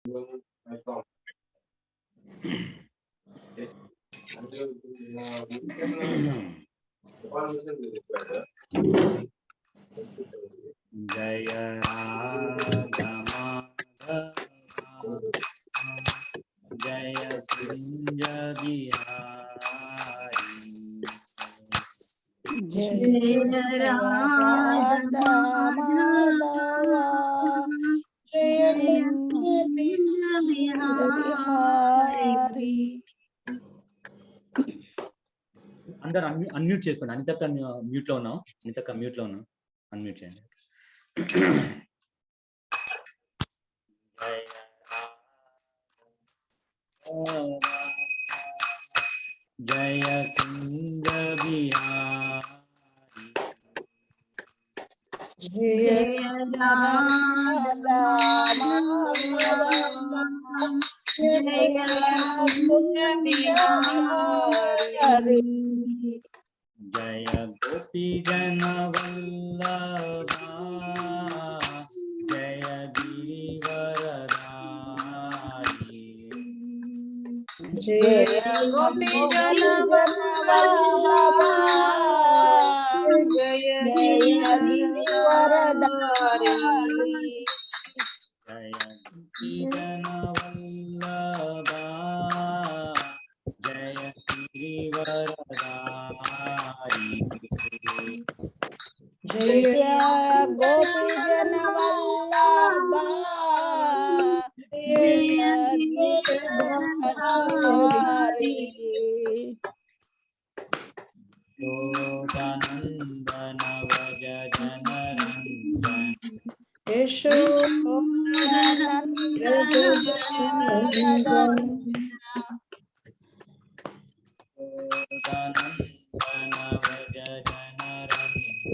Jaya Radha Jaya Kunja Bihari Jaya Radha Madhava Jaya Kunja Bihari. అందరు unmute చేసుకోండి. అనితక్క mute లో ఉన్నావు. అనితక్క mute లో ఉన్నావు, అన్మ్యూట్ చేయండి. జయ కుంజ Bihari Jaya Radha Madhava Jaya Kunja Bihari. జయ గోపీ జన వల్లభా జయ గిరివరధారి Jaya Gopi Jana Vallabha Jaya Girivaradhari. జయ గోపీ జన వల్లభా జయ గిరివరధారి Jaya Gopi Jana Vallabha Jaya Girivaradhari. Yoganandana Vraja Janaranjan Yashodhanandana Yoganandana Vraja Janaranjan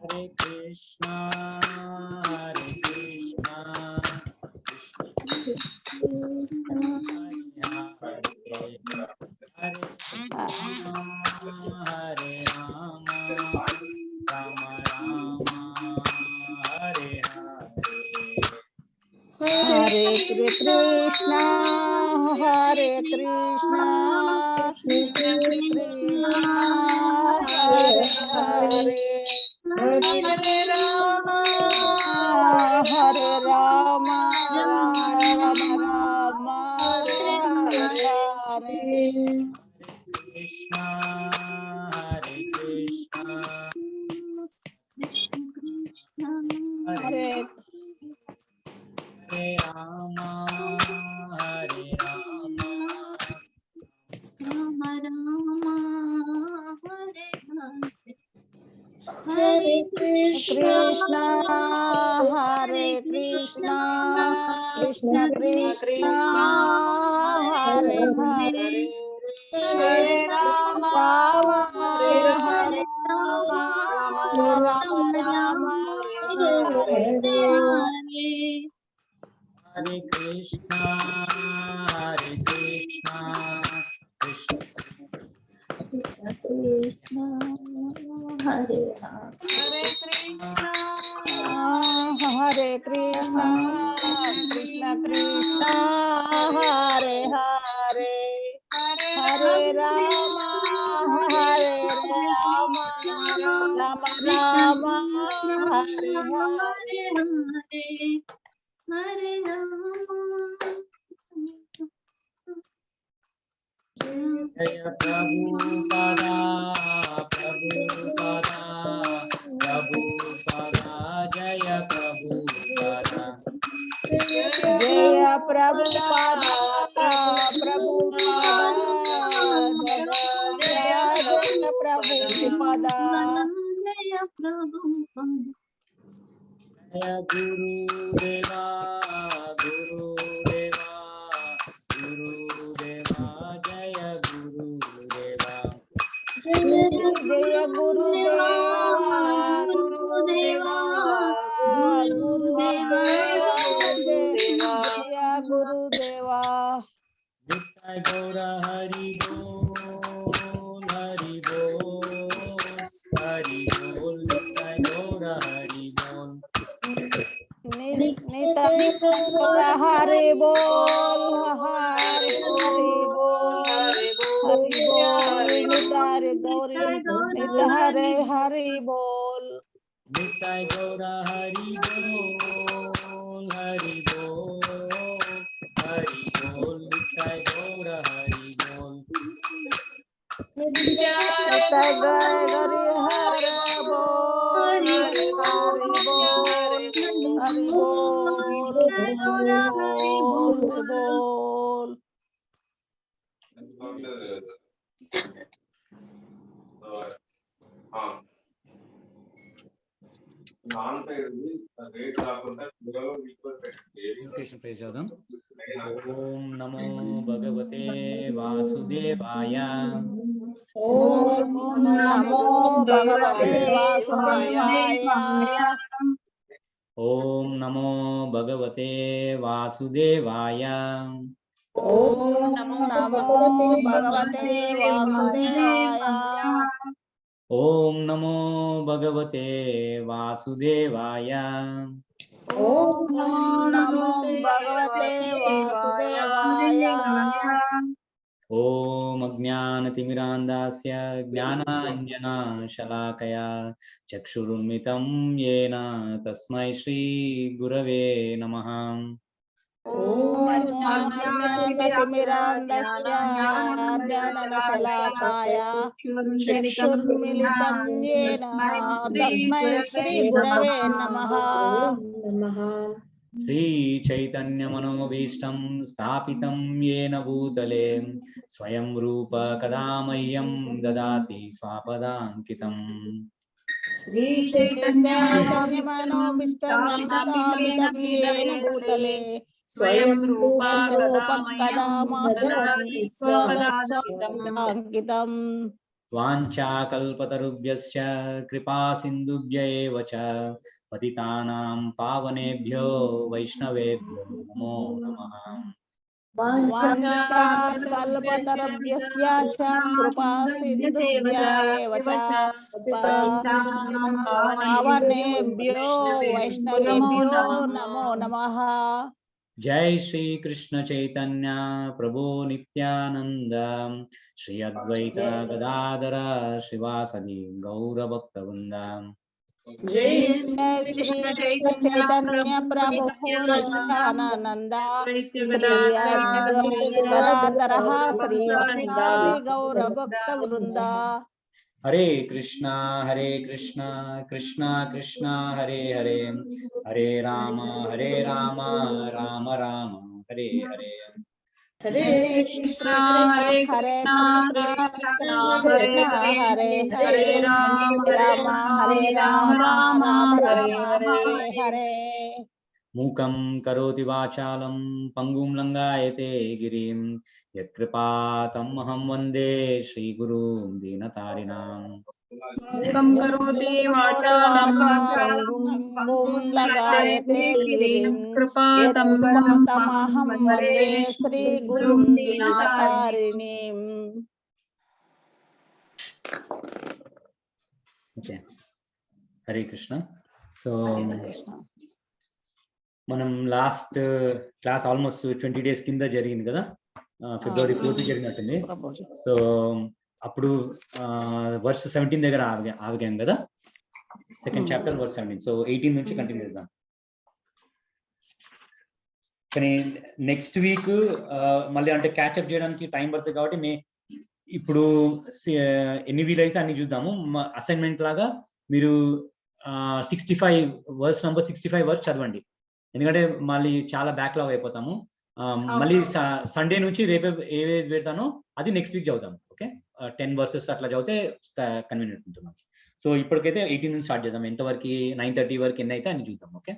Hare Krishna Hare Krishna Hare Hare Rama Rama Rama Hare Hare Hare Krishna, Hare Krishna, Krishna Krishna, Hare Hare, Hare Rama, Hare Rama, Rama Rama, Hare Hare. Krishna Hare Krishna Krishna, Hare Krishna, Krishna Krishna, Hare Hare, Hare Rama, Hare Rama, Rama Rama, Hare Hare. Hare Krishna, Krishna, Hare Hare Krishna, Krishna Krishna, Hare Hare, Hare Rama, Hare Rama, Rama Rama, Hare Hare. Hare Rama. Jaya Prabhupada, Prabhupada, Prabhupada, Jaya Prabhupada. Jaya Prabhupada, Prabhupada, Jaya Prabhupada. Jaya Prabhupada. Jaya Guru Deva, Guru Deva, Guru Deva, Jaya Guru Deva. Jaya Guru Deva, Guru Deva, Guru Deva, Jaya Guru Deva. Nitai Gaura Hari Bol, Hari Bol, Hari Bol, Nitai Gaura Hari Bol. Nitai Gaura Hari Bol, Hari Bol, Hari Bol, Nitai Gauri, Nitai Hari Bol. Nitai Gaura Hari Bol, Hari Bol, Hari Bol, Nitai Gaura Hari Bol. Nitai Gauri Hari Bol, Hari Bol, Hari Bol, Hari Bol. Invocation praise Jadam. Om Namo Bhagavate Vasudevaya. Om Namo Bhagavate Vasudevaya. Om Namo Bhagavate Vasudevaya. Om Namo Bhagavate Vasudevaya. Om Namo Bhagavate Vasudevaya. Om Namo Bhagavate Vasudevaya. Om Ajnanatimirandasya Jnananjana Shalakaya Chakshurunmitam Yena Tasmai Shri Gurave Namaha. Om Ajnanatimirandasya Jnananashalakaya Chakshurmilitam Yena Tasmai Shri Gurave Namaha. Shri Chaitanya Manobhishtam Sthapitam Yena Bhutale Swayam Rupa Kadamayyam Dadati Swapadankitam. Shri Chaitanya Manobhishtam Sthapitam Yena Bhutale Swayam Rupa Kadamahyam Swapadankitam. Vancha kalpatarubhyascha kripa sindubhya eva cha patitanam pavanebhyo vaishnavebhyo namo namaha. Vancha kalpatarubhyascha kripa sindubhya eva cha patitanam pavanebhyo vaishnavebhyo namo namaha. Jai Shri Krishna Chaitanya Prabhu Nityananda Shri Advaita Gadadara Shivasadi Gaura Bhaktavrinda. Jai Shri Krishna Chaitanya Prabhu Nityananda Shri Advaita Gadadara Shivasadi Gaura Bhaktavrinda. Hare Krishna Krishna Krishna Hare Hare Hare Rama Rama Rama Hare Hare. Hare Krishna, Hare Hare Krishna, Krishna, Krishna Krishna Krishna, Hare Hare Hare, Hare, Rama Hare Rama Rama, Rama, Rama Hare Rama Hare. Hare Hare. मूकं करोति वाचालं पङ्गुं लङ्घयते गिरिं यत्कृपातमहं वन्दे श्रीगुरुं दीनतारिणाम् मूकं करोति वाचालं वाचालं लगायते गिरिं कृपातमहं यत्कृपातमहं वन्दे वन्दे श्रीगुरुं श्रीगुरुं दीनतारिणीम्. दीनतारिणीम्. Okay Hare Krishna so Hare Krishna. మనం లాస్ట్ క్లాస్ ఆల్మోస్ట్ 20 days కింద జరిగింది కదా, ఫిబ్రవరి 4th జరిగినట్టుంది. సో అప్పుడు వర్స్ 17 దగ్గర ఆగాం కదా, సెకండ్ చాప్టర్ వర్స్ 17. సో 18 నుంచి కంటిన్యూ చేద్దాం. కానీ నెక్స్ట్ వీక్ మళ్ళీ అంటే క్యాచ్అప్ చేయడానికి టైం పడుతుంది కాబట్టి ఇప్పుడు ఎన్ని వీలైతే అన్ని చూద్దాము. అసైన్మెంట్ లాగా మీరు 65 వర్స్ నంబర్ 65 వర్స్ చదవండి, ఎందుకంటే మళ్ళీ చాలా బ్యాక్లాగ్ అయిపోతాము. మళ్ళీ సండే నుంచి రేపే ఏవేది పెడతానో అది నెక్స్ట్ వీక్ చదువుతాం. ఓకే, 10 వర్సెస్ అట్లా చదివితే కన్వీనియంట్ ఉంటున్నాం. సో ఇప్పటికైతే 18 నుంచి స్టార్ట్ చేద్దాం. ఎంతవరకు 9:30 వరకు ఎన్ని అయితే అన్ని చూద్దాం. Okay,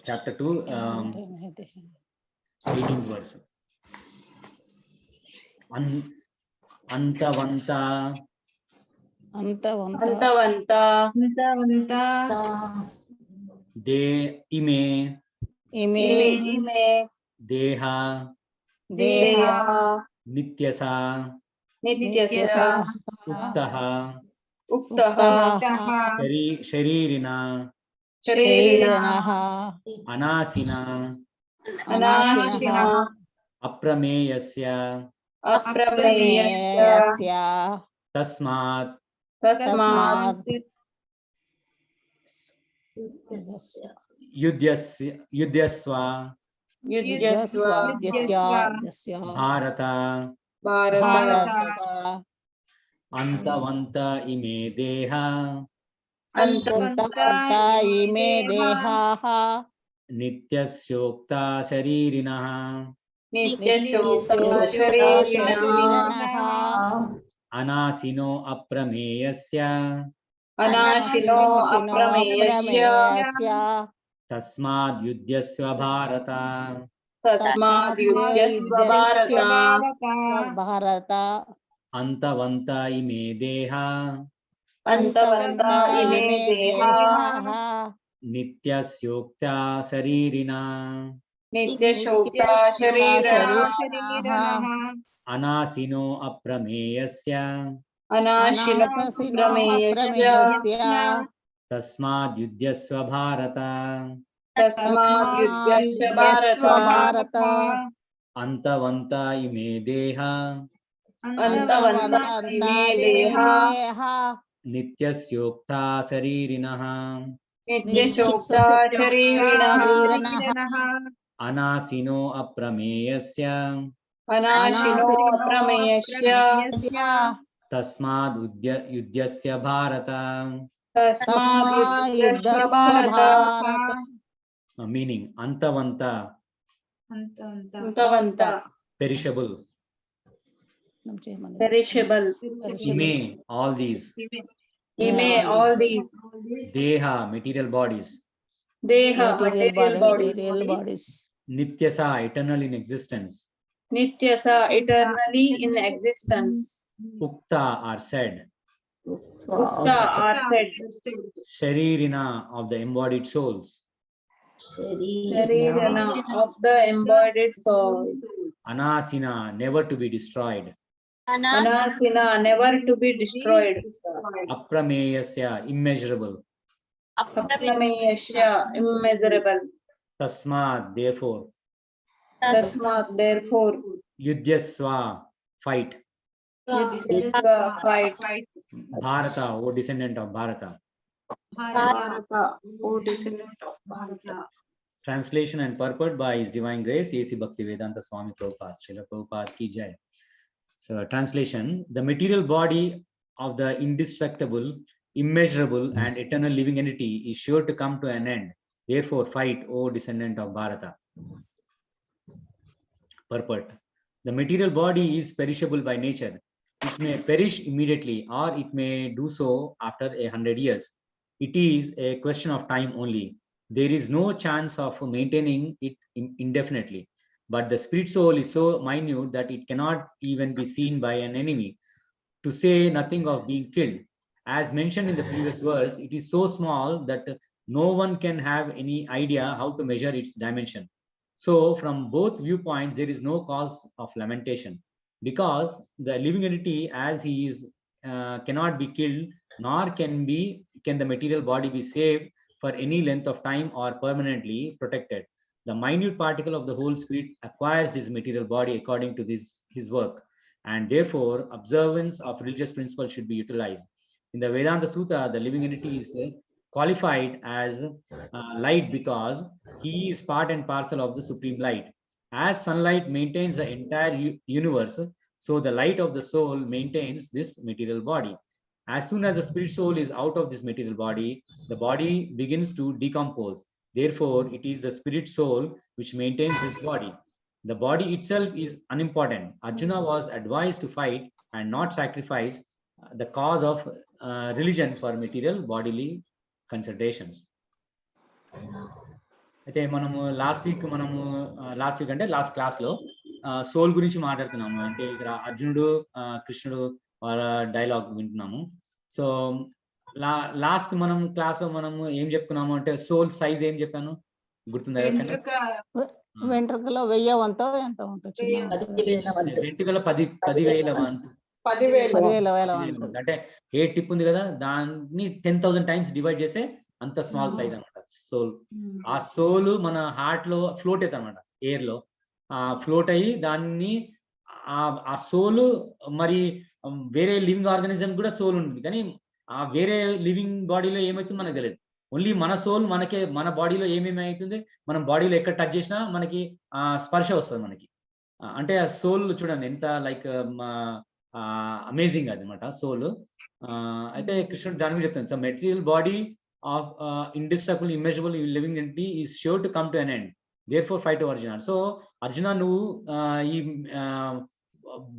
chapter 2 18th verse. అంతవంత ఇమే దేహ నిత్యస ఉక్తః శరీరిణ అనాసిన అప్రమేయస్య తస్మాత్ యుధ్యస్వ భారత అంతవంత ఇమే దేహ నిత్యస్యోక్తా శరీరిణః అనాసినో అప్రమేయస్య తస్మాద్ యుధ్యస్వ భారత అంతవంత ఇమే దేహ నిత్యస్యోక్తా శరీరిణః అనాసినో అప్రమేయస్య తస్మాద్ యుధ్యస్వ భారత అంతవంత ఇమే దేహ నిత్యస్యోక్తా శరీరిణః అనాసినో అప్రమేయస్య తస్మాద్ యుధ్యస్య భారత. మీనింగ్ అంతవంత పెరిషబుల్, ఇమే ఆల్ దీస్, దేహ మెటీరియల్ బాడీస్, నిత్యస eternal in existence, ukta are said, sharirina of the embodied souls, anasina never to be destroyed, aprameyasya immeasurable, tasmad therefore, yudhyasva fight, Bharata, O descendant of Bharata, Bharata, O descendant of Bharata. Translation and purport by His Divine Grace A.C. Bhaktivedanta Swami Prabhupada. Srila Prabhupada ki jai. So translation: the material body of the indestructible, immeasurable and eternal living entity is sure to come to an end. Therefore fight, O descendant of Bharata. Purport: the material body is perishable by nature. It may perish immediately or it may do so after 100 years. It is a question of time only. There is no chance of maintaining it indefinitely. But the spirit soul is so minute that it cannot even be seen by an enemy, to say nothing of being killed. As mentioned in the previous verse, it is so small that no one can have any idea how to measure its dimension. So from both viewpoints, there is no cause of lamentation, because the living entity, as he is, cannot be killed, nor can the material body be saved for any length of time or permanently protected. The minute particle of the whole spirit acquires his material body according to his work, and therefore observance of religious principles should be utilized. In the Vedanta Sutta, the living entity is qualified as light because he is part and parcel of the supreme light. As sunlight maintains the entire universe, so the light of the soul maintains this material body. As soon as the spirit soul is out of this material body, the body begins to decompose. Therefore, it is the spirit soul which maintains this body. The body itself is unimportant. Arjuna was advised to fight and not sacrifice the cause of religion for material bodily considerations. అయితే మనము last week అంటే last class లో soul గురించి మాట్లాడుతున్నాము. అంటే ఇక్కడ అర్జునుడు కృష్ణుడు వాళ్ళ డైలాగ్ వింటున్నాము. సో లాస్ట్ మనం క్లాస్ లో మనము ఏం చెప్పుకున్నాము అంటే సోల్ సైజ్ ఏం చెప్పాను గుర్తుందా? వెంట్రుకలో 1000 వంతో ఎంత ఉంటుంది? వెంట్రుకలో 10,000 వంతు. 10,000 అంటే ఏ టిప్ ఉంది కదా, దాన్ని 10,000 టైమ్స్ డివైడ్ చేస్తే అంత స్మాల్ సైజ్ అనమాట సోల్. ఆ సోల్ మన హార్ట్ లో ఫ్లోట్ అవుతుంది అనమాట, ఎయిర్ లో ఫ్లోట్ అయ్యి దాన్ని ఆ సోల్ మరి వేరే లివింగ్ ఆర్గానిజం కూడా సోల్ ఉంటుంది, కానీ ఆ వేరే లివింగ్ బాడీలో ఏమవుతుంది మనకు తెలియదు. ఓన్లీ మన సోల్ మనకే, మన బాడీలో ఏమేమి అవుతుంది, మనం బాడీలో ఎక్కడ టచ్ చేసినా మనకి స్పర్శ వస్తుంది మనకి. అంటే ఆ సోల్ చూడండి ఎంత లైక్ అమేజింగ్ అది అనమాట సోల్. అయితే కృష్ణుడు దాని గురించి చెప్తాను. So material body of indestructible, immeasurable, living entity is sure to come to an end. Therefore fight over Arjuna. So Arjuna, నువ్వు ఈ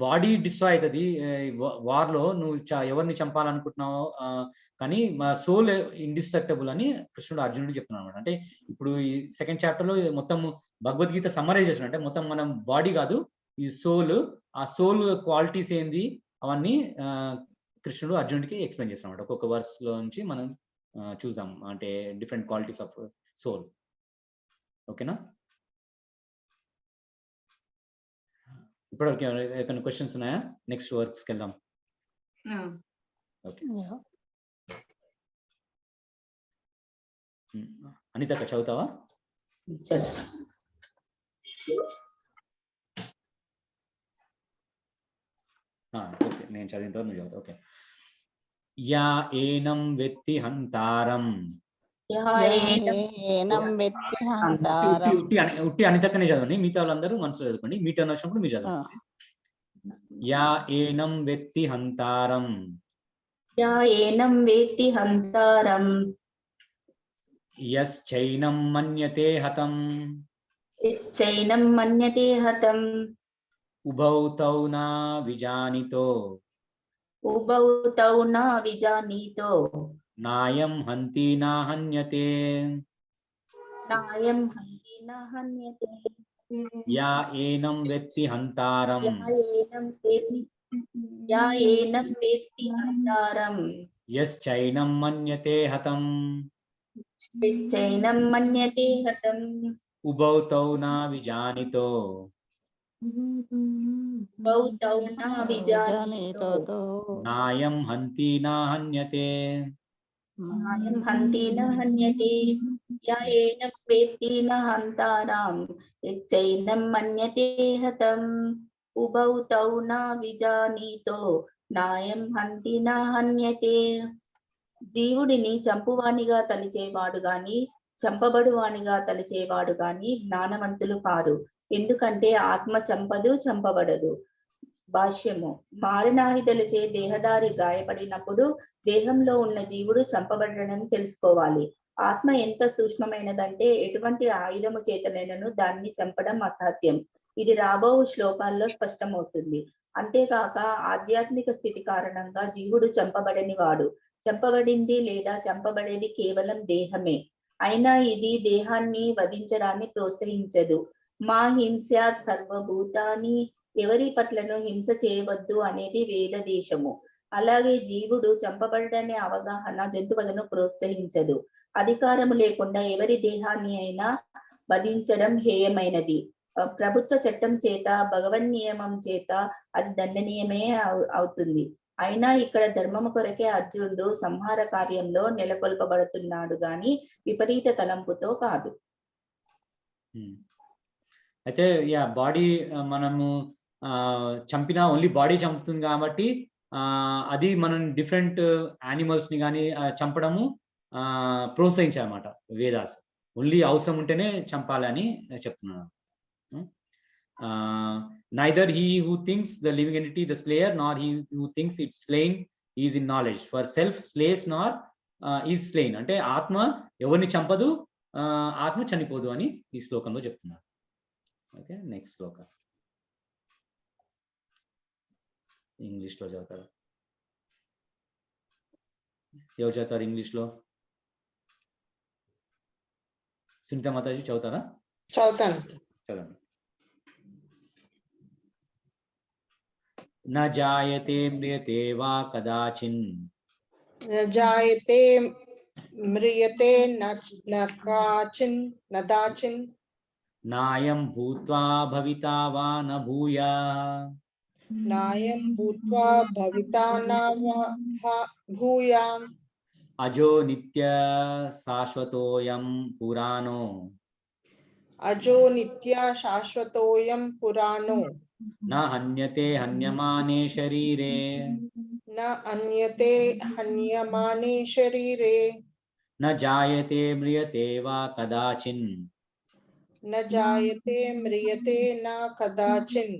బాడీ డిస్ట్రాయ్ అవుతుంది వార్ లో, నువ్వు ఎవరిని చంపాలనుకుంటున్నావు, కానీ సోల్ ఇండిస్ట్రక్టబుల్ అని కృష్ణుడు అర్జునుడికి చెప్తున్నాడు అనమాట. అంటే ఇప్పుడు ఈ సెకండ్ చాప్టర్ లో మొత్తం భగవద్గీత సమ్మరైజ్ చేసిన, అంటే మొత్తం మనం బాడీ కాదు, ఈ సోల్, ఆ సోల్ క్వాలిటీస్ ఏంది అవన్నీ కృష్ణుడు అర్జునుడికి ఎక్స్ప్లెయిన్ చేస్తున్నాడు. ఒక్కొక్క వర్స్ లో నుంచి మనం చూద్దాం, అంటే డిఫరెంట్ క్వాలిటీస్ ఆఫ్ సోల్. ఓకేనా? ఇప్పటివరకు ఏమైనా క్వశ్చన్స్ ఉన్నాయా? నెక్స్ట్ వర్క్స్కి వెళ్దాం. ఓకే, అనిత చదువుతావా? ఓకే, నేను చదివిన తర్వాత నువ్వు చదువుతా. ఓకే. యా ఏనం వెత్తి హంతారం, ఉట్టి అనితక్కనే చదవండి, మిగతా వాళ్ళందరూ మనసులో చదువుకోండి. మీ టర్న్ వచ్చినప్పుడు మీరు చదవండి. యా ఏనం వెత్తి హంతారం, యా ఏనం వేత్తి హంతారం, యశ్చైనం మన్యతే హతం, యశ్చైనం మన్యతే హతం, ఉభౌ తౌ న విజానితో, ఉభౌ తౌ న విజానీతో, నాయం హంతి నా హన్యతే, నాయం హంతి న హన్యతే. యా ఏనం వెత్తి హంతారం, యా ఏనం వేత్తి హంతారం, యశ్చైనం మన్యతే హతం, యశ్చైనం మన్యతే హతం, ఉభౌ తౌ న విజానితో, ఉభౌ తౌ న విజానీతో, నాయం హంతి నా హన్యతే, నాయం హంతి న హన్యతే. యా ఏనం వేత్తి న హంతారం, యశ్చైనం మన్యతే హతం, ఉభౌ తౌ న విజానీతో, నాయం హంతి న హన్యతే. జీవుడిని చంపువానిగా తలిచేవాడు గాని చంపబడువానిగా తలిచేవాడు గాని జ్ఞానవంతులు కారు. ఎందుకంటే ఆత్మ చంపదు, చంపబడదు. భాష్యము. మారణాయుధలచే దేహదారి గాయపడినప్పుడు దేహంలో ఉన్న జీవుడు చంపబడడని తెలుసుకోవాలి. ఆత్మ ఎంత సూక్ష్మమైనదంటే ఎటువంటి ఆయుధము చేతనైనను దాన్ని చంపడం అసాధ్యం. ఇది రాబో శ్లోకాల్లో స్పష్టమవుతుంది. అంతేకాక ఆధ్యాత్మిక స్థితి కారణంగా జీవుడు చంపబడని వాడు. చంపబడింది లేదా చంపబడేది కేవలం దేహమే. అయినా ఇది దేహాన్ని వధించడాన్ని ప్రోత్సహించదు. మా హింస్యాత్ సర్వభూతాని, ఎవరి పట్లను హింస చేయవద్దు అనేది వేద దేశము. అలాగే జీవుడు చంపబడనే అవగాహన జంతువులను ప్రోత్సహించదు. అధికారము లేకుండా ఎవరి దేహాన్ని అయినా వధించడం హేయమైనది. ప్రభుత్వ చట్టం చేత, భగవన్ నియమం చేత అది దండనీయమే అవుతుంది. అయినా ఇక్కడ ధర్మము కొరకే అర్జునుడు సంహార కార్యంలో నెలకొల్పబడుతున్నాడు గాని విపరీత తలంపుతో కాదు. అయితే బాడీ మనము చంపినా ఓన్లీ బాడీ చంపుతుంది కాబట్టి అది మనం డిఫరెంట్ యానిమల్స్ ని కానీ చంపడము ప్రోత్సహించాలన్నమాట వేదాస్. ఓన్లీ అవసరం ఉంటేనే చంపాలని చెప్తున్నాను. neither he who thinks the living entity the slayer, nor he who thinks it's slain is in knowledge. For self slays nor is slain. అంటే ఆత్మ ఎవరిని చంపదు, ఆత్మ చనిపోదు అని ఈ శ్లోకంలో చెప్తున్నారు. ఓకే, నెక్స్ట్ శ్లోక ఇంగ్లీష్ లో చదువుతారు. ఎవరు చదువుతారు ఇంగ్లీష్ లో? సునీత మాతాజీ చదువుతారా? చదువుతాను. చదవండి. न जायते म्रियते वा कदाचिन्, न जायते म्रियते न काचिन् न दाचिन्, नायं भूत्वा भविता वा न भूयाः, नायं भूत्वा भविता न भूयाम्, अजो नित्य शाश्वतोऽयं पुराणो, अजो नित्य शाश्वतोऽयं पुराणो, न हन्यते हन्यमाने शरीरे, न अन्यते हन्यमाने शरीरे, न जायते म्रियते वा कदाचिन्, न जायते म्रियते न कदाचिन्,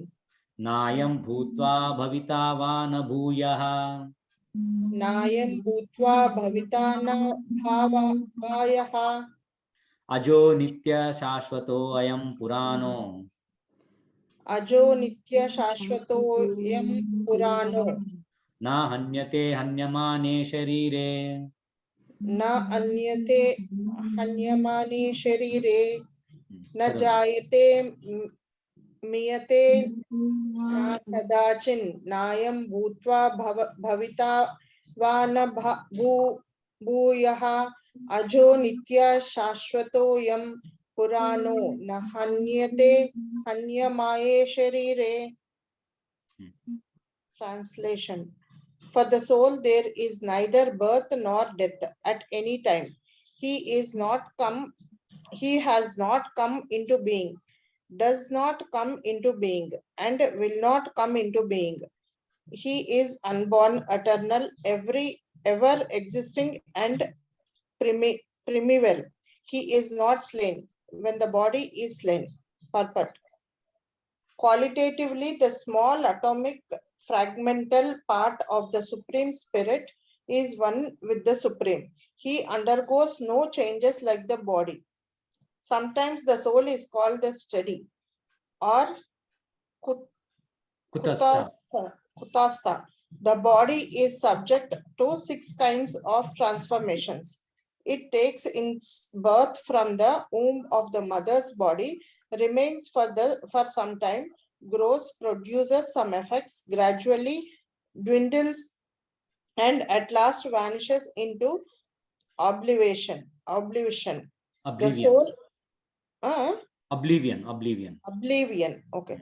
नायं भूत्वा भविता वा न भूयः, नायं भूत्वा भविता न भायः, अजो नित्य शाश्वतोऽयं पुराणो, अजो नित्य शाश्वतोऽयं पुराणो, न हन्यते हन्यमाने शरीरे, न अन्यते हन्यमाने शरीरे, न जायते म्रियते न कदाचिन्, नायं भूत्वा भविता वा न भूयः, अजो नित्य शाश्वतोऽयं पुराणो, न हन्यते हन्यमाये शरीरे. Translation. For the soul there is neither birth nor death at any time. He has not come into being, does not come into being, and will not come into being. He is unborn, eternal, ever existing, and primeval. He is not slain when the body is slain. Purport. Qualitatively, the small atomic fragmental part of the Supreme Spirit is one with the Supreme. He undergoes no changes like the body. Sometimes the soul is called the steady or kutastha. The body is subject to 6 kinds of transformations. It takes its birth from the womb of the mother's body, remains for some time, grows, produces some effects, gradually dwindles, and at last vanishes into oblivion. The soul oblivion. Okay.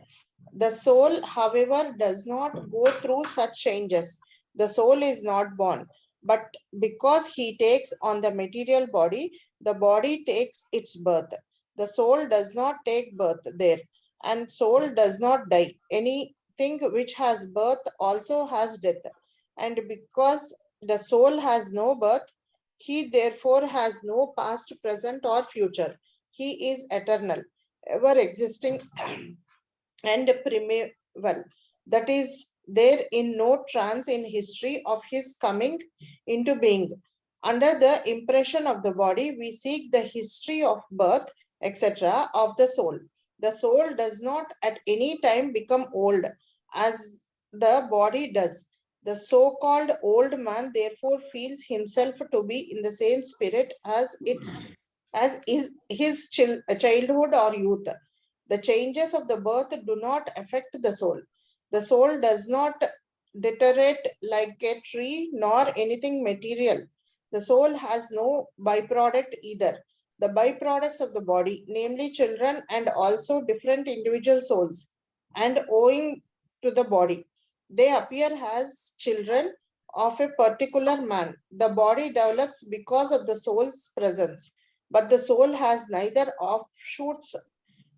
The soul, however, does not go through such changes. The soul is not born, but because he takes on the material body, the body takes its birth. The soul does not take birth there, and soul does not die. Anything which has birth also has death. And because The soul has no birth. He therefore has no past, present, or future. He is eternal, ever existing, and primeval. That is, there in no trance in history of his coming into being. Under the impression of the body, we seek the history of birth, etc., of the soul. The soul does not at any time become old, as the body does. The so-called old man therefore feels himself to be in the same spirit as his childhood or youth. The changes of the birth do not affect the soul. The soul does not deteriorate like a tree nor anything material. The soul has no byproduct either. The byproducts of the body, namely children and also different individual souls, and owing to the body, they appear as children of a particular man. The body develops because of the soul's presence, but the soul has neither offshoots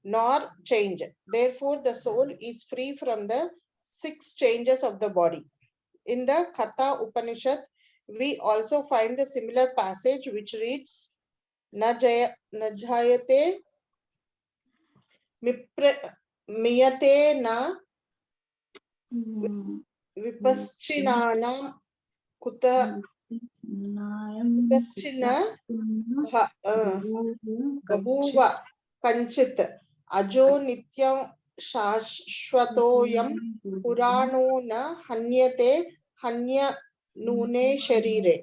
nor change. Therefore, the soul is free from the 6 changes of the body. In the Katha Upanishad, we also find the similar passage which reads, Najayate miyate na vipaschinana kuta vipaschina bahuva kanchit ajo nityam shashwatoyam purano na hanyate hanya nune sharire.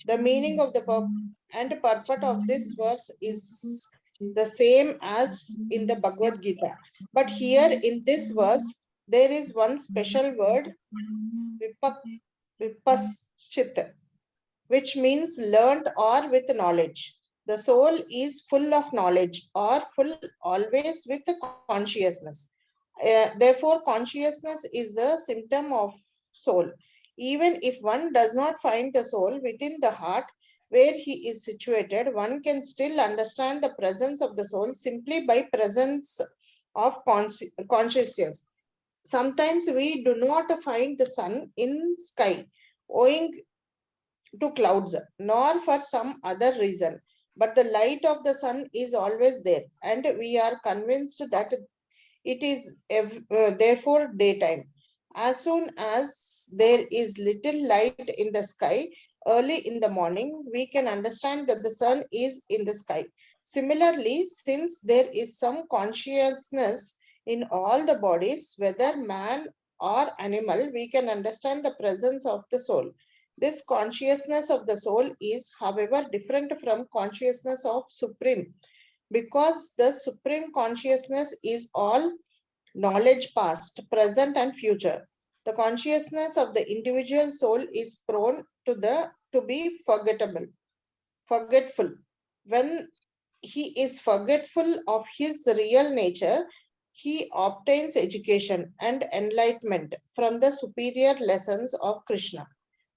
The meaning of the purport of this verse is the same as in the Bhagavad Gita. But here in this verse, there is one special word, vipaschit, which means learned or with knowledge. The soul is full of knowledge or full always with consciousness. Therefore, consciousness is the symptom of soul. Even if one does not find the soul within the heart where he is situated, one can still understand the presence of the soul simply by presence of consciousness. Sometimes we do not find the sun in sky owing to clouds, nor for some other reason, but the light of the sun is always there, and we are convinced that it is therefore daytime. As soon as there is little light in the sky early in the morning, we can understand that the sun is in the sky. Similarly, since there is some consciousness in all the bodies, whether man or animal, we can understand the presence of the soul. This consciousness of the soul is, however, different from consciousness of Supreme, because the Supreme Consciousness is all knowledge past, present, and future. The consciousness of the individual soul is prone to be forgetful. When he is forgetful of his real nature, he obtains education and enlightenment from the superior lessons of Krishna.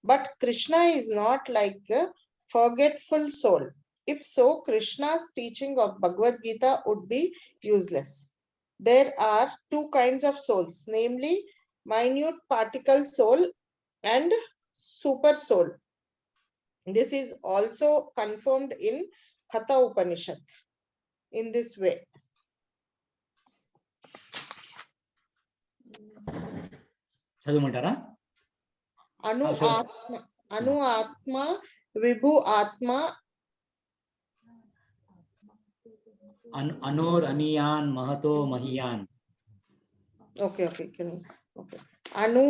But Krishna is not like a forgetful soul. If so, Krishna's teaching of Bhagavad Gita would be useless. There are 2 kinds of souls, namely minute particle soul and super soul. This is also confirmed in Katha Upanishad in this way. చదవమంటారా? Anu Atma, Vibhu Atma, Anor Aniyan Mahato Mahiyan. Okay. Anu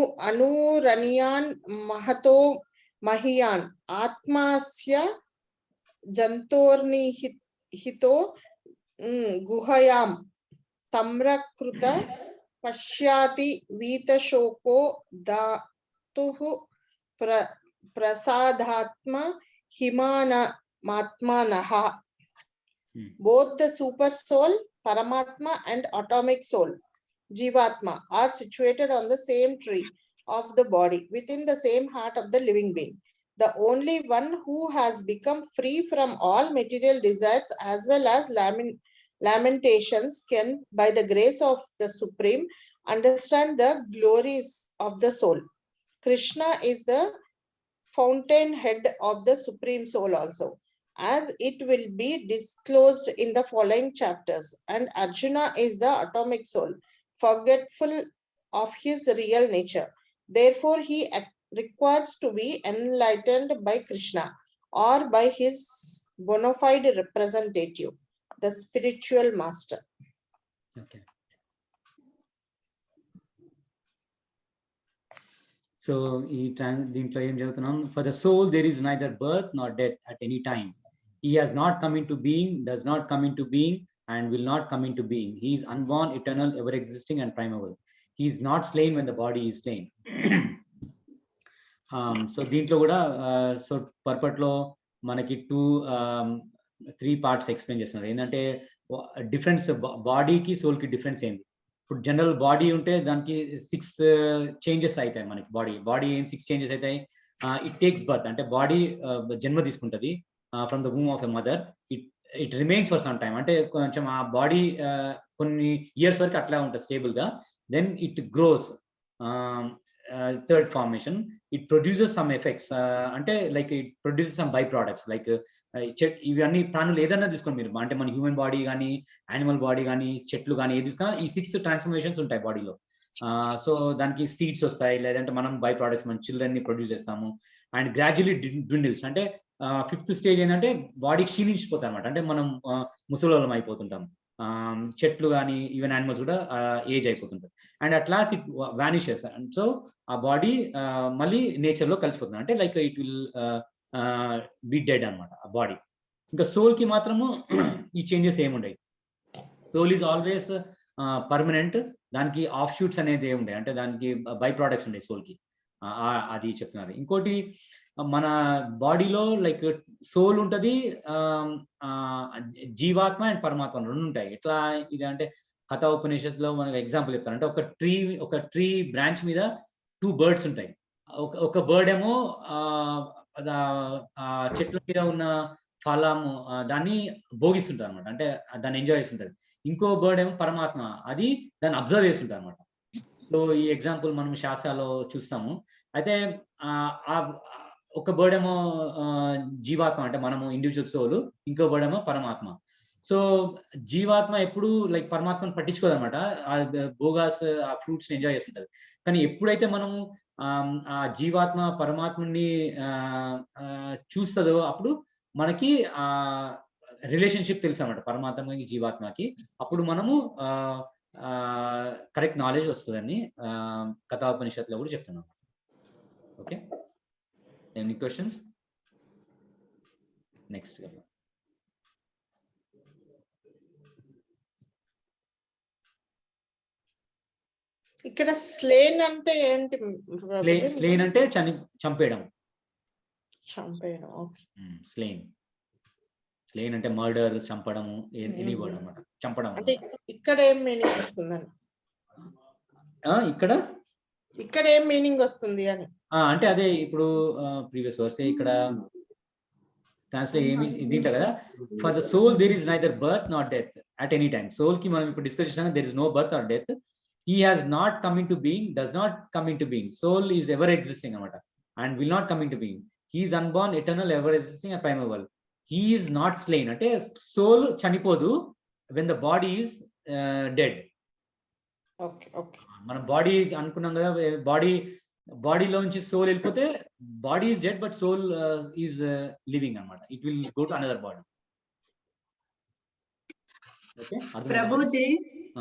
Raniyan Mahato Mahiyan Atmasya Jantorni Hito Guhayam Tamrakruta Pashyati Vita Shoko Datuhu Prasadhatma Himana Matmanaha. Both the super soul, Paramatma, and atomic soul, Jivatma, are situated on the same tree of the body, within the same heart of the living being. The only one who has become free from all material desires as well as lamentations can, by the grace of the Supreme, understand the glories of the soul. Krishna is the fountainhead of the Supreme Soul also, as it will be disclosed in the following chapters. And Arjuna is the atomic soul, forgetful of his real nature. Therefore, he requires to be enlightened by Krishna or by his bona fide representative, the spiritual master. Okay. So దీంట్లో ఏం చదువుతున్నాం? For the soul there is neither birth nor death at any time. He has not come into being, does not come into being, and will not come into being. He is unborn, eternal, ever existing, and primeval. He is not slain when the body is slain. So దీంట్లో కూడా so పర్పట్లో మనకి 3 parts explain చేస్తున్నారు. ఏంటంటే difference బాడీకి సోల్కి difference ఏంది. ఇప్పుడు general body ఉంటే దానికి 6 చేంజెస్ అవుతాయి. మనకి బాడీ ఏం 6 చేంజెస్ అవుతాయి. ఇట్ టేక్స్ బర్త్, అంటే బాడీ జన్మ తీసుకుంటుంది from the womb of a mother. It remains for some time, అంటే కొంచెం ఆ బాడీ కొన్ని ఇయర్స్ వరకు అట్లా ఉంటుంది స్టేబుల్ గా. Then it grows, third formation. It produces some effects, అంటే like it produces some byproducts. Like ఇవన్నీ ప్రాణులు ఏదన్నా తీసుకోండి మీరు, అంటే మన హ్యూమన్ బాడీ కానీ యానిమల్ బాడీ కానీ చెట్లు కానీ ఏది తీసుకున్నా ఈ 6 ట్రాన్స్ఫర్మేషన్స్ ఉంటాయి బాడీలో. సో దానికి సీడ్స్ వస్తాయి, లేదంటే మనం బై ప్రోడక్ట్స్ మన చిల్డ్రన్ ని ప్రొడ్యూస్ చేస్తాము. అండ్ గ్రాడ్యువల్లీ డ్విండిల్స్, అంటే 5th స్టేజ్ ఏంటంటే బాడీ క్షీణించిపోతాయి అనమాట. అంటే మనం ముసలోళ్ళం అయిపోతుంటాం. చెట్లు కానీ ఈవెన్ యానిమల్స్ కూడా ఏజ్ అయిపోతుంటాయి. And at last it vanishes. And so ఆ బాడీ మళ్ళీ నేచర్ లో కలిసిపోతుంది, అంటే like it will be dead అనమాట ఆ బాడీ. ఇంకా సోల్ కి మాత్రము ఈ చేంజెస్ ఏముండయి. Soul is always permanent. దానికి ఆఫ్ షూట్స్ అనేది ఏముండే, అంటే దానికి బై ప్రోడక్ట్స్ ఉండే సోల్ కి, అది చెప్తున్నారు. ఇంకోటి మన బాడీలో లైక్ సోల్ ఉంటది, జీవాత్మ అండ్ పరమాత్మ 2 ఉంటాయి. ఎట్లా ఇది అంటే కథా ఉపనిషత్తులో మనకు ఎగ్జాంపుల్ చెప్తారు. అంటే ఒక ట్రీ బ్రాంచ్ మీద 2 బర్డ్స్ ఉంటాయి. ఒక బర్డ్ ఏమో చెట్ల మీద ఉన్న ఫలము దాన్ని భోగిస్తుంటారు అనమాట, అంటే దాన్ని ఎంజాయ్ చేస్తుంటది. ఇంకో బర్డ్ ఏమో పరమాత్మ, అది దాన్ని అబ్జర్వ్ చేస్తుంటారు అనమాట. సో ఈ ఎగ్జాంపుల్ మనం శాస్త్రాల్లో చూస్తాము. అయితే ఒక బర్డ్ ఏమో జీవాత్మ, అంటే మనము ఇండివిజువల్ సోల్, ఇంకో బర్డ్ ఏమో పరమాత్మ. సో జీవాత్మ ఎప్పుడు లైక్ పరమాత్మను పట్టించుకోదనమాట, ఆ భోగాస్ ఆ ఫ్రూట్స్ ఎంజాయ్ చేస్తుంటది. కానీ ఎప్పుడైతే మనము ఆ జీవాత్మ పరమాత్మని చూస్తుందో అప్పుడు మనకి ఆ రిలేషన్షిప్ తెలుసు అనమాట పరమాత్మకి జీవాత్మకి. అప్పుడు మనము కరెక్ట్ నాలెడ్జ్ వస్తుందని కథాపనిషత్తులో కూడా చెప్తున్నాం. Okay, any questions? నెక్స్ట్ ఇక్కడ స్లేన్ అంటే ఏంటి? స్లేన్ అంటే చంపేయడం. స్లేన్ అంటే మర్డర్, చంపడము, ఎనీ వర్డ్ అన్నమాట, చంపడం. అంటే ఇక్కడ ఏం మీనింగ్ వస్తుందని, ఇక్కడ ఏం మీనింగ్ వస్తుంది అని అంటే అదే ఇప్పుడు ప్రీవియస్ వర్స్ ఇక్కడ ట్రాన్స్లేట్ ఏమి దీంట్లో కదా, for the soul there is neither birth not death at any time. Soul కి మనం ఇప్పుడు డిస్కస్ చేసాం, there is no birth or death. He has not come into being, does not come into being. Soul is ever existing anamata and will not come into being. He is unborn, eternal, ever existing and primeval. He is not slain. Ante soul chanipodu when the body is dead. Okay. Mana body anukunnam kada, body lo nunchi soul elipothe body is dead but soul is living anamata. It will go to another body. Okay, Prabhuji,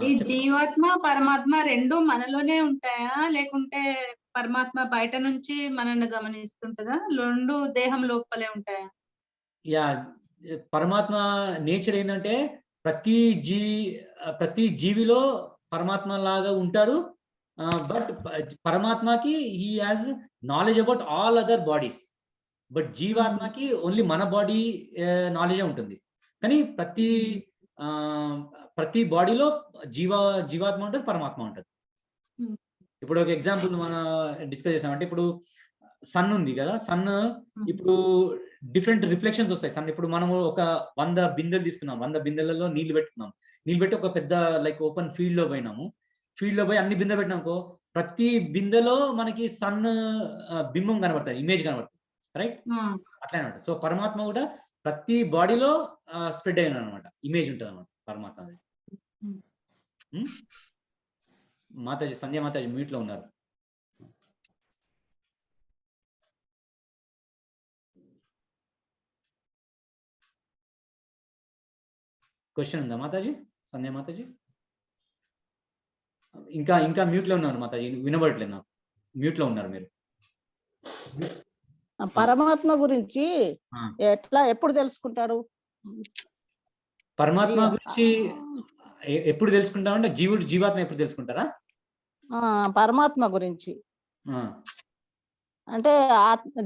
ఈ జీవాత్మ పరమాత్మ 2 మనలోనే ఉంటాయా, లేకుంటే పరమాత్మ బయట నుంచి మనల్ని గమనిస్తుంటదా? 2 దేహం లోపలే ఉంటాయా? యా, పరమాత్మ నేచర్ ఏంటంటే ప్రతి జీవిలో పరమాత్మ లాగా ఉంటారు. బట్ పరమాత్మకి he has knowledge about all other bodies. But జీవాత్మకి ఓన్లీ మన బాడీ నాలెడ్జే ఉంటుంది. కానీ ప్రతి బాడీలో జీవాత్మ ఉంటుంది, పరమాత్మ ఉంటుంది. ఇప్పుడు ఒక ఎగ్జాంపుల్ మనం డిస్కస్ చేసామంటే, ఇప్పుడు సన్ ఉంది కదా, సన్ ఇప్పుడు డిఫరెంట్ రిఫ్లెక్షన్స్ వస్తాయి సన్. ఇప్పుడు మనము ఒక 100 బిందెలు తీసుకున్నాం, 100 బిందెలలో నీళ్లు పెట్టుకున్నాం. నీళ్ళు పెట్టి ఒక పెద్ద లైక్ ఓపెన్ ఫీల్డ్ లో పోయినాము. ఫీల్డ్ లో పోయి అన్ని బిందెలు పెట్టినాకో ప్రతి బిందెలో మనకి సన్ బింబం కనబడుతుంది, ఇమేజ్ కనబడుతుంది. రైట్, అట్లా అనమాట. సో పరమాత్మ కూడా ప్రతి బాడీలో స్ప్రెడ్ అయిన అనమాట, ఇమేజ్ ఉంటుంది అనమాట పరమాత్మ. మాతాజీ, సంధ్య మాతాజీ మ్యూట్ లో ఉన్నారు. క్వశ్చన్ ఉందా మాతాజీ, సంధ్య మాతాజీ? ఇంకా మ్యూట్ లో ఉన్నారు మాతాజీ, వినబడట్లేదు నాకు, మ్యూట్ లో ఉన్నారు మీరు. పరమాత్మ గురించి ఎప్పుడు తెలుసుకుంటాడు? పరమాత్మ గురించి ఎప్పుడు తెలుసుకుంటామంటే జీవాత్మ ఎప్పుడు తెలుసుకుంటారా? పరమాత్మ గురించి అంటే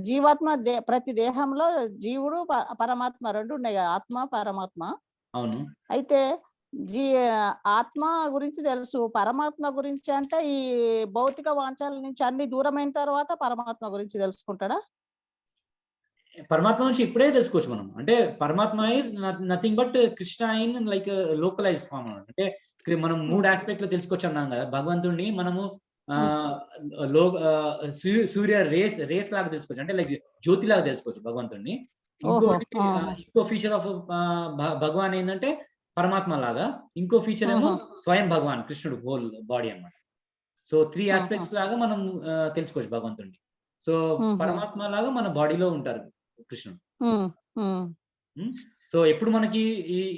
జీవాత్మ ప్రతి దేహంలో జీవుడు పరమాత్మ రెండు ఉన్నాయి కదా, ఆత్మ పరమాత్మ. అవును. అయితే ఆత్మ గురించి తెలుసు, పరమాత్మ గురించి అంటే ఈ భౌతిక వాంఛల నుంచి అన్ని దూరమైన తర్వాత పరమాత్మ గురించి తెలుసుకుంటాడా? పరమాత్మ నుంచి ఇప్పుడే తెలుసుకోవచ్చు మనం. అంటే పరమాత్మ is nothing but Krishna in like localise form. అంటే మనం 3 ఆస్పెక్ట్ లో తెలుసుకోవచ్చు అన్నాం కదా భగవంతుడిని. మనము సూర్య రేస్ లాగా తెలుసుకోవచ్చు, అంటే లైక్ జ్యోతి లాగా తెలుసుకోవచ్చు భగవంతుడిని. ఇంకో ఫీచర్ ఆఫ్ భగవాన్ ఏంటంటే పరమాత్మ లాగా, ఇంకో ఫీచర్ ఏమో స్వయం భగవాన్ కృష్ణుడు హోల్ బాడీ అన్నమాట. సో 3 ఆస్పెక్ట్స్ లాగా మనం తెలుసుకోవచ్చు భగవంతుడిని. సో పరమాత్మ లాగా మన బాడీలో ఉంటారు కృష్ణుడు. సో ఎప్పుడు మనకి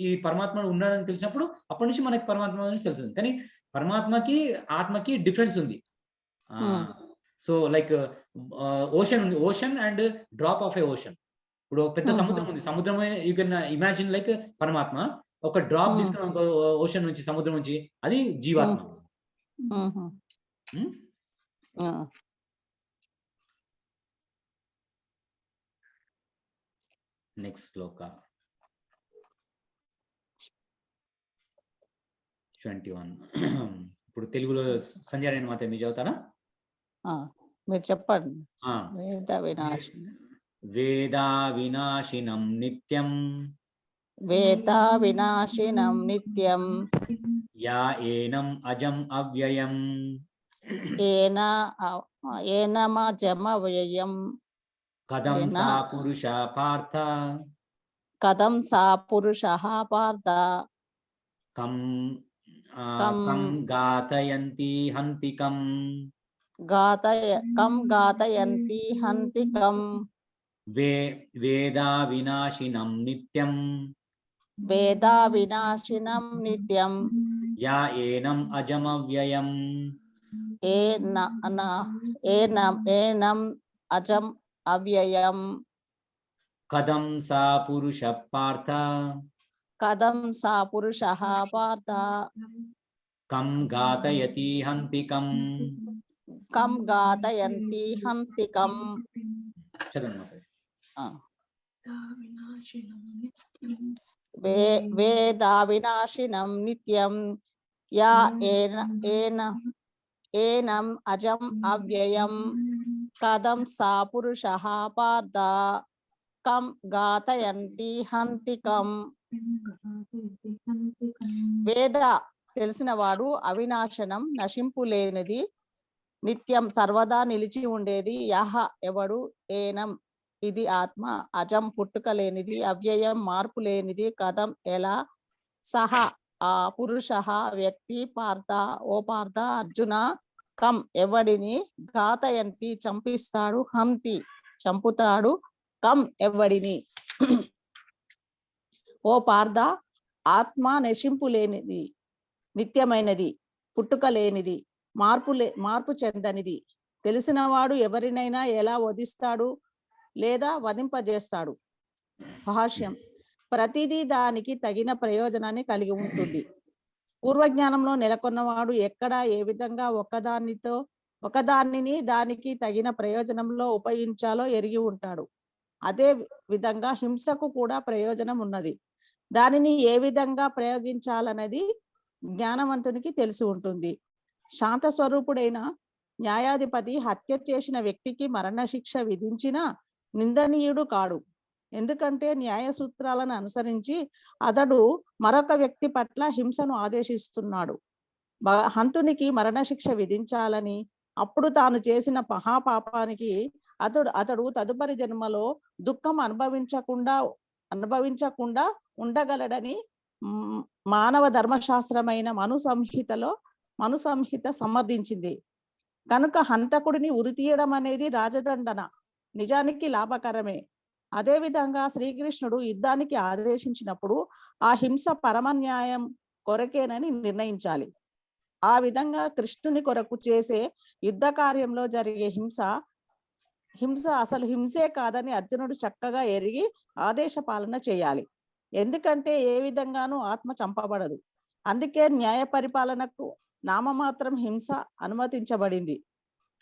ఈ పరమాత్మ ఉన్నాడని తెలిసినప్పుడు అప్పటి నుంచి మనకి పరమాత్మ గురించి తెలుస్తుంది. కానీ పరమాత్మకి ఆత్మకి డిఫరెన్స్ ఉంది. సో లైక్ ఓషన్ ఉంది, ocean and drop of A ocean. ఇప్పుడు పెద్ద సముద్రం ఉంది, సముద్రమే యూ కెన్ ఇమాజిన్ లైక్ పరమాత్మ. ఒక డ్రాప్ తీసుకున్న ఓషన్ నుంచి, సముద్రం నుంచి, అది జీవాత్మ. నెక్స్ట్ శ్లోక 21. ఇప్పుడు తెలుగులో సంధ్యారాయణ మాత మీరు చదువుతారా? మీరు చెప్పండి. వేదా వినాశినం నిత్యం, వేదా వినాశినం నిత్యం, యా ఏనం అజం అవ్యయం, ఏనమజమవ్యయం, కథం సా పురుష పార్థ, కథం సా పురుషః పార్థ, కం గాతయంతి హంతికం, కం గాతయంతి హంతికం. వేదా వినాశినం నిత్యం, వేదా వినాశినం నిత్యం, యా ఏనం అజమవ్యయం, ఏనం అజం అవ్యయం, కథం సా పురుష పార్థ, కథం సా పురుషః పార్థ, కం గాతయతి హంతికం. కం గాతయంతి హంతికం. వేదా వినాశినం నిత్యం, యా ఏనం అజం అవ్యయం, కథం సా పురుషః పార్థ, కం గాతయంతి హంతికం. వేద తెలిసినవాడు, అవినాశనం నశింపులేనిది, నిత్యం సర్వదా నిలిచి ఉండేది, యహ ఎవడు, ఏనం ఇది ఆత్మ, అజం పుట్టుకలేనిది, అవ్యయం మార్పు లేనిది, కథం ఎలా, సహ ఆ పురుష వ్యక్తి, పార్థ ఓ పార్థ అర్జున, కం ఎవడిని, ఘాతయంతి చంపిస్తాడు, హంతి చంపుతాడు, కం ఎవడిని. ఓ పార్థ, ఆత్మ నశింపు లేనిది, నిత్యమైనది, పుట్టుక లేనిది, మార్పు చెందనిది. తెలిసినవాడు ఎవరినైనా ఎలా వధిస్తాడు లేదా వధింపజేస్తాడు. భాష్యం: ప్రతిదీ దానికి తగిన ప్రయోజనాన్ని కలిగి ఉంటుంది. పూర్వజ్ఞానంలో నెలకొన్నవాడు ఎక్కడ ఏ విధంగా ఒకదానిని దానికి తగిన ప్రయోజనంలో ఉపయోగించాలో ఎరిగి ఉంటాడు. అదే విధంగా హింసకు కూడా ప్రయోజనం ఉన్నది. దానిని ఏ విధంగా ప్రయోగించాలన్నది జ్ఞానవంతునికి తెలిసి ఉంటుంది. శాంత స్వరూపుడైన న్యాయాధిపతి హత్య చేసిన వ్యక్తికి మరణశిక్ష విధించిన నిందనీయుడు కాడు. ఎందుకంటే న్యాయ సూత్రాలను అనుసరించి అతడు మరొక వ్యక్తి పట్ల హింసను ఆదేశిస్తున్నాడు. హంతునికి మరణశిక్ష విధించాలని, అప్పుడు తాను చేసిన మహాపాపానికి అతడు తదుపరి జన్మలో దుఃఖం అనుభవించకుండా ఉండగలడని మానవ ధర్మశాస్త్రమైన మను సంహిత సమర్థించింది. కనుక హంతకుడిని ఉరితీయడం అనేది రాజదండన నిజానికి లాభకరమే. అదేవిధంగా శ్రీకృష్ణుడు యుద్ధానికి ఆదేశించినప్పుడు ఆ హింస పరమన్యాయం కొరకేనని నిర్ణయించాలి. ఆ విధంగా కృష్ణుని కొరకు చేసే యుద్ధ కార్యంలో జరిగే హింస అసలు హింసే కాదని అర్జునుడు చక్కగా ఎరిగి ఆదేశ పాలన చేయాలి. ఎందుకంటే ఏ విధంగానూ ఆత్మ చంపబడదు. అందుకే న్యాయ పరిపాలనకు నామమాత్రం హింస అనుమతించబడింది.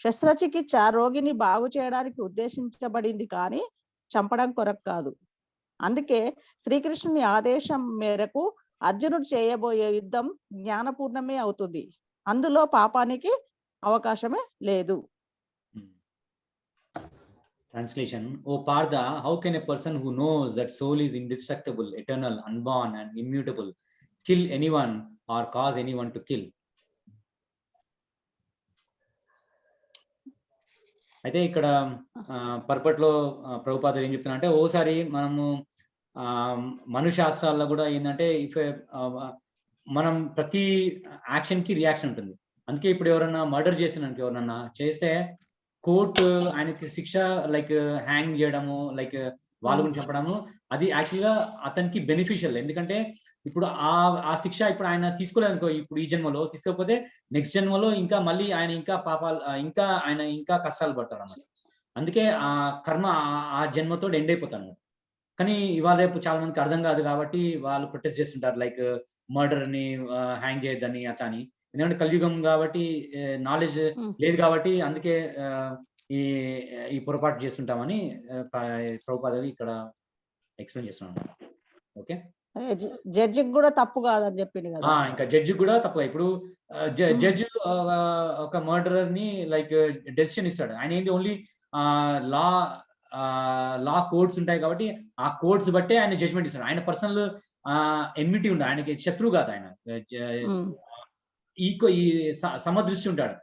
శస్త్రచికిత్స రోగిని బాగు చేయడానికి ఉద్దేశించబడింది కానీ చంపడం కొరకు కాదు. అందుకే శ్రీకృష్ణుని ఆదేశం మేరకు అర్జునుడు చేయబోయే యుద్ధం జ్ఞానపూర్ణమే అవుతుంది. అందులో పాపానికి అవకాశమే లేదు. Translation: O Partha, how can a person who knows that soul is indestructible, eternal, unborn and immutable kill anyone or cause anyone to kill? అయితే ఇక్కడ పర్పట్లో ప్రభుపాదులు ఏం చెప్తున్నా అంటే, ఓసారి మనము మనుశాస్త్రాల్లో కూడా ఏంటంటే మనం ప్రతి యాక్షన్ కి రియాక్షన్ ఉంటుంది. అందుకే ఇప్పుడు ఎవరన్నా మర్డర్ చేసినానికి ఎవరన్నా చేస్తే కోర్టు ఆయనకి శిక్ష లైక్ హ్యాంగ్ చేయడము, లైక్ వాళ్ళ గురించి చంపడము, అది యాక్చువల్గా అతనికి బెనిఫిషియల్. ఎందుకంటే ఇప్పుడు ఆ శిక్ష ఇప్పుడు ఆయన తీసుకోలేదు అనుకో, ఇప్పుడు ఈ జన్మలో తీసుకోకపోతే నెక్స్ట్ జన్మలో ఇంకా మళ్ళీ ఆయన ఇంకా పాపాలు ఆయన ఇంకా కష్టాలు పడతాడు అన్నమాట. అందుకే ఆ కర్మ ఆ జన్మతో ఎండ్ అయిపోతాడు అన్నమాట. కానీ ఇవాళ రేపు చాలా మందికి అర్థం కాదు కాబట్టి వాళ్ళు ప్రొటెస్ట్ చేస్తుంటారు, లైక్ మర్డర్ ని హ్యాంగ్ చేయొద్దని అట్లా అని. ఎందుకంటే కలియుగం కాబట్టి నాలెడ్జ్ లేదు కాబట్టి అందుకే ఈ పొరపాటు చేస్తుంటామని ప్రభుపాదులు ఇక్కడ ఎక్స్ప్లెయిన్ చేస్తున్నాను. ఓకే, జడ్జికి కూడా తప్పు కాదని చెప్పింది కదా. ఇంకా జడ్జి కూడా తప్పు. ఇప్పుడు జడ్జి ఒక మర్డరర్ ని లైక్ డెసిషన్ ఇస్తాడు. ఆయన ఏంటి ఓన్లీ లా కోడ్స్ ఉంటాయి కాబట్టి ఆ కోడ్స్ బట్టే ఆయన జడ్జ్మెంట్ ఇస్తాడు. ఆయన పర్సనల్ ఎన్మిటీ ఉండదు, ఆయనకి శత్రువు కాదు. ఆయన ఈ సమదృష్టి ఉంటాడు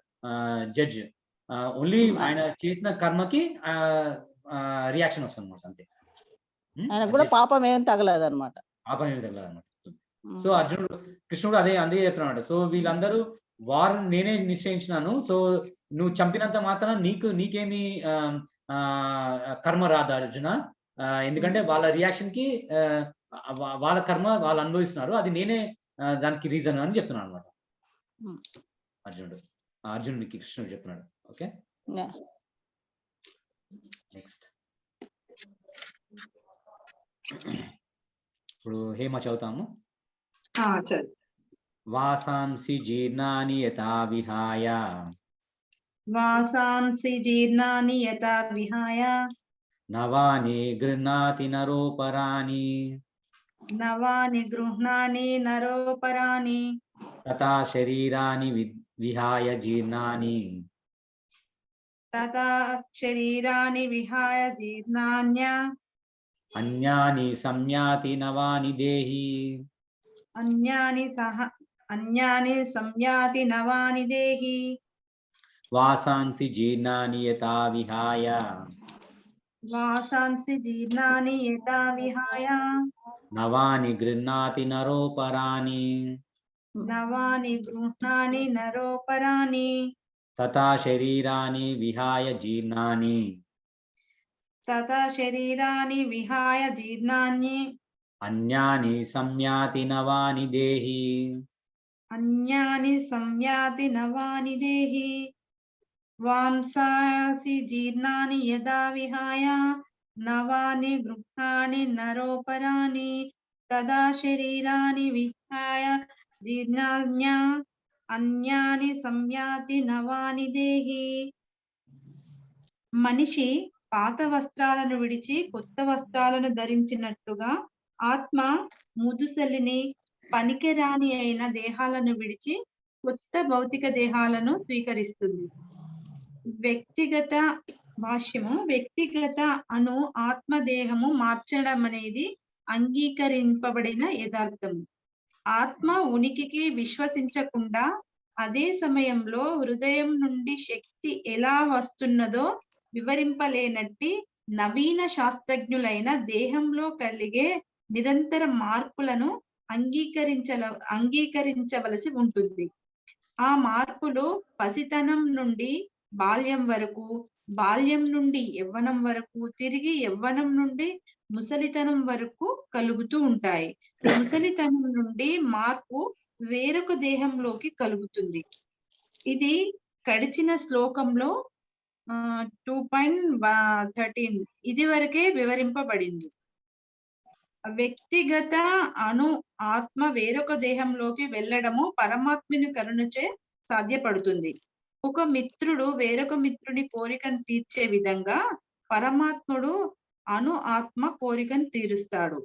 జడ్జ్. ఓన్లీ ఆయన చేసిన కర్మకి రియాక్షన్ వస్తుంది అనమాట, అంతే. ఆయన కూడా పాపం ఏం తగలేదు అనమాట. పాపం ఏమి తగలేదు అనమాట. సో కృష్ణుడు అదే చెప్తున్నాడు. సో వీళ్ళందరూ వారు నేనే నిశ్చయించినాను, సో నువ్వు చంపినంత మాత్రం నీకేమి కర్మ రాదు అర్జున, ఎందుకంటే వాళ్ళ రియాక్షన్ కి వాళ్ళ కర్మ వాళ్ళు అనుభవిస్తున్నారు, అది నేనే దానికి రీజన్ అని చెప్తున్నాను అనమాట. అర్జునుడికి కృష్ణుడు చెప్తున్నాడు. ఓకే, నెక్స్ట్ ఇప్పుడు హేమ చదువుతాము. వాసాంసి జీర్ణాని యథా విహాయ నవాని గృహ్ణాతి నరోపరాని తథా శరీరాని విహాయ జీర్ణాని అన్యాని సంయాతి నవాని దేహి వాసాంసి జీర్ణాని యథా విహాయ నవాని గృహ్ణాతి నరోపరాని తథా శరీరాని విహాయ జీర్ణాని అన్యాని సంయాతి నవాని దేహి వాంసాసి జీర్ణాని యదా విహాయ నవాని గృహ్ణాని నరోపరాని తదా శరీరాని విహాయ జీర్ణాన్య అన్యాని సంయాతి నవాని దేహి. మనిషి పాత వస్త్రాలను విడిచి కొత్త వస్త్రాలను ధరించినట్టుగా ఆత్మ ముదుసలిని పనికిరాని అయిన దేహాలను విడిచి కొత్త భౌతిక దేహాలను స్వీకరిస్తుంది. వ్యక్తిగత అను ఆత్మదేహము మార్చడం అనేది అంగీకరింపబడిన యథార్థము. ఆత్మ ఉనికికి విశ్వసించకుండా అదే సమయంలో హృదయం నుండి శక్తి ఎలా వస్తున్నదో వివరింపలేనట్టి నవీన శాస్త్రజ్ఞులైన దేహంలో కలిగే నిరంతర మార్పులను అంగీకరించవలసి ఉంటుంది. ఆ మార్పులు పసితనం నుండి బాల్యం వరకు, బాల్యం నుండి యవ్వనం వరకు, తిరిగి యవ్వనం నుండి ముసలితనం వరకు కలుగుతూ ఉంటాయి. ముసలితనం నుండి మార్పు వేరొక దేహంలోకి కలుగుతుంది. ఇది గడిచిన శ్లోకంలో 2.13 ఇది వరకే వివరింపబడింది. వ్యక్తిగత ఆత్మ వేరొక దేహంలోకి వెళ్ళడము పరమాత్మని కరుణచే సాధ్యపడుతుంది. ఒక మిత్రుడు వేరొక మిత్రుని కోరికను తీర్చే విధంగా పరమాత్ముడు ఆత్మ కోరికను తీరుస్తాడు.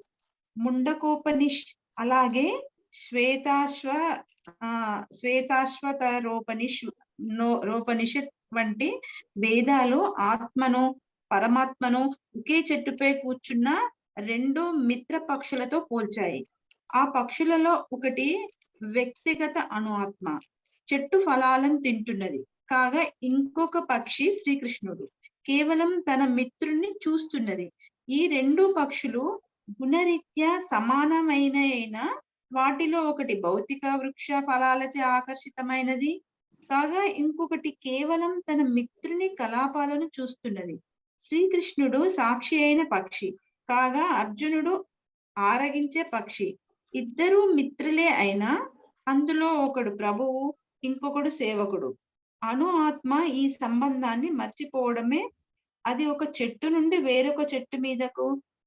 అలాగే రోపనిషత్ వంటి వేదాలు ఆత్మను పరమాత్మను ఒకే చెట్టుపై కూర్చున్న రెండు మిత్ర పక్షులతో పోల్చాయి. ఆ పక్షులలో ఒకటి వ్యక్తిగత ఆత్మ చెట్టు ఫలాలను తింటున్నది కాగా, ఇంకొక పక్షి శ్రీకృష్ణుడు కేవలం తన మిత్రుణ్ణి చూస్తున్నది. ఈ రెండు పక్షులు గుణరీత్యా సమానమైన వాటిలో ఒకటి భౌతిక వృక్ష ఫలాలచే ఆకర్షితమైనది కాగా, ఇంకొకటి కేవలం తన మిత్రుని కలాపాలను చూస్తున్నది. శ్రీకృష్ణుడు సాక్షి అయిన పక్షి కాగా, అర్జునుడు ఆరగించే పక్షి. ఇద్దరు మిత్రులే అయినా అందులో ఒకడు ప్రభువు, ఇంకొకడు సేవకుడు. ఆత్మ ఈ సంబంధాన్ని మర్చిపోవడమే అది ఒక చెట్టు నుండి వేరొక చెట్టు మీదకు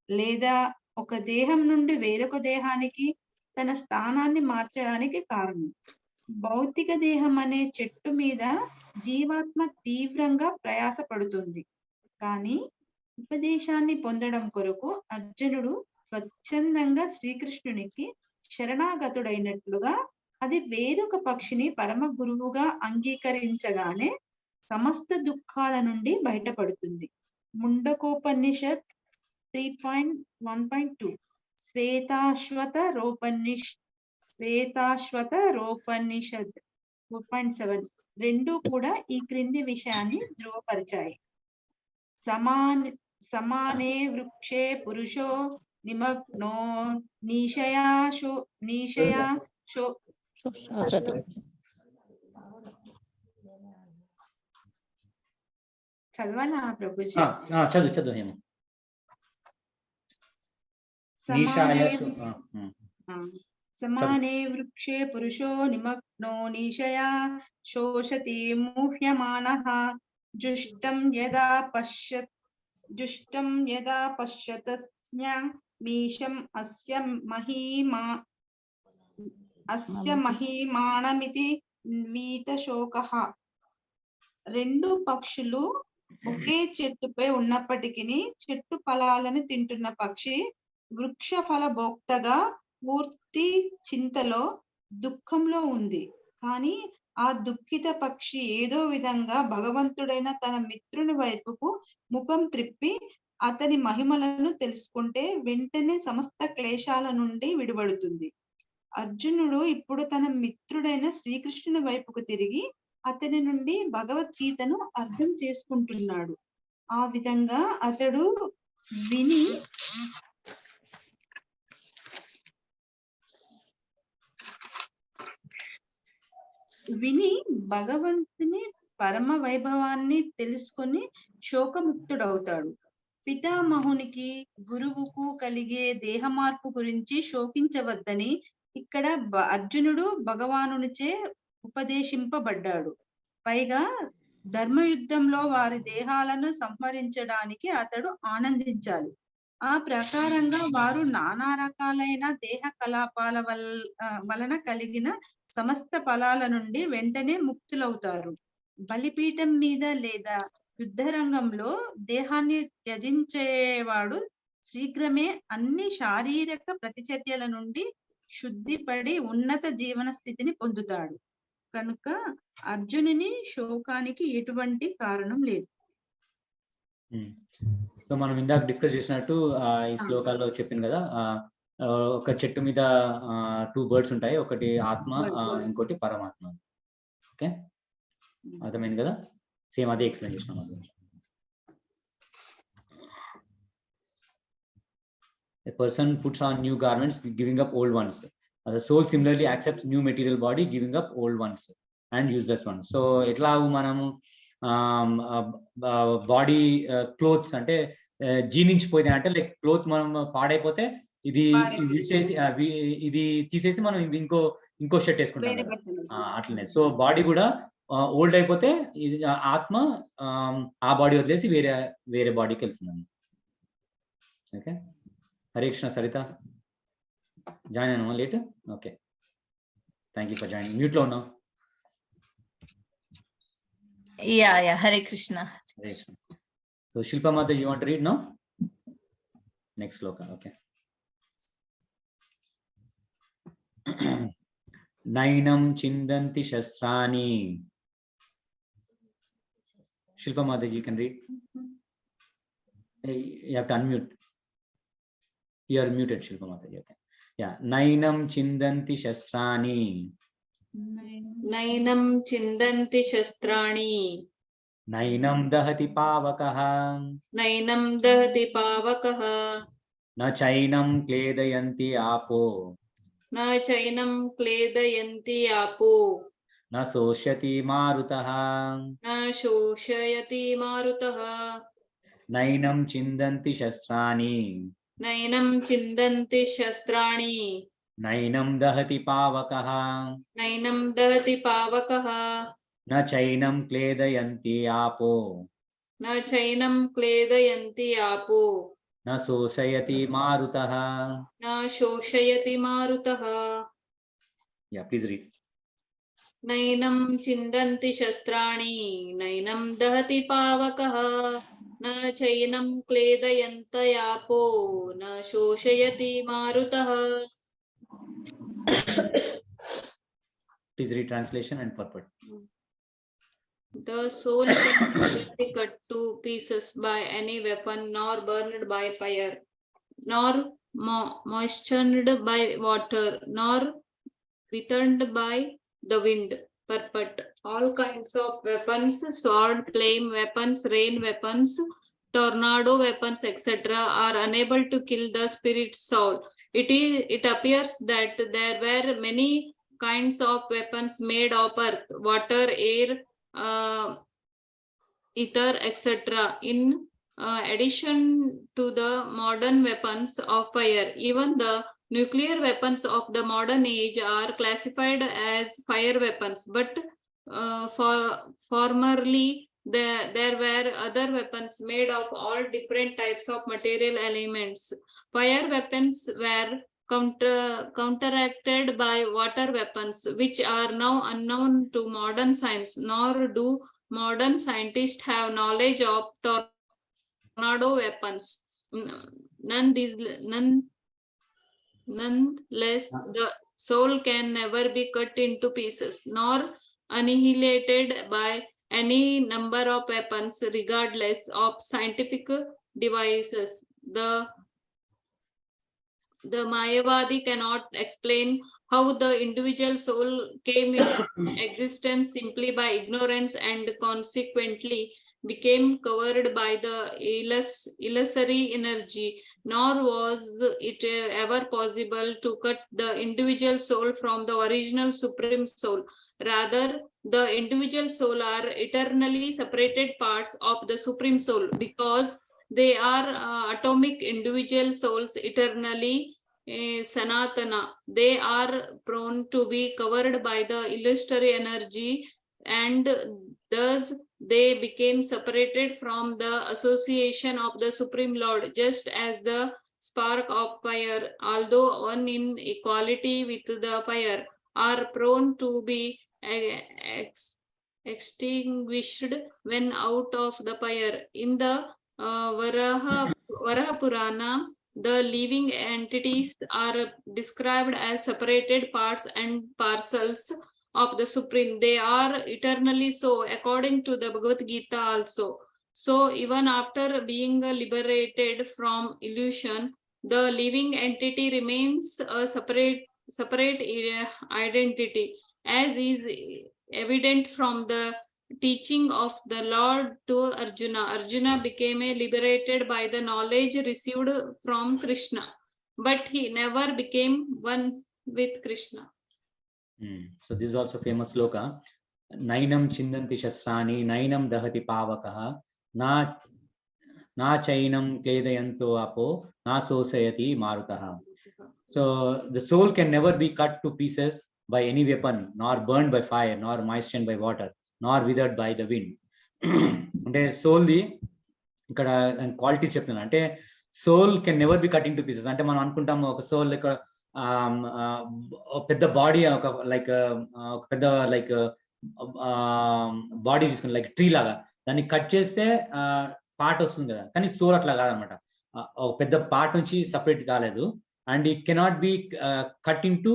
లేదా ఒక దేహం నుండి వేరొక దేహానికి తన స్థానాన్ని మార్చడానికి కారణం. భౌతిక దేహం అనే చెట్టు మీద జీవాత్మ తీవ్రంగా ప్రయాసపడుతుంది. కానీ ఉపదేశాన్ని పొందడం కొరకు అర్జునుడు స్వచ్ఛందంగా శ్రీకృష్ణునికి శరణాగతుడైనట్లుగా అది వేరొక పక్షిని పరమ గురువుగా అంగీకరించగానే సమస్త దుఃఖాల నుండి బయటపడుతుంది. ముండకోపనిషత్ 3.1.2 శ్వేతాశ్వత రోపనిషద్ 4.7 రెండు కూడా ఈ క్రింది విషయాన్ని ధృవపరిచాయి. సమానే వృక్షే పురుషో నిమగ్నో చదవాలా ప్రభుజీ? చదువు హేమ. సమానే వృక్షే పురుషో నిమగ్నో నిశయా శోషతి ముహ్యమానః జుష్టం యదా పశ్యతస్మ్యమీశం అస్య మహీమానమితి వీతశోకః. రెండు పక్షులు ఒకే చెట్టుపై ఉన్నప్పటికీ చెట్టు ఫలాలను తింటున్న పక్షి వృక్ష ఫల భోక్తగా పూర్తి చింతలో దుఃఖంలో ఉంది. కానీ ఆ దుఃఖిత పక్షి ఏదో విధంగా భగవంతుడైన తన మిత్రుని వైపుకు ముఖం త్రిప్పి అతని మహిమలను తెలుసుకుంటే వెంటనే సమస్త క్లేశాల నుండి విడిపడుతుంది. అర్జునుడు ఇప్పుడు తన మిత్రుడైన శ్రీకృష్ణుని వైపుకు తిరిగి అతని నుండి భగవద్గీతను అర్థం చేసుకుంటున్నాడు. ఆ విధంగా అతడు విని భగవంతుని పరమ వైభవాన్ని తెలుసుకొని శోకముక్తుడవుతాడు. పితామహునికి గురువుకు కలిగే దేహ మార్పు గురించి శోకించవద్దని ఇక్కడ అర్జునుడు భగవానునిచే ఉపదేశింపబడ్డాడు. పైగా ధర్మయుద్ధంలో వారి దేహాలను సంహరించడానికి అతడు ఆనందించాలి. ఆ ప్రకారంగా వారు నానా రకాలైన దేహ కలాపాల వలన కలిగిన సమస్త ఫలాల నుండి వెంటనే ముక్తులవుతారు. బలిపీఠం మీద లేదా యుద్ధ రంగంలో దేహాన్ని త్యజించేవాడు శీఘ్రమే అన్ని శారీరక ప్రతిచర్యల నుండి శుద్ధిపడి ఉన్నత జీవన స్థితిని పొందుతాడు. కనుక అర్జునుని శోకానికి ఎటువంటి కారణం లేదు. సో మనం ఇందాక డిస్కస్ చేసినట్టు ఈ శ్లోకాల్లో చెప్పింది కదా, ఒక చెట్టు మీద 2 బర్డ్స్ ఉంటాయి, ఒకటి ఆత్మ ఇంకోటి పరమాత్మ. ఓకే, అర్థమైంది కదా? సేమ్ అదే ఎక్స్ప్లెయిన్ చేసినాం. A person puts on new garments, giving up old ones. The soul similarly accepts new material body, giving up old ones and useless ones. So etla manamu body clothes అంటే జీర్ణించిపోయింది అంటే like cloth మనం పాడైపోతే ఇది తీసేసి ఇది తీసేసి మనం ఇంకో షర్ట్ వేసుకుంటాం కదా, అట్లనే. సో బాడీ కూడా ఓల్డ్ అయిపోతే ఆత్మ ఆ బాడీ వదిలేసి వేరే బాడీకి వెళ్తున్నాను. ఓకే, హరే కృష్ణ. సరిత జాయిన్ అయినా late? Okay, thank you for joining. Mute లో ఉన్నావు. Yeah, Hare Krishna. Hare Krishna. So Shilpa Mata, you want to read now? Next sloka, okay. Nainam chindanti shastrani. Shilpa Mata, you can read. You have to unmute. You are muted, Shilpa Mata. Okay. Yeah. Nainam chindanti shastrani. నైనం చిందంతి శస్త్రాణి. నైనం దహతి పావకః. నైనం దహతి పావకః. న చైనం క్లేదయంతి ఆపో. న చైనం క్లేదయంతి ఆపో. న శోష్యతి మారుతః. న శోషయతి మారుతః. నైనం చిందంతి శస్త్రాణి. నైనం చిందంతి శస్త్రాణి. నైనం దహతి పావకః. నైనం దహతి పావకః. న చైనం క్లేదయంతి ఆపో. న చైనం క్లేదయంతి ఆపో. న శోషయతి మారుతః. న శోషయతి మారుతః. Yeah, please read. నైనం చిందంతి శస్త్రాణి. నైనం దహతి పావకః. న చైనం క్లేదయంతయాపో. న శోషయతి మారుతః. Please read translation and purport. The soul cannot be cut to pieces by any weapon, nor burned by fire, nor moistened by water, nor withered by the wind. Purport: all kinds of weapons, sword, flame weapons, rain weapons, tornado weapons, etc., are unable to kill the spirit soul. It appears that there were many kinds of weapons made of earth, water, air, ether, etc. In addition to the modern weapons of fire, even the nuclear weapons of the modern age are classified as fire weapons. But formerly there were other weapons made of all different types of material elements. Fire weapons were counteracted by water weapons, which are now unknown to modern science, nor do modern scientists have knowledge of tornado weapons. Nonetheless, the soul can never be cut into pieces, nor annihilated by any number of weapons, regardless of scientific devices. The Mayavadi cannot explain how the individual soul came into existence simply by ignorance and consequently became covered by the illusory energy, nor was it ever possible to cut the individual soul from the original supreme soul. Rather, the individual soul are eternally separated parts of the supreme soul, because they are atomic individual souls, eternally sanatana. They are prone to be covered by the illusory energy, and thus they became separated from the association of the Supreme Lord, just as the spark of fire, although one in equality with the fire, are prone to be extinguished when out of the fire. In the Varaha Purana, the living entities are described as separated parts and parcels of the Supreme. They are eternally so, according to the Bhagavad Gita also. So even after being liberated from illusion, the living entity remains a separate identity, as is evident from the teaching of the Lord to Arjuna. Arjuna became liberated by the knowledge received from Krishna. but he never became one with Krishna. So this is also famous sloka. Nainam chindanti shastrani, nainam dahati pavakaha, na chainam kledayanto apo, na sosayati marutaha. So the soul can never be cut to pieces by any weapon, nor burned by fire, nor moistened by water, nor withered by the wind. అంటే soul the ఇక్కడ qualities చెప్తున్నా. అంటే soul can never be cut into pieces. అంటే మనం అనుకుంటాము ఒక soul ఇక్కడ పెద్ద బాడీ ఒక లైక్ ఒక పెద్ద లైక్ బాడీ తీసుకుని లైక్ ట్రీ లాగా దాన్ని కట్ చేస్తే పార్ట్ వస్తుంది కదా, కానీ సోల్ అట్లా కాదనమాట. ఒక పెద్ద పార్ట్ నుంచి సపరేట్ కాలేదు. And it cannot be cut into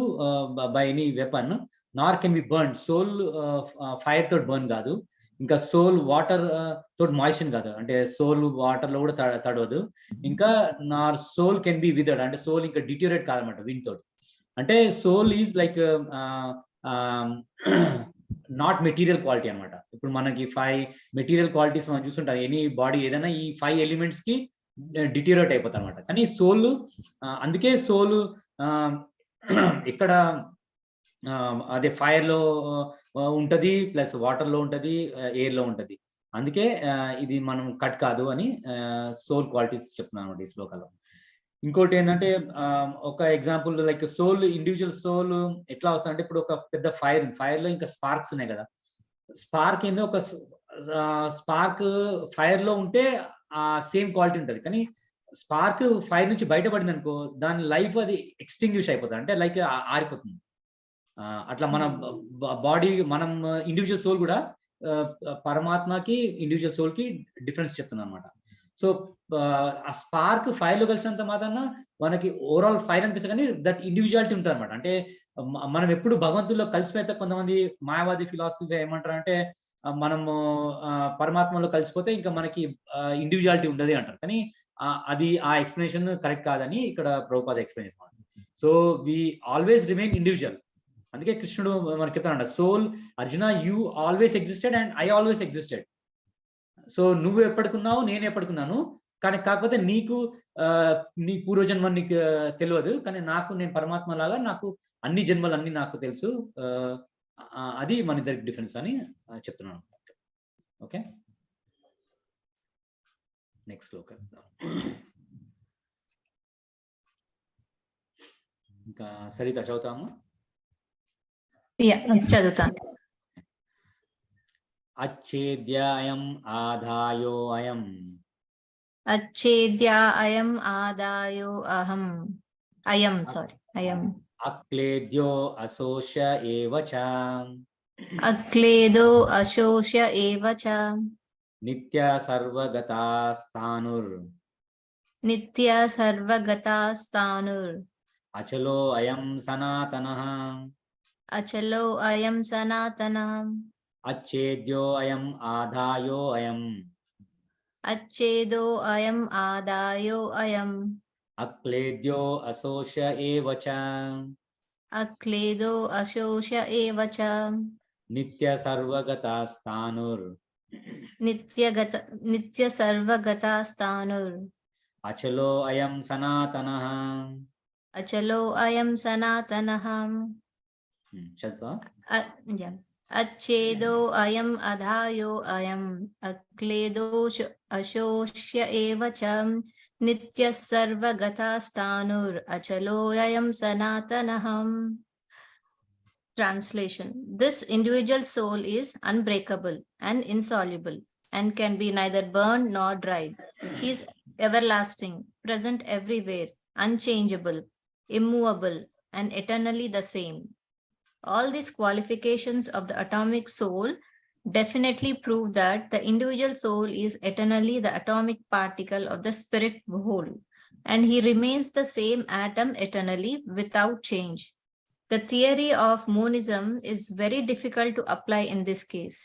by any weapon, nor can be burn. Soul fire తోటి బర్న్ కాదు, ఇంకా సోల్ వాటర్ తోటి మాయిషన్ కాదు, అంటే సోల్ వాటర్ లో కూడా తడవదు. ఇంకా నా సోల్ కెన్ బి విదర్డ్, అంటే సోల్ ఇంకా డిటోరేట్ కాదనమాట విండ్ తోటి. అంటే soul is like not material quality అనమాట. ఇప్పుడు మనకి 5 మెటీరియల్ క్వాలిటీస్ మనం చూస్తుంటాం. ఎనీ బాడీ ఏదైనా ఈ 5 ఎలిమెంట్స్ కి డిటోరేట్ అయిపోతాయి అనమాట. కానీ సోల్, అందుకే సోల్ ఇక్కడ అదే ఫైర్ లో ఉంటది, ప్లస్ వాటర్ లో ఉంటది, ఎయిర్ లో ఉంటది. అందుకే ఇది మనం కట్ కాదు అని సోల్ క్వాలిటీస్ చెప్తున్నాను అనమాట ఈ శ్లోకాలో. ఇంకోటి ఏంటంటే ఒక example like soul, individual soul ఎట్లా వస్తుంది అంటే, ఇప్పుడు ఒక పెద్ద ఫైర్ లో ఇంకా స్పార్క్స్ ఉన్నాయి కదా. స్పార్క్ ఏందో ఒక స్పార్క్ ఫైర్ లో ఉంటే సేమ్ క్వాలిటీ ఉంటుంది, కానీ స్పార్క్ ఫైర్ నుంచి బయటపడింది అనుకో దాని లైఫ్ అది ఎక్స్టింగ్విష్ అయిపోతుంది, అంటే లైక్ ఆరిపోతుంది. అట్లా మన బాడీ, మనం ఇండివిజువల్ సోల్ కూడా పరమాత్మకి ఇండివిజువల్ సోల్ కి డిఫరెన్స్ చెప్తున్నాను అనమాట. సో ఆ స్పార్క్ ఫైర్ లో కలిసినంత మాత్రాన మనకి ఓవరాల్ ఫైర్ అనిపిస్తుంది, కానీ దట్ ఇండివిజువాలిటీ ఉంటుంది అనమాట. అంటే మనం ఎప్పుడు భగవంతుల్లో కలిసిపోతే, కొంతమంది మాయావాది ఫిలాసఫీస్ ఏమంటారు అంటే మనము పరమాత్మలో కలిసిపోతే ఇంకా మనకి ఇండివిజువాలిటీ ఉండదు అంటారు. కానీ అది ఆ ఎక్స్ప్లెనేషన్ కరెక్ట్ కాదని ఇక్కడ ప్రభుపాద ఎక్స్ప్లెయిన్ చేస్తున్నారు. So we always remain individual. అందుకే కృష్ణుడు మనకి చెప్తానంట, soul Arjuna you always existed and I always existed. So నువ్వు ఎప్పటికున్నావు, నేను ఎప్పటికున్నాను, కానీ కాకపోతే నీకు నీ పూర్వజన్మ నీకు తెలియదు, కానీ నాకు, నేను పరమాత్మ లాగా నాకు అన్ని జన్మలు అన్ని నాకు తెలుసు. అది మన ఇద్దరికి డిఫరెన్స్ అని చెప్తున్నాను. ఓకే, నెక్స్ట్ శ్లోకం. ఇంకా సరిత చదువుతాము. చదువుతాను. అచ్ఛేద్యాయం ఆదాయో అయం, అచ్ఛేద్య అయం ఆదాయో అహం అయం సారీ అయం అక్లేద్యో అశోష్య ఏవ చ, అక్లేదో అశోష్య ఏవ చ, నిత్య సర్వగతాస్తానుర్, నిత్య సర్వగతాస్తానుర్, అచలో అయం సనాతనః, అచలో అయం సనాతనః, అచ్ఛేద్యో అయం ఆదాయో అయం, అచ్ఛేదో అయం ఆదాయో అయం, అక్లేద్యో అశోష్య ఏవ చ, అక్లేదో అశోష్య ఏవ చ, నిత్య సర్వగతాస్తానుర్, నిత్య సర్వగతాస్తానుర్, అచలో అయం సనాతనః. అచలో అయం సనాతనః. చదువు. అచ్ఛేదో అయం అధాయో అయం, అక్లేదో అశోష్య ఏవ చ, నిత్య సర్వగతాస్తానుర్, అచలో అయం సనాతనః. Translation: This individual soul is unbreakable and insoluble and can be neither burned nor dried. He is everlasting, present everywhere, unchangeable, immovable, and eternally the same. All these qualifications of the atomic soul definitely prove that the individual soul is eternally the atomic particle of the spirit whole, and he remains the same atom eternally without change. The theory of monism is very difficult to apply in this case,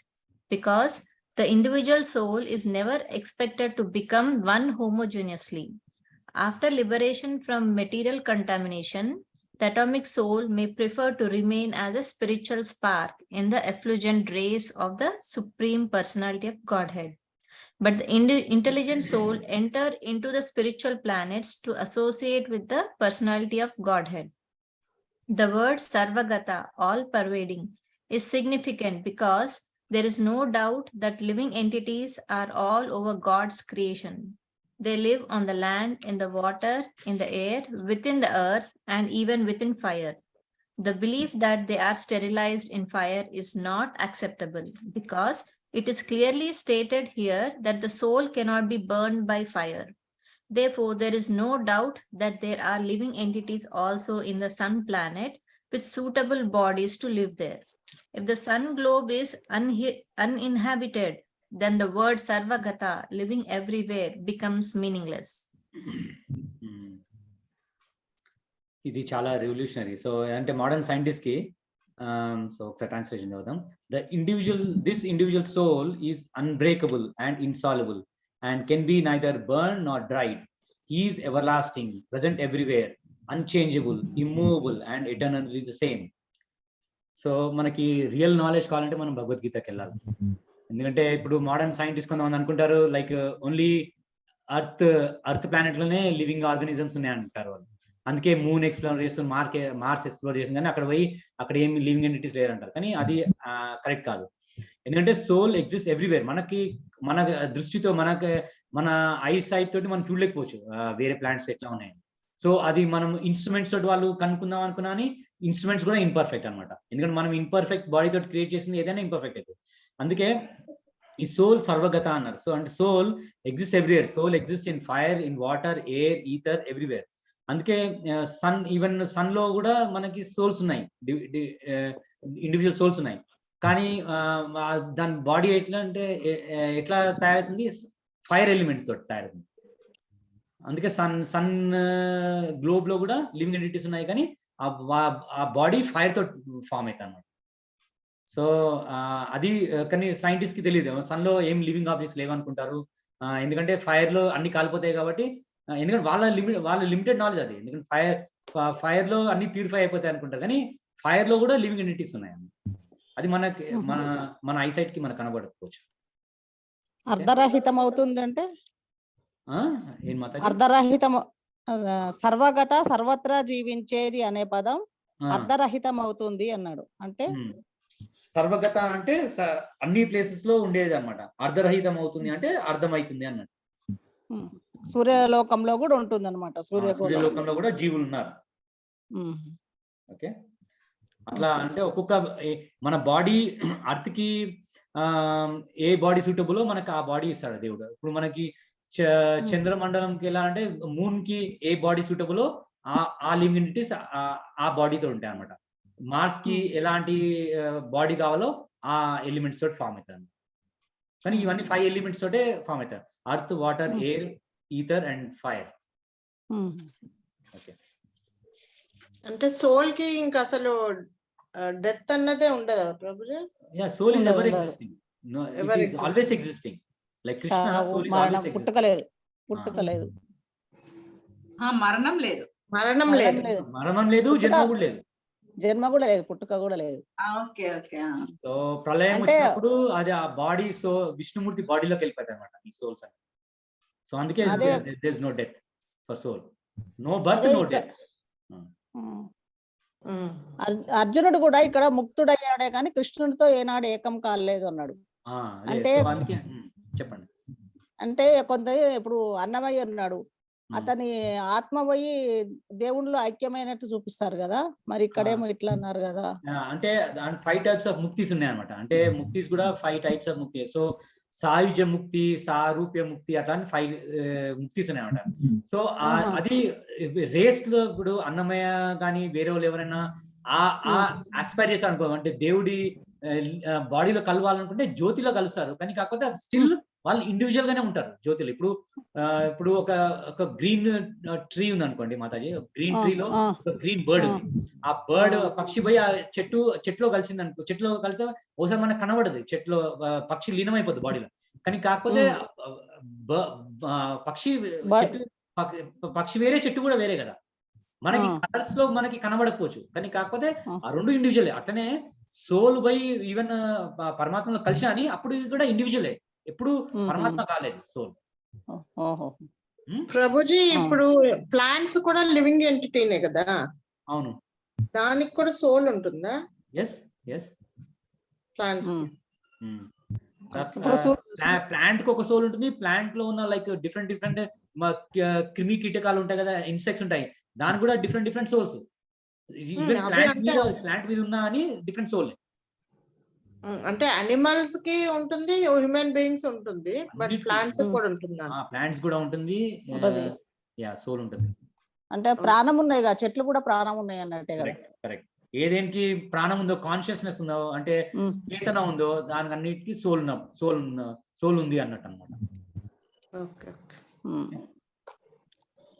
because the individual soul is never expected to become one homogeneously. After liberation from material contamination, the atomic soul may prefer to remain as a spiritual spark in the effulgent rays of the Supreme Personality of Godhead. But the intelligent soul enter into the spiritual planets to associate with the personality of Godhead. The word Sarvagata, all pervading, is significant because there is no doubt that living entities are all over God's creation. They live on the land, in the water, in the air, within the earth, and even within fire. The belief that they are sterilized in fire is not acceptable because it is clearly stated here that the soul cannot be burned by fire. Therefore, there is no doubt that there are living entities also in the sun planet with suitable bodies to live there. If the sun globe is uninhabited, then the word Sarvagata, living everywhere, becomes meaningless. ఇది చాలా revolutionary. So అంటే modern scientist కి so ఒకసారి translation చదువుదాం. This individual soul is unbreakable and insoluble and can be neither burned nor dried. He is everlasting, present everywhere, unchangeable, immovable, and eternally the same. So మనకి real knowledge కావాలంటే మనం భగవద్గీతకి వెళ్ళాలి. ఎందుకంటే ఇప్పుడు modern scientist కొంతమంది అనుకుంటారు like only earth planet లోనే living organisms ఉన్నాయి అంటారు వాళ్ళు. అందుకే మూన్ ఎక్స్ప్లోర్ చేస్తుంది, మార్స్ ఎక్స్ప్లోర్ చేస్తుంది, కానీ అక్కడ పోయి అక్కడ ఏమి లివింగ్ ఎంటిటీస్ లేరంటారు. కానీ అది కరెక్ట్ కాదు. ఎందుకంటే సోల్ ఎగ్జిస్ట్ ఎవ్రీవేర్. మన దృష్టితో మన ఐ సైట్ తోటి మనం చూడలేకపోవచ్చు వేరే ప్లాంట్స్ ఎట్లా ఉన్నాయి. సో అది మనం ఇన్స్ట్రుమెంట్స్ తోటి వాళ్ళు కనుక్కుందాం అనుకున్నా అని ఇన్స్ట్రుమెంట్స్ కూడా ఇంపర్ఫెక్ట్ అనమాట. ఎందుకంటే మనం ఇంపర్ఫెక్ట్ బాడీ తోటి క్రియేట్ చేసింది ఏదైనా ఇంపర్ఫెక్ట్ అవుతుంది. అందుకే ఈ సోల్ సర్వగత అన్నారు. సో అంటే soul exist everywhere. Soul exist in fire, in water, air, ether, everywhere. అందుకే ఈవెన్ సన్ లో కూడా మనకి సోల్స్ ఉన్నాయి, ఇండివిజువల్ సోల్స్ ఉన్నాయి. కానీ దాని బాడీ ఎట్లా తయారవుతుంది? ఫైర్ ఎలిమెంట్ తోటి తయారవుతుంది. అందుకే సన్ గ్లోబ్ లో కూడా లివింగ్ ఎంటిటీస్ ఉన్నాయి, కానీ ఆ బాడీ ఫైర్ తోటి ఫామ్ అవుతుంది అన్నమాట. సో అది కానీ సైంటిస్ట్ కి తెలియదు. సన్ లో ఏం లివింగ్ ఆబ్జెక్ట్స్ లేవనుకుంటారు, ఎందుకంటే ఫైర్ లో అన్ని కాలిపోతాయి కాబట్టి. ఎందుకంటే వాళ్ళ లిమిటెడ్ నాలెడ్జ్ అది. ఎందుకంటే ఫైర్ లో అన్ని ప్యూరిఫై అయిపోతాయి అనుకుంటారు, కానీ ఫైర్ లో కూడా లివింగ్ ఎంటిటీస్ ఉన్నాయి. అది మన ఐసైట్ కి మనకు కనబడకపోవచ్చు. అర్ధరహితం అవుతుంది అంటే ఏం మాట? అర్ధరహితం, సర్వగత, సర్వత్రా జీవించేది అనే పదం అర్ధరహితం అవుతుంది అన్నాడు. అంటే సర్వగత అంటే అన్ని ప్లేసెస్ లో ఉండేది అన్నమాట. అర్ధరహితం అవుతుంది అంటే అర్థమవుతుంది అన్నట్టు. సూర్యలోకంలో కూడా ఉంటుంది అనమాట. సూర్యలోకంలో కూడా జీవులు ఉన్నారు. ఓకే, అట్లా అంటే ఒక్కొక్క మన బాడీ అర్త్ కి ఏ బాడీ సూటబుల్ మనకు ఆ బాడీ ఇస్తాడు దేవుడు. ఇప్పుడు మనకి చంద్రమండలంకి ఎలా అంటే మూన్ కి ఏ బాడీ సూటబుల్ ఆ లివింగ్ ఎంటిటీస్ ఆ బాడీతో ఉంటాయి అనమాట. మార్స్ కి ఎలాంటి బాడీ కావాలో ఆ ఎలిమెంట్స్ తోటి ఫామ్ అవుతాయి. కానీ ఇవన్నీ 5 ఎలిమెంట్స్ తోటే ఫామ్ అవుతాయి: earth, water, air, ether and fire. Okay, అంటే సోల్ కి ఇంకా అసలు డెత్ అన్నదే ఉండదా Prabhuji? Yeah, soul is ever existing. No, it is always existing. Like Krishna, soul is always existing. పుట్టుకలేదు, మరణం లేదు, జన్మ కూడా లేదు, పుట్టుక కూడా లేదు. సో ప్రళయం వచ్చినప్పుడు అది ఆ బాడీ, సో విష్ణుమూర్తి బాడీలోకి వెళ్ళిపోతాయి అనమాట ఈ సోల్స్ అని. సో అందుకే there is no death for soul, no birth, no death. అర్జునుడు కూడా ఇక్కడ ముక్తుడయ్యాడే కానీ కృష్ణుడితో ఏనాడు ఏకం కాలేదు అన్నాడు. అంటే చెప్పండి. అంటే కొంత ఇప్పుడు అన్నమయ్య ఉన్నాడు, అతని ఆత్మ పోయి దేవుళ్ళు ఐక్యమైనట్టు చూపిస్తారు కదా, మరి ఇక్కడేమో ఇట్లా అన్నారు కదా. అంటే 5 టైప్స్ ఆఫ్ ముక్తిస్ ఉన్నాయి అనమాట. అంటే ముక్తిస్ కూడా 5 టైప్స్ ఆఫ్ ముక్తి. సో సాయుజ ముక్తి, సారూప్య ముక్తి, అట్లా 5 ముక్తిస్ ఉన్నాయి అనమాట. సో అది రేస్ లో ఇప్పుడు అన్నమయ్య కానీ వేరే వాళ్ళు ఎవరైనా ఆస్పైర్ చేస్తారు అనుకో, అంటే దేవుడి బాడీలో కలవాలనుకుంటే జ్యోతిలో కలుస్తారు. కానీ కాకపోతే స్టిల్ వాళ్ళు ఇండివిజువల్ గానే ఉంటారు జ్యోతిలో. ఇప్పుడు ఒక గ్రీన్ ట్రీ ఉంది అనుకోండి మాతాజీ, గ్రీన్ ట్రీలో ఒక గ్రీన్ బర్డ్ ఉంది. ఆ బర్డ్ పక్షి పోయి ఆ చెట్టులో కలిసింది అనుకో, చెట్టులో కలిస్తే ఒకసారి మనకు కనబడదు, చెట్టులో పక్షి లీనమైపోద్ది బాడీలో. కానీ కాకపోతే పక్షి వేరే, చెట్టు కూడా వేరే కదా. మనకి కలర్స్ లో మనకి కనబడకపోవచ్చు, కానీ కాకపోతే ఆ రెండు ఇండివిజువలే. అట్లనే సోల్ బై ఈవెన్ పరమాత్మలో కలిసి అని అప్పుడు కూడా ఇండివిజువలే. ఎప్పుడు పరమాత్మ కాలేదు సోల్. ప్రభుజీ ఇప్పుడు ప్లాంట్స్ కూడా లివింగ్ ఎంటిటీనే కదా? అవును. దానికి కూడా సోల్ ఉంటుందా? Yes yes. ప్లాంట్స్ ప్లాంట్ కి ఒక సోల్ ఉంటుంది. ప్లాంట్ లో ఉన్న లైక్ డిఫరెంట్ డిఫరెంట్ క్రిమి కీటకాలు ఉంటాయి కదా, ఇన్సెక్ట్స్ ఉంటాయి, దానికి కూడా different different souls. Even plant మీద ఉన్న అని డిఫరెంట్ సోల్. అంటే అనిమల్స్ కి ఉంటుంది, హ్యూమన్ బీయింగ్స్ ఉంటుంది, బట్ ప్లాంట్స్ కూడా ఉంటుంది. ప్లాంట్స్ కూడా ఉంటుంది, యా సోల్ ఉంటుంది. అంటే ప్రాణం ఉన్నాయి కదా, చెట్లు కూడా ప్రాణం ఉన్నాయి అన్నట్టే కదా. కరెక్ట్. ఏదేనికి ప్రాణం ఉందో, కాన్షియస్నెస్ ఉందో, అంటే చేతన ఉందో, దానికి అన్నిటికీ సోల్ ఉంది అన్నట్టు అన్నమాట.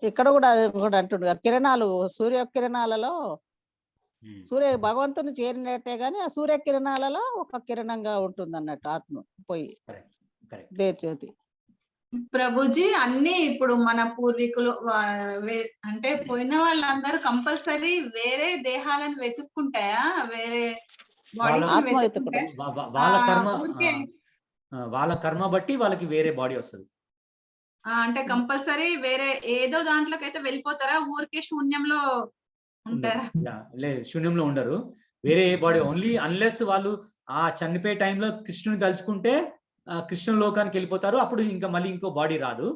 ఇక్కడ కూడా అంటుండగా కిరణాలు, సూర్య కిరణాలలో భగవంతుని చేరినట్టే గాని ఆ సూర్య కిరణాలలో ఒక కిరణంగా ఉంటుంది అన్నట్టు ఆత్మ పోయి దేజ్యోతి. ప్రభుజీ అన్ని ఇప్పుడు మన పూర్వీకులు అంటే పోయిన వాళ్ళందరూ కంపల్సరీ వేరే దేహాలను వెతుక్కుంటాయా? వేరే వాళ్ళ కర్మ బట్టి వాళ్ళకి వేరే బాడీ వస్తుంది. అంటే కంపల్సరీ వేరే ఏదో దాంట్లోకైతే వెళ్ళిపోతారా? ఊరికే శూన్యంలో ఉంటారా? లేదు, శూన్యంలో ఉండరు. వేరే బాడీ ఓన్లీ అన్లెస్ వాళ్ళు ఆ చనిపోయే టైంలో కృష్ణుని తలుచుకుంటే కృష్ణ లోకానికి వెళ్ళిపోతారు. అప్పుడు ఇంకా మళ్ళీ ఇంకో బాడీ రాదు.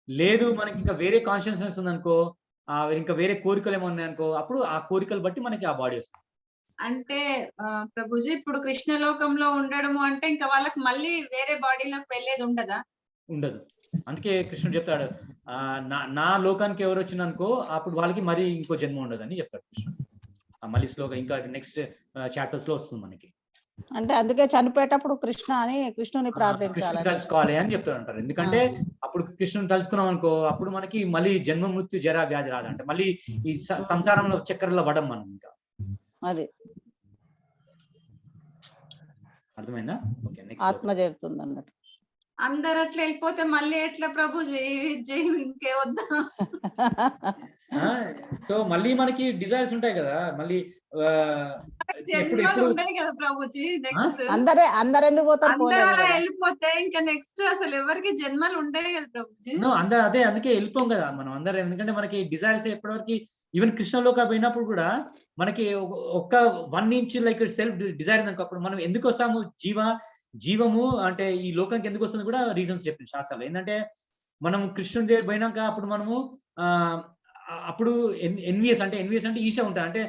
లేదు మనకి ఇంకా వేరే కాన్షియస్నెస్ ఉందనుకో, ఇంకా వేరే కోరికలు ఏమో ఉన్నాయనుకో, అప్పుడు ఆ కోరికలు బట్టి మనకి ఆ బాడీ వస్తుంది. అంటే ప్రభుజీ ఇప్పుడు కృష్ణ లోకంలో ఉండడము అంటే ఇంకా వాళ్ళకి మళ్ళీ వేరే బాడీలోకి వెళ్ళేది ఉండదా? ఉండదు. అందుకే కృష్ణుడు చెప్తాడు, నా లోకానికి ఎవరు వచ్చిందనుకో అప్పుడు వాళ్ళకి మరి ఇంకో జన్మ ఉండదు అని చెప్తాడు కృష్ణుడు. మళ్ళీ శ్లోక ఇంకా నెక్స్ట్ చాప్టర్స్ లో వస్తుంది మనకి. అంటే అందుకే చనిపోయేటప్పుడు కృష్ణ అని కృష్ణుని ప్రార్థించాలి, తలుచుకోవాలి అని చెప్తారు అంటారు. ఎందుకంటే అప్పుడు కృష్ణుని తలుచుకున్నాం అనుకో అప్పుడు మనకి మళ్ళీ జన్మ మృత్యు జరా వ్యాధి రాదంటే మళ్ళీ ఈ సంసారంలో చక్కెరలో పడం మనం ఇంకా. అది అర్థమైందా? ఓకే, నెక్స్ట్ ఆత్మ చేరుతుంది అన్నట్టు. అందరు అట్లా వెళ్ళిపోతే మళ్ళీ ఎట్లా ప్రభుజీ? ఇంకే వద్దా? సో మళ్ళీ మనకి డిజైర్స్ ఉంటాయి కదా, మళ్ళీ అందరు ఎందుకు పోతారు? వెళ్ళిపోతే ఇంకా నెక్స్ట్ అసలు ఎవరికి జన్మలు ఉంటాయి కదా ప్రభుజీ? అదే అందుకే వెళ్ళిపోం కదా మనం అందరం. ఎందుకంటే మనకి డిజైర్స్ ఎప్పటివరకు ఈవెన్ కృష్ణలోకి పోయినప్పుడు కూడా మనకి ఒక్క 1 ఇంచ్ లైక్ సెల్ఫ్ డిజైర్ అనుకో, అప్పుడు మనం ఎందుకు వస్తాము? జీవము అంటే ఈ లోకానికి ఎందుకు వస్తుంది కూడా రీజన్స్ చెప్పింది శాస్త్రాలు. ఏంటంటే మనం కృష్ణుడి దగ్గర పోయినాక అప్పుడు మనము అప్పుడు ఎన్విఎస్ అంటే ఈశ ఉంటాయి. అంటే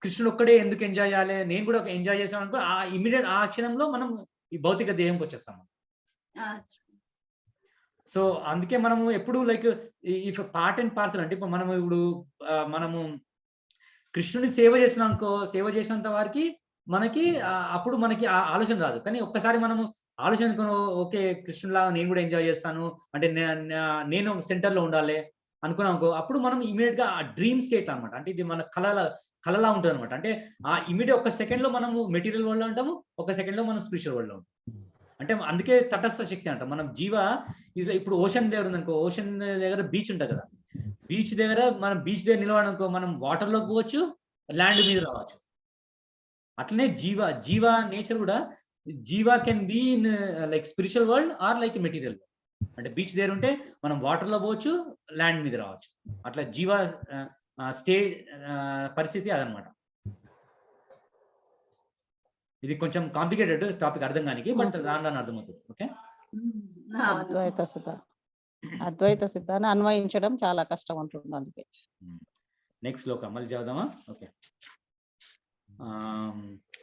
కృష్ణుడు ఒక్కడే ఎందుకు ఎంజాయ్ చేయాలి, నేను కూడా ఎంజాయ్ చేసాం అనుకో, ఆ ఇమీడియట్ ఆ క్షణంలో మనం ఈ భౌతిక దేహంకి వచ్చేస్తాము. సో అందుకే మనము ఎప్పుడు like if part and parcel అంటే ఇప్పుడు మనము కృష్ణుని సేవ చేసినంత వారికి మనకి అప్పుడు మనకి ఆలోచన రాదు. కానీ ఒక్కసారి మనము ఆలోచన ఓకే కృష్ణులా నేను కూడా ఎంజాయ్ చేస్తాను అంటే నేను సెంటర్ లో ఉండాలి అనుకున్నాం, అప్పుడు మనం ఇమీడియట్ గా ఆ డ్రీమ్ స్టేట్ అనమాట. అంటే ఇది మన కళలా ఉంటుంది అనమాట. అంటే ఆ ఇమీడియట్ ఒక సెకండ్ లో మనము మెటీరియల్ వరల్డ్ లో ఉంటాము, ఒక సెకండ్ లో మనం స్పిరిచువల్ వరల్డ్ లో ఉంటాం. అంటే అందుకే తటస్థ శక్తి అంటాం. మనం ఇప్పుడు ఓషన్ దగ్గర ఉందనుకో, ఓషన్ దగ్గర బీచ్ ఉంటుంది కదా, బీచ్ దగ్గర నిలవడనుకో మనం వాటర్ లోకి పోవచ్చు, ల్యాండ్ మీద రావచ్చు. అట్లనే జీవ నేచర్ కూడా jiva can be in like spiritual world or like material world. అంటే బీచ్ దగ్గర ఉంటే మనం వాటర్ లో పోవచ్చు, ల్యాండ్ మీద రావచ్చు. అట్లా జీవ పరిస్థితి అదనమాట. ఇది కొంచెం కాంప్లికేటెడ్ టాపిక్ అర్థం కానికి, బట్ రాను అర్థమవుతుంది. ఓకే, అద్వైత సిద్ధాన్ని అన్వయించడం చాలా కష్టం ఉంటుంది. అందుకే నెక్స్ట్ శ్లోక మళ్ళీ చదువుదామా? ఓకే,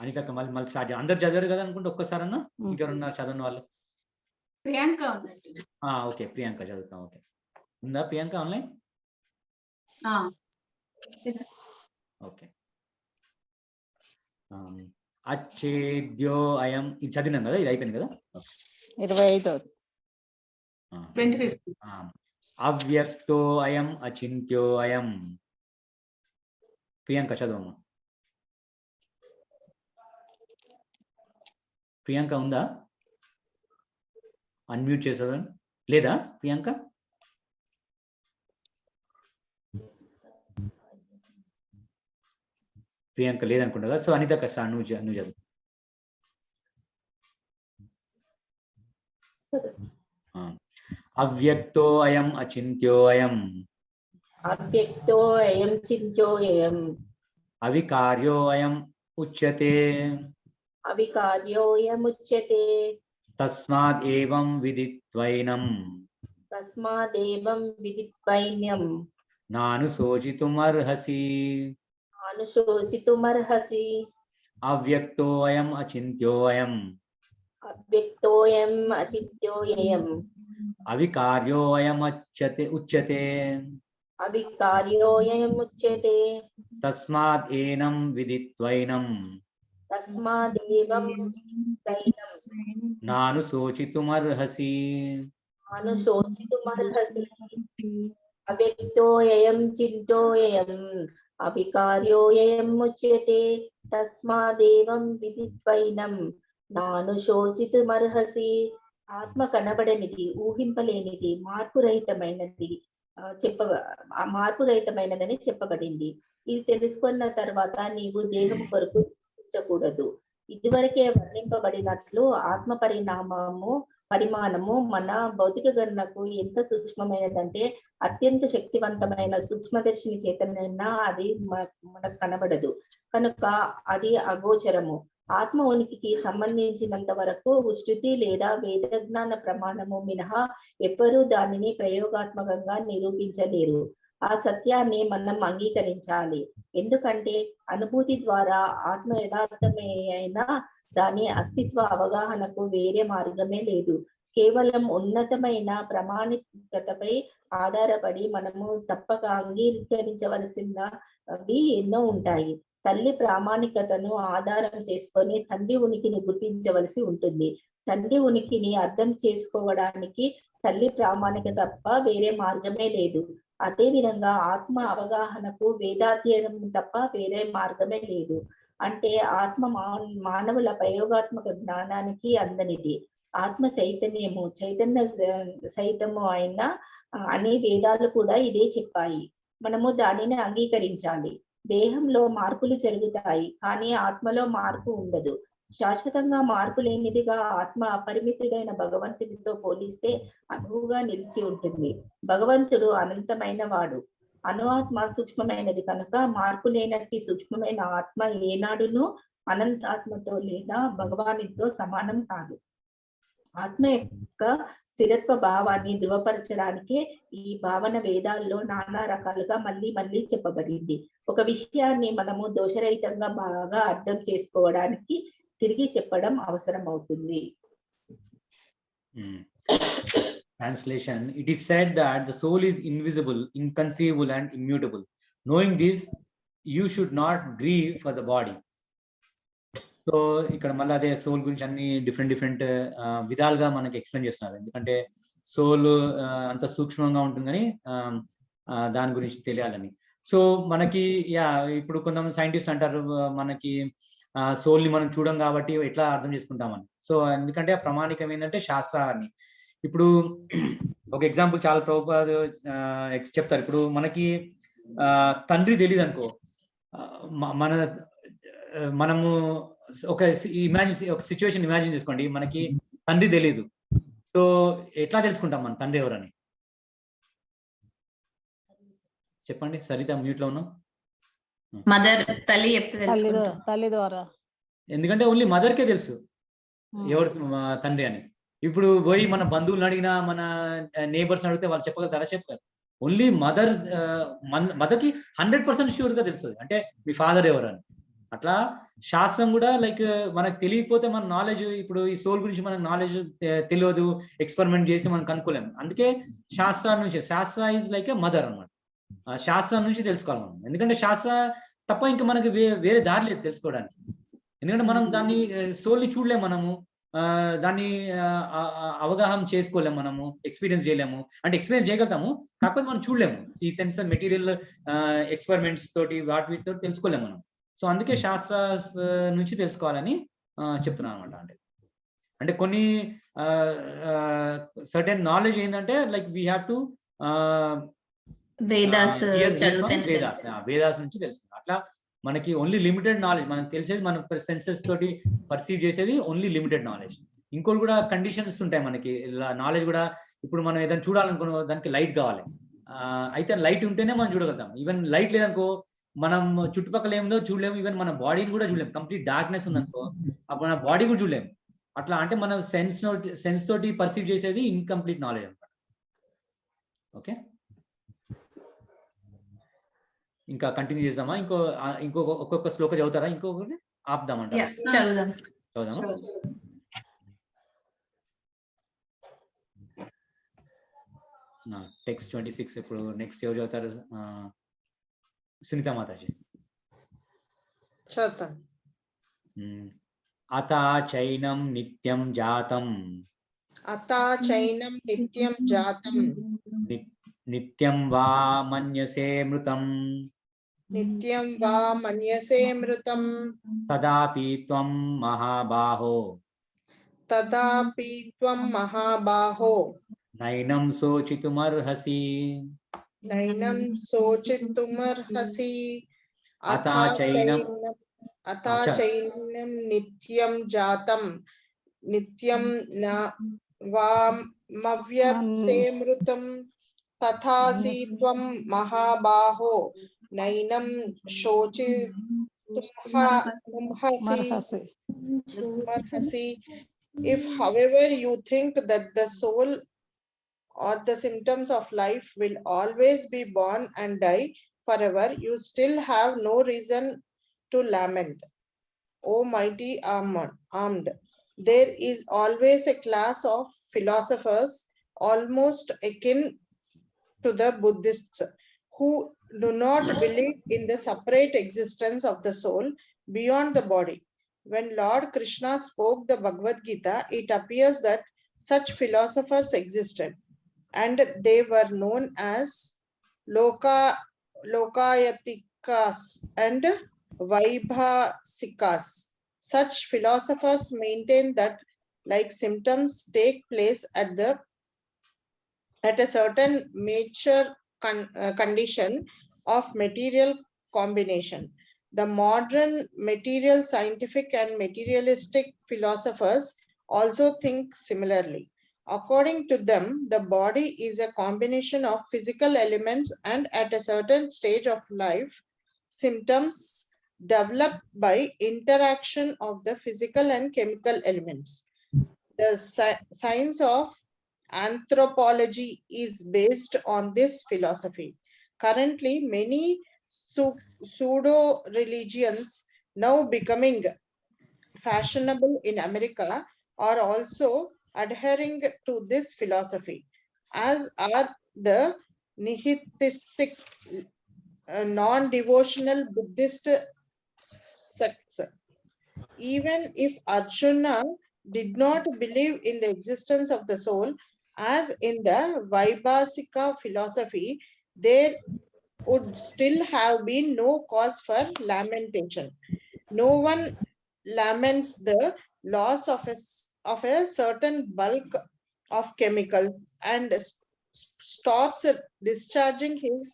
అనితక్క మళ్ళీ స్టార్ట్. అందరు చదివారు కదా అనుకుంటే ఒక్కసారన్నా ఇంకెవరున్నారు చదవని వాళ్ళు? ప్రియాంక. ఓకే, ప్రియాంక చదువుతాం. ఓకే, ఉందా ప్రియాంక ఆన్లైన్? ఓకే. అచ్చేద్యో అయం, ఇది చదివినాం కదా, ఇది అయిపోయింది కదా. 25. అవ్యక్తో అయం అచింత్యో అయం. ప్రియాంక చదవమ్మా. ప్రియాంక ఉందా? అన్మ్యూట్ చేసావా లేదా ప్రియాంక? ప్రియాంక లేదనుకుంటా కదా. సో అనిత కష్టా, నువ్వు చదువు. అవ్యక్తో అయం అచింత్యో అయం అవ్యక్తో అయం చింత్యోయం అవికార్యో అయం ఉచ్యతే అవికార్యోయముచ్యతే తస్మాత్ ఏవం విదిత్వైనం తస్మాదేవం విదిత్వైన్యం నానుశోచితుమర్హసి అనుశోసితుమర్హసి. అవ్యక్తో అయం అచింత్యో అయం అవ్యక్తోయం అచింత్యోయం అవికార్యో అయం ఉచ్యతే అవికార్యోయముచ్యతే. తస్మాత్ ఏనం విదిత్వైనం తస్మాదేవం విదిత్వైనం నానుశోచితుమర్హసి. అనుశోచితుమర్హసి. అవ్యక్తోయం చింతోయం అవికార్యోయం ముచ్యతే. తస్మాదేవం విదిత్వైనం నానుశోచితుమర్హసి. ఆత్మ కనబడనిది, ఊహింపలేనిది, మార్పురహితమైనది మార్పురహితమైనదని చెప్పబడింది. ఇది తెలుసుకున్న తర్వాత నీవు దేహం కొరకు చింతించకూడదు. ఇదివరకే వర్ణింపబడినట్లు ఆత్మ పరిమాణము మన భౌతిక గణనకు ఎంత సూక్ష్మమైనదంటే అత్యంత శక్తివంతమైన సూక్ష్మదర్శిని చేతనైనా అది మనకు కనబడదు. కనుక అది అగోచరము. ఆత్మ ఉనికికి సంబంధించినంత వరకు శృతి లేదా వేదజ్ఞాన ప్రమాణము మినహా ఎవ్వరూ దానిని ప్రయోగాత్మకంగా నిరూపించలేరు. ఆ సత్యాన్ని మనం అంగీకరించాలి. ఎందుకంటే అనుభూతి ద్వారా ఆత్మ యథార్థమే అయినా దాని అస్తిత్వ అవగాహనకు వేరే మార్గమే లేదు. కేవలం ఉన్నతమైన ప్రామాణికతపై ఆధారపడి మనము తప్పక అంగీకరించవలసినవి ఎన్నో ఉంటాయి. తల్లి ప్రామాణికతను ఆధారం చేసుకొని తండ్రి ఉనికిని గుర్తించవలసి ఉంటుంది. తండ్రి ఉనికిని అర్థం చేసుకోవడానికి తల్లి ప్రామాణికత తప్ప వేరే మార్గమే లేదు. అదే విధంగా ఆత్మ అవగాహనకు వేదాధ్యయనం తప్ప వేరే మార్గమే లేదు. అంటే ఆత్మ మానవుల ప్రయోగాత్మక జ్ఞానానికి అందనిది. ఆత్మ చైతన్యము, చైతన్య సైతము అయినా అనే వేదాలు కూడా ఇదే చెప్పాయి. మనము దానిని అంగీకరించాలి. దేహంలో మార్పులు జరుగుతాయి, కానీ ఆత్మలో మార్పు ఉండదు. శాశ్వతంగా మార్పు లేనిదిగా ఆత్మ అపరిమితుడైన భగవంతుడితో పోలిస్తే అనువుగా నిలిచి ఉంటుంది. భగవంతుడు అనంతమైన వాడు. అణుఆత్మ సూక్ష్మమైనది కనుక మార్పు లేనట్టి సూక్ష్మమైన ఆత్మ ఏనాడును అనంతాత్మతో లేదా భగవానుడితో సమానం కాదు. ఆత్మ యొక్క స్థిరత్వ భావాన్ని ధృవపరచడానికే ఈ భావన వేదాల్లో నానా రకాలుగా మళ్ళీ చెప్పబడింది. ఒక విషయాన్ని మనము దోషరహితంగా బాగా అర్థం చేసుకోవడానికి తిరిగి చెప్పడం అవసరం అవుతుంది. Translation: It is said that the soul is invisible, inconceivable and immutable. Knowing this, you should not grieve for the body. So ఇక్కడ మళ్ళీ అదే సోల్ గురించి అన్ని డిఫరెంట్ విధాలుగా మనకి ఎక్స్ప్లెయిన్ చేస్తున్నారు. ఎందుకంటే సోల్ అంత సూక్ష్మంగా ఉంటుందని దాని గురించి తెలియాలని. సో మనకి ఇప్పుడు కొంతమంది సైంటిస్ట్ అంటారు మనకి సోల్ ని మనం చూడం కాబట్టి ఎట్లా అర్థం చేసుకుంటామని. సో ఎందుకంటే ప్రామాణికం ఏంటంటే శాస్త్రాన్ని. ఇప్పుడు ఒక ఎగ్జాంపుల్ చాలా ప్రభుపాద చెప్తారు. ఇప్పుడు మనకి తండ్రి తెలియదు అనుకో, మనము ఒక సిచ్యువేషన్ ఇమాజిన్ చేసుకోండి. మనకి తండ్రి తెలియదు. సో ఎట్లా తెలుసుకుంటాం మన తండ్రి ఎవరని? చెప్పండి. సరిత మ్యూట్ లో ఉన్నాం. మదర్, తల్లి ద్వారా. ఎందుకంటే ఓన్లీ మదర్కే తెలుసు ఎవరు తండ్రి అని. ఇప్పుడు పోయి మన బంధువులను అడిగినా, మన నేబర్స్ అడిగితే వాళ్ళు చెప్పగలుగుతారా? చెప్పారు. ఓన్లీ మదర్కి 100% షూర్ గా తెలుస్తుంది అంటే మీ ఫాదర్ ఎవరని. అట్లా శాస్త్రం కూడా లైక్ మనకు తెలియకపోతే మన నాలెడ్జ్, ఇప్పుడు ఈ సోల్ గురించి మనకు నాలెడ్జ్ తెలియదు, ఎక్స్పెరిమెంట్ చేసి మనం కనుక్కోలేము. అందుకే శాస్త్రాల నుంచి, శాస్త్ర ఈజ్ లైక్ ఏ మదర్ అన్నమాట. శాస్త్రం నుంచి తెలుసుకోవాలి మనం. ఎందుకంటే శాస్త్ర తప్ప ఇంకా మనకి వేరే దారి లేదు తెలుసుకోవడానికి. ఎందుకంటే మనం దాన్ని సోల్ని చూడలేము, మనము దాన్ని అవగాహన చేసుకోలేము, మనము ఎక్స్పీరియన్స్ చేయలేము. అంటే ఎక్స్పీరియన్స్ చేయగలుగుతాము, కాకపోతే మనం చూడలేము. ఈ సెన్స్ మెటీరియల్ ఎక్స్పెరిమెంట్స్ తోటి వీటితో తెలుసుకోలేము మనం. సో అందుకే శాస్త్ర నుంచి తెలుసుకోవాలని చెప్తున్నాను అనమాట. అంటే కొన్ని సర్టెన్ నాలెడ్జ్ ఏంటంటే like we have to Vedas నుంచి తెలుసుకుంటాం. అట్లా మనకి ఓన్లీ లిమిటెడ్ నాలెడ్జ్, మనకు తెలిసేది మన సెన్సెస్ తోటి పర్సీవ్ చేసేది ఓన్లీ లిమిటెడ్ నాలెడ్జ్. ఇంకోటి కూడా కండిషన్స్ ఉంటాయి మనకి, నాలెడ్జ్ కూడా. ఇప్పుడు మనం ఏదైనా చూడాలనుకున్న దానికి లైట్ కావాలి, అయితే లైట్ ఉంటేనే మనం చూడగలుగుతాం. ఈవెన్ లైట్ లేదనుకో మనం చుట్టుపక్కల ఏముందో చూడలేము, ఈవెన్ మన బాడీని కూడా చూడలేము. కంప్లీట్ డార్క్నెస్ ఉందనుకో అప్పుడు మన బాడీ కూడా చూడలేము. అట్లా అంటే మనం సెన్స్ తోటి పర్సీవ్ చేసేది ఇన్కంప్లీట్ నాలెడ్జ్ అనమాట. ఓకే, ఇంకా కంటిన్యూ చేద్దామా? ఒక్కొక్క శ్లోక చదువుతారా? ఇంకొకటి ఆపుదామంటారా? చదువుదామా? టెక్స్ట్ 26. ఇప్పుడు నెక్స్ట్ ఎవరు చదువుతారు? సునీత మాతాజీ. చదువుతాను. అతా చైనం నిత్యం జాతం, అతా చైనం నిత్యం జాతం, నిత్యం వా మన్యసే మృతం, నిత్యం వా మన్యసే మృతం, తదాపి త్వం మహాబాహో, తదాపి త్వం మహాబాహో, నైనం శోచితుమర్హసి, నైనం శోచితుమర్హసి. అతా చైనం నిత్యం జాతం, నిత్యం వామవ్యసే మృతం, తథాసి త్వం మహాబాహో, నైనం శోచితుమర్హసి. If, however, you think that the soul or the symptoms of life will always be born and die forever, you still have no reason to lament, O mighty armed. There is always a class of philosophers almost akin to the Buddhists who do not believe in the separate existence of the soul beyond the body. When Lord Krishna spoke the Bhagavad Gita, it appears that such philosophers existed, and they were known as Lokayatikas and Vaibhasikas. Such philosophers maintain that like symptoms take place at a certain mature condition of material combination. The modern material scientific and materialistic philosophers also think similarly. According to them, the body is a combination of physical elements, and at a certain stage of life, symptoms develop by interaction of the physical and chemical elements. The science of anthropology is based on this philosophy. Currently, many pseudo-religions now becoming fashionable in America are also adhering to this philosophy, as are the nihilistic, non-devotional Buddhist sects. Even if Arjuna did not believe in the existence of the soul, as in the Vaibhasika philosophy, there would still have been no cause for lamentation. No one laments the loss of a certain bulk of chemicals and stops discharging his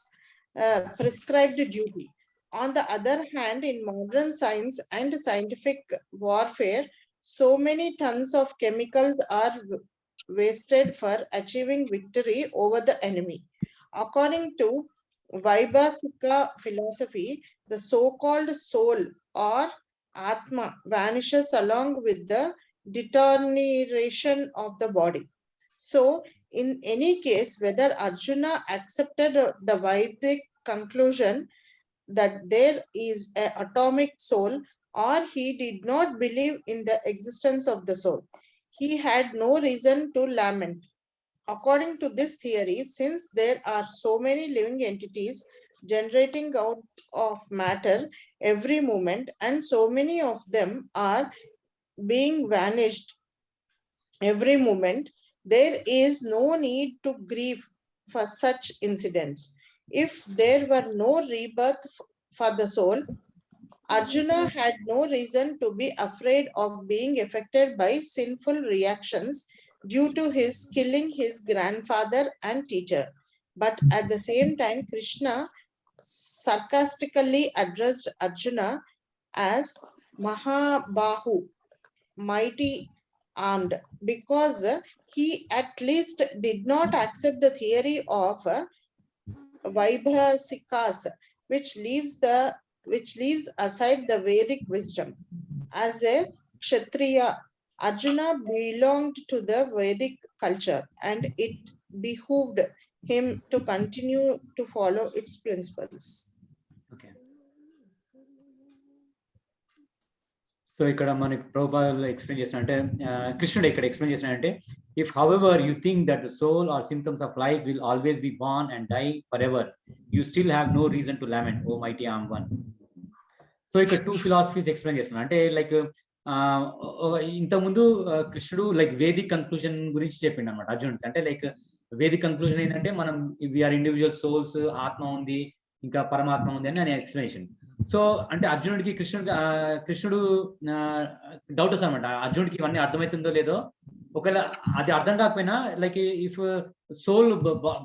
prescribed duty. On the other hand, in modern science and scientific warfare, so many tons of chemicals are wasted for achieving victory over the enemy. According to Vaibhasika philosophy, the so-called soul or Atma vanishes along with the deterioration of the body. So, in any case, whether Arjuna accepted the Vedic conclusion that there is an atomic soul, or he did not believe in the existence of the soul, he had no reason to lament. According to this theory, since there are so many living entities generating out of matter every moment, and so many of them are being vanished every moment, there is no need to grieve for such incidents. If there were no rebirth for the soul, Arjuna had no reason to be afraid of being affected by sinful reactions due to his killing his grandfather and teacher. But at the same time, Krishna sarcastically addressed Arjuna as Mahabahu, mighty armed, because he at least did not accept the theory of Vaibhasikas, which leaves aside the Vedic wisdom. As a Kshatriya, Arjuna belonged to the Vedic culture, and it behooved him to continue to follow its principles. Okay, so ఇక్కడ మనకి ప్రభుపాదులు explain చేసినంటే, కృష్ణుడు ఇక్కడ explain చేసినంటే, if however you think that the soul or symptoms of life will always be born and die forever, you still have no reason to lament, O mighty ఆమ్ one. So ఇక్కడ 2 philosophies explain చేస్తున్నారు. అంటే like ఇంతకుముందు కృష్ణుడు like Vedic conclusion గురించి చెప్పిండు అనమాట అర్జునుడికి. అంటే లైక్ వేదిక్ కన్క్లూజన్ ఏంటంటే మనం వీఆర్ ఇండివిజువల్ సోల్స్, ఆత్మ ఉంది, ఇంకా పరమాత్మ ఉంది అని ఎక్స్ప్లెనేషన్. సో అంటే అర్జునుడికి కృష్ణుడు డౌట్ వస్తుంది అనమాట, అర్జునుడికి ఇవన్నీ అర్థమవుతుందో లేదో. ఒకవేళ అది అర్థం కాకపోయినా like if soul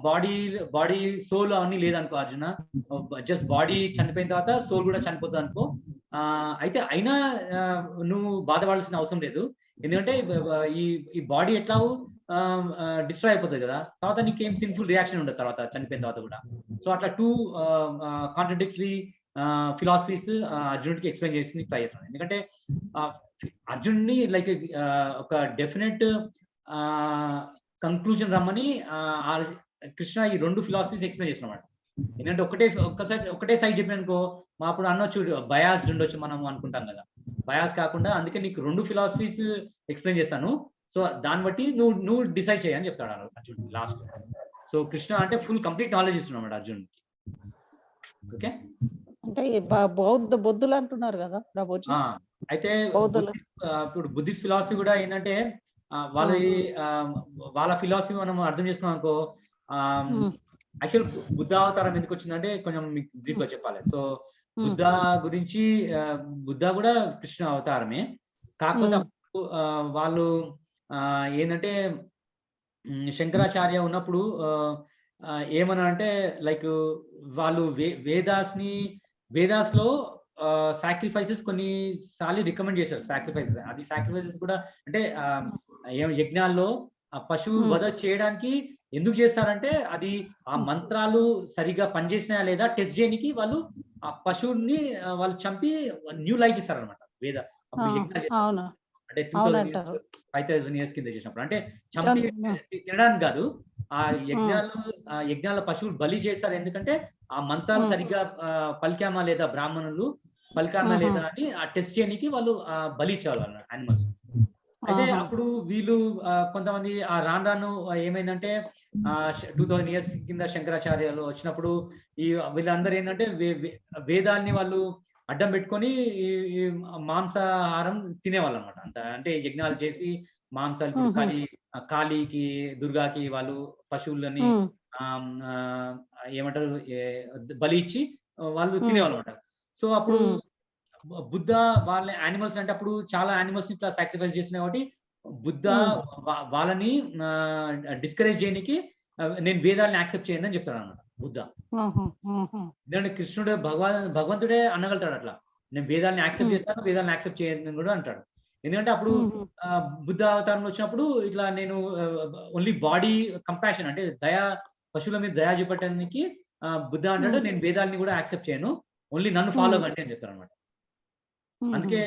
body soul అవన్నీ లేదనుకో అర్జున, జస్ట్ బాడీ చనిపోయిన తర్వాత సోల్ కూడా చనిపోతుంది అనుకో, అయితే అయినా నువ్వు బాధపడాల్సిన అవసరం లేదు. ఎందుకంటే ఈ బాడీ ఎట్లా డిస్ట్రాయ్ అయిపోతుంది కదా, తర్వాత నీకేం సిన్ఫుల్ రియాక్షన్ ఉండదు తర్వాత చనిపోయిన తర్వాత కూడా. సో అట్లా 2 కాంట్రడిక్టరీ ఫిలాసఫీస్ అర్జునుడికి ఎక్స్ప్లెయిన్ చేసి ట్రై చేస్తున్నాను. ఎందుకంటే అర్జునుడిని లైక్ ఒక డెఫినెట్ కంక్లూజన్ రమ్మని కృష్ణ ఈ 2 ఫిలాసఫీస్ ఎక్స్ప్లెయిన్ చేస్తున్నమాట. ఎందుకంటే ఒకటే సైడ్ చెప్పిననుకో మా అప్పుడు అనొచ్చు బయాస్ ఉండొచ్చు మనం అనుకుంటాం కదా, బయాస్ కాకుండా అందుకే నీకు 2 ఫిలాసఫీస్ ఎక్స్ప్లెయిన్ చేస్తాను. సో దాన్ని బట్టి నువ్వు డిసైడ్ చేయని చెప్తాడు అర్జున్ లాస్ట్. సో కృష్ణ అంటే ఫుల్ కంప్లీట్ నాలెడ్జ్ ఇస్తున్నాడు అర్జున్కి. ఓకే, అంటే బౌద్ధులు అంటున్నారు కదా ప్రభుజీ. అయితే ఇప్పుడు బుద్ధిస్ట్ ఫిలాసఫీ కూడా ఏంటంటే వాళ్ళ ఫిలాసఫీ మనం అర్థం చేసుకున్నాం అనుకో. యాక్చువల్ బుద్ధ అవతారం ఎందుకు వచ్చిందంటే కొంచెం మీకు బ్రీఫ్ గా చెప్పాలి. సో బుద్ధ గురించి, బుద్ధ కూడా కృష్ణ అవతారమే, కాకపోతే వాళ్ళు ఏంటంటే శంకరాచార్య ఉన్నప్పుడు ఏమన్నా అంటే లైక్ వాళ్ళు వేదాస్ లో సాక్రిఫైసెస్ కొన్నిసార్లు రికమెండ్ చేశారు. సాక్రిఫైసెస్ అది సాక్రిఫైసెస్ కూడా అంటే యజ్ఞాల్లో పశువు వధ చేయడానికి ఎందుకు చేస్తారంటే అది ఆ మంత్రాలు సరిగా పనిచేసినాయా లేదా టెస్ట్ చేయడానికి వాళ్ళు ఆ పశువుని వాళ్ళు చంపి న్యూ లైఫ్ ఇస్తారనమాట. యజ్ఞాలు అంటే 5,000 years కింద చేసినప్పుడు, అంటే చంపి తినడానికి కాదు, ఆ యజ్ఞాల పశువులు బలి చేస్తారు. ఎందుకంటే ఆ మంత్రాలు సరిగ్గా పలికామా లేదా, బ్రాహ్మణులు పలికామా లేదా అని ఆ టెస్ట్ చేయడానికి వాళ్ళు బలి ఇచ్చేవాళ్ళు అన్నమాట యానిమల్స్. అయితే అప్పుడు వీళ్ళు కొంతమంది రాను ఏమైందంటే 2000 years కింద శంకరాచార్యులు వచ్చినప్పుడు వీళ్ళందరూ ఏంటంటే వేదాన్ని వాళ్ళు అడ్డం పెట్టుకొని ఈ మాంసాహారం తినేవాళ్ళు అనమాట. అంటే యజ్ఞాలు చేసి మాంసాలు కాళీకి, దుర్గాకి వాళ్ళు పశువులని ఏమంటారు బలి ఇచ్చి వాళ్ళు తినేవాళ్ళు అనమాట. సో అప్పుడు బుద్ధ వాళ్ళ యానిమల్స్ అంటే అప్పుడు చాలా యానిమల్స్ ఇట్లా సాక్రిఫైస్ చేసినాయి కాబట్టి బుద్ధ వాళ్ళని డిస్కరేజ్ చేయడానికి నేను వేదాలని యాక్సెప్ట్ చేయను అని చెప్తాడు అనమాట బుద్ధ. ఎందుకంటే కృష్ణుడు భగవంతుడే అనగలుగుతాడు అట్లా, నేను వేదాలని యాక్సెప్ట్ చేస్తాను, వేదాలను యాక్సెప్ట్ చేయను కూడా అంటాడు. ఎందుకంటే అప్పుడు బుద్ధ అవతారం వచ్చినప్పుడు ఇట్లా నేను ఓన్లీ బాడీ కంపాషన్ అంటే పశువుల మీద దయా చూపడానికి బుద్ధ అంటాడు నేను వేదాలని కూడా యాక్సెప్ట్ చేయను, ఓన్లీ నన్ను ఫాలో అవ్వండి అని చెప్తాను అనమాట. అందుకే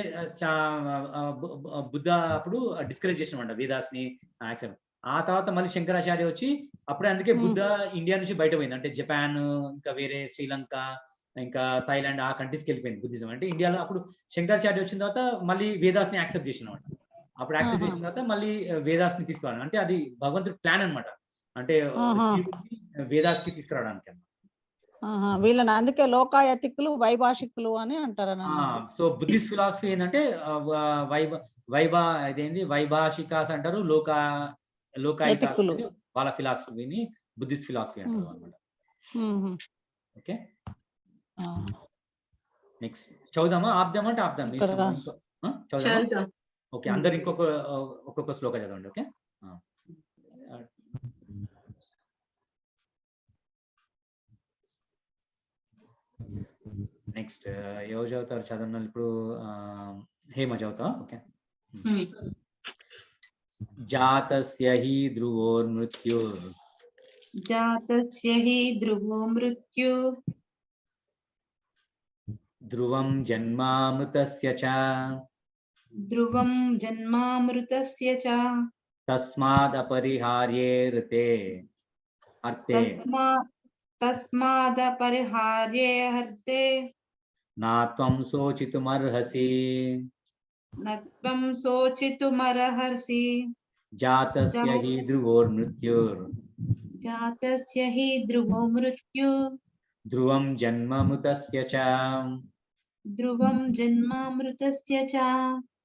బుద్ధ అప్పుడు డిస్కరేజ్ చేసినమాట వేదాస్ ని యాక్సెప్ట్. ఆ తర్వాత మళ్ళీ శంకరాచార్య వచ్చి అప్పుడే అందుకే బుద్ధ ఇండియా నుంచి బయట పోయింది. అంటే జపాన్, ఇంకా వేరే శ్రీలంక, ఇంకా థాయిలాండ్ ఆ కంట్రీస్కి వెళ్ళిపోయింది బుద్ధిజం. అంటే ఇండియాలో అప్పుడు శంకరాచార్య వచ్చిన తర్వాత మళ్ళీ వేదాస్ ని యాక్సెప్ట్ చేసినమాట. అప్పుడు యాక్సెప్ట్ చేసిన తర్వాత మళ్ళీ వేదాస్ ని తీసుకురావడం అంటే అది భగవంతుడి ప్లాన్ అనమాట. అంటే వేదాస్ కి తీసుకురావడానికి అన్నమాట. వీళ్ళని అందుకే లోకాయతికులు, వైభాషికులు అని అంటారు. సో బుద్ధిస్ట్ ఫిలాసఫీ ఏంటంటే వైభాషికాస్ అంటారు, లోకాయతికులు వాళ్ళ ఫిలాసఫీని బుద్ధిస్ట్ ఫిలాసఫీ అంటారు అనమాట. Okay, next చదువుదామా? ఆపుదామా అంటే ఆపుదాం, చదువుదాం. ఓకే, అందరు ఒక్కొక్క శ్లోక చదవండి. ఓకే, నెక్స్ట్ ఎవరు చదువుతారు? చదవడం ఇప్పుడు హేమ చదువుతా. ఓకే, जातस्य हि ध्रुवोर्मृत्युः जातस्य हि ध्रुवो मृत्यु ध्रुवं जन्मामृतस्य च ध्रुवं जन्मामृतस्य च तस्मादपरिहार्ये ऋते अर्थे तस्मादपरिहार्ये हर्ते न त्वं शोचितुमर्हसि न त्वं शोचितुमर्हसि जातस्य हि ध्रुवोर्मृत्युर् जातस्य हि ध्रुवो मृत्यु ध्रुवं जन्ममृतस्य च ध्रुवं जन्मामृतस्य च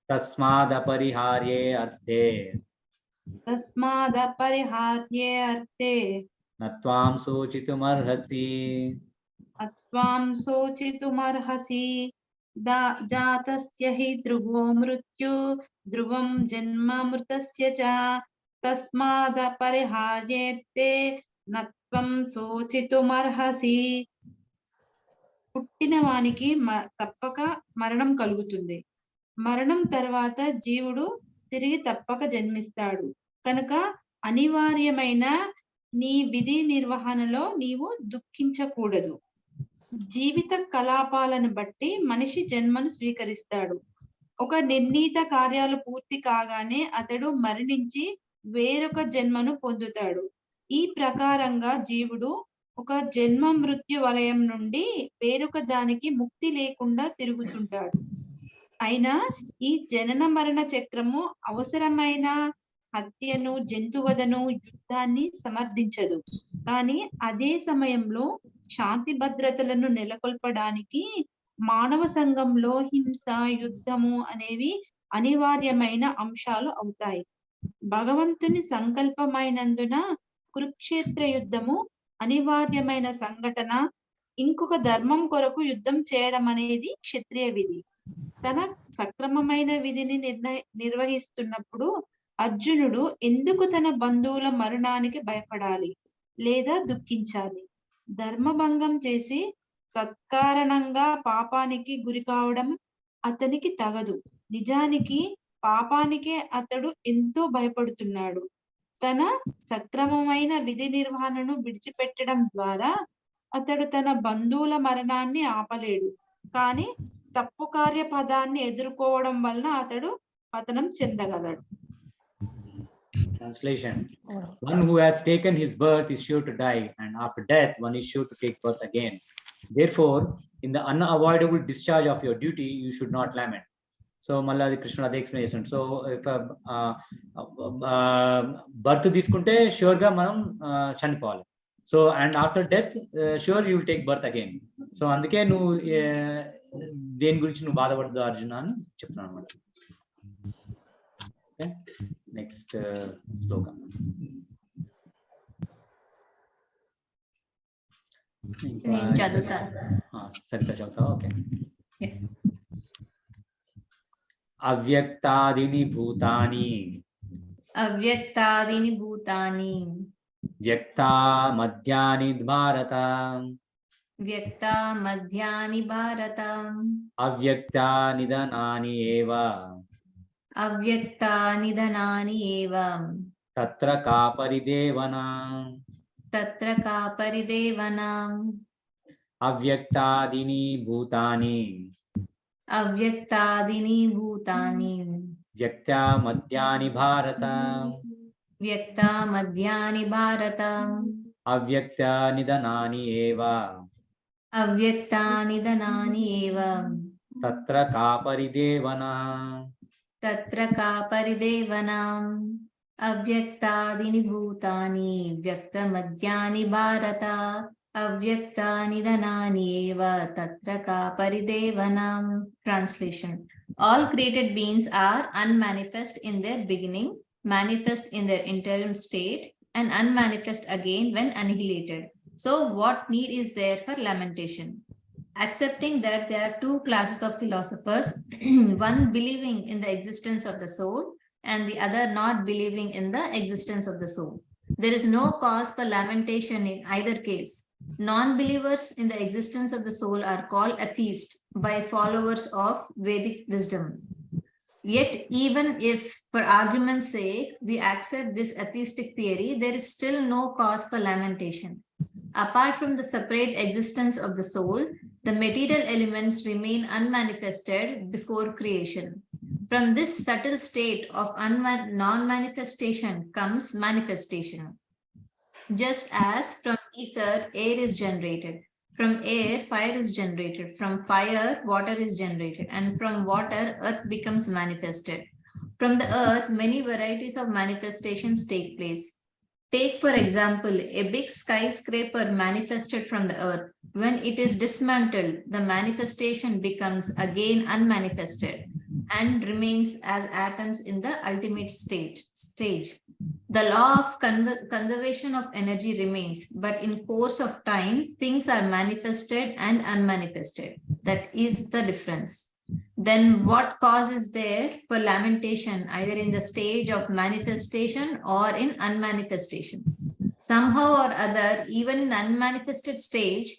तस्मादपरिहार्ये अर्थे तस्मादपरिहार्ये अर्थे न त्वां शोचितुमर्हसि अत्वां शोचितुमर्हसि जातस्य हि ध्रुवो मृत्यु ध्रुवं जन्मामृतस्य च तस्मादपरिहार्येते न त्वं शोचितुमर्हसि. పుట్టిన వానికి తప్పక మరణం కలుగుతుంది. మరణం తర్వాత జీవుడు తిరిగి తప్పక జన్మిస్తాడు. కనుక అనివార్యమైన నీ విధి నిర్వహణలో నీవు దుఃఖించకూడదు. జీవిత కలాపాలను బట్టి మనిషి జన్మను స్వీకరిస్తాడు. ఒక నిర్ణీత కార్యాలు పూర్తి కాగానే అతడు మరణించి వేరొక జన్మను పొందుతాడు. ఈ ప్రకారంగా జీవుడు ఒక జన్మ మృత్యు వలయం నుండి వేరొక దానికి ముక్తి లేకుండా తిరుగుతుంటాడు. అయినా ఈ జనన మరణ చక్రము అవసరమైన హత్యను, జంతువధను, యుద్ధాన్ని సమర్థించదు. కానీ అదే సమయంలో శాంతి భద్రతలను నెలకొల్పడానికి మానవ సంఘంలో హింస, యుద్ధము అనేవి అనివార్యమైన అంశాలు అవుతాయి. భగవంతుని సంకల్పమైనందున కురుక్షేత్ర యుద్ధము అనివార్యమైన సంఘటన. ఇంకొక ధర్మం కొరకు యుద్ధం చేయడం అనేది క్షత్రియ విధి. తన సక్రమమైన విధిని నిర్వహిస్తున్నప్పుడు అర్జునుడు ఎందుకు తన బంధువుల మరణానికి భయపడాలి లేదా దుఃఖించాలి? ధర్మభంగం చేసి తత్కారణంగా పాపానికి గురి కావడం అతనికి తగదు. నిజానికి పాపానికే అతడు ఎంతో భయపడుతున్నాడు. తన సక్రమమైన విధి నిర్వహణను విడిచిపెట్టడం ద్వారా అతడు తన బంధువుల మరణాన్ని ఆపలేడు. కానీ తప్పు కార్య పదాన్ని ఎదుర్కోవడం వలన అతడు పతనం చెందగలడు. Translation: one who has taken his birth is sure to die, and after death one is sure to take birth again. Therefore, in the unavoidable discharge of your duty, you should not lament. So malla Krishna ade explanation. So if birth తీసుకుంటే sure గా మనం చనిపోవాలి. So and after death sure you will take birth again. So అందుకే నువ్వు దేని గురించి నువ్వు బాధపడదు అర్జున అని చెప్తున్నాను అన్నమాట. Okay, next sloka. నేను చదువుతాను. సరిగ్గా చదువుతావా? ఓకే. అవ్యక్తాదిని భూతాని అవ్యక్తాదిని భూతాని వ్యక్తా మధ్యాని భారత వ్యక్తా మధ్యాని భారత అవ్యక్తా నిధనాని ఏవ అవ్యక్తా నిధనాని ఏవ తత్ర కా పరిదేవనా తత్ర కా పరిదేవనా అవ్యక్తాదిని భూతాని అవ్యక్తాదిని భూతాని వ్యక్తా మధ్యాని భారత వ్యక్తా మధ్యాని భారత అవ్యక్తా నిధనాని ఏవ అవ్యక్తా నిధనాని ఏవ తత్ర కా పరిదేవనా తత్ర కా పరిదేవనా అవ్యక్తాదిని భూతాని వ్యక్త మధ్యాని భారత అవ్యక్తా నిధనాని ఏవ తత్ర కా పరిదేవనా. Translation: all created beings are unmanifest in their beginning, manifest in their interim state, and unmanifest again when annihilated. So what need is there for lamentation? Accepting that there are two classes of philosophers, one believing in the existence of the soul and the other not believing in the existence of the soul. There is no cause for lamentation in either case. Non-believers in the existence of the soul are called atheists by followers of Vedic wisdom. Yet, even if, for argument's sake, we accept this atheistic theory, there is still no cause for lamentation. Apart from the separate existence of the soul, the material elements remain unmanifested before creation. From this subtle state of non-manifestation comes manifestation. Just as from ether, air is generated. From air, fire is generated. From fire, water is generated. And from water, earth becomes manifested. From the earth, many varieties of manifestations take place. Take, for example, a big skyscraper manifested from the earth. When it is dismantled, the manifestation becomes again unmanifested and remains as atoms in the ultimate stage. The law of conservation of energy remains, but in course of time, things are manifested and unmanifested. That is the difference. Then what cause is there for lamentation, either in the stage of manifestation or in unmanifestation? Somehow or other, even in the unmanifested stage,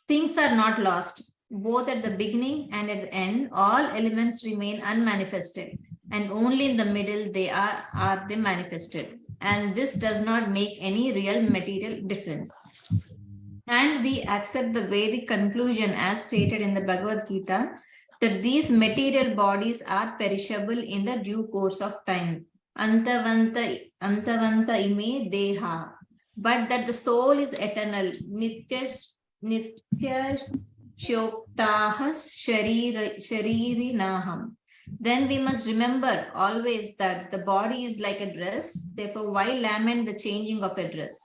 things are not lost. Both at the beginning and at the end, all elements remain unmanifested, and only in the middle they are they manifested. And this does not make any real material difference. And we accept the Vedic conclusion as stated in the Bhagavad Gita, that these material bodies are perishable in the due course of time. Antavanta ime deha. But that the soul is eternal. Nitya shoktahas sharirinaham. Then we must remember always that the body is like a dress. Therefore, why lament the changing of a dress?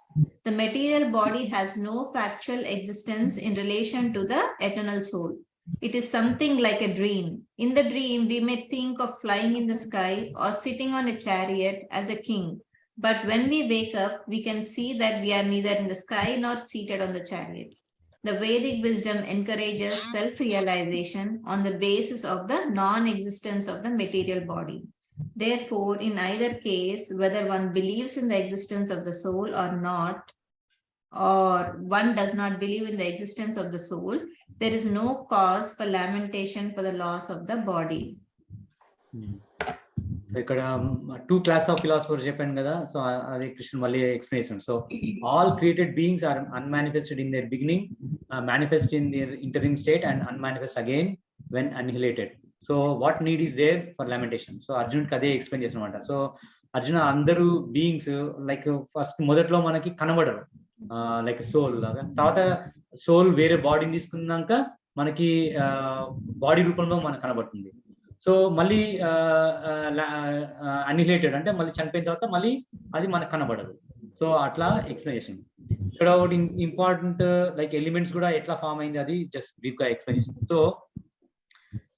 The material body has no factual existence in relation to the eternal soul. It is something like a dream. In the dream, we may think of flying in the sky or sitting on a chariot as a king. But when we wake up, we can see that we are neither in the sky nor seated on the chariot. The Vedic wisdom encourages self-realization on the basis of the non-existence of the material body. Therefore, in either case, whether one believes in the existence of the soul or not, or one does not believe in the existence of the soul, there is no cause for lamentation for the loss of the body. So ఇక్కడ 2 class of philosophers చెప్పాను కదా, so అది కృష్ణ మళ్ళీ explain చేస్తాను. So all created beings are unmanifested in their beginning, manifest in their interim state and unmanifest again when annihilated. So what need is there for lamentation? So Arjun కదే explain చేసినమాట. So Arjuna అందరూ beings like first మొదట్లో మనకి కనబడరు, like soul లాగా. తర్వాత soul వేరే బాడీని తీసుకున్నాక మనకి బాడీ రూపంలో మనకు కనబడుతుంది. సో మళ్ళీ అన్నిహిలేటెడ్ అంటే మళ్ళీ చనిపోయిన తర్వాత మళ్ళీ అది మనకు కనబడదు. సో అట్లా ఎక్స్ప్లెయిన్ చేసింది. ఇక్కడ ఒకటి ఇంపార్టెంట్ లైక్ ఎలిమెంట్స్ కూడా ఎట్లా ఫామ్ అయింది అది జస్ట్ బ్రీఫ్ గా ఎక్స్ప్లెయిన్ చేసింది. సో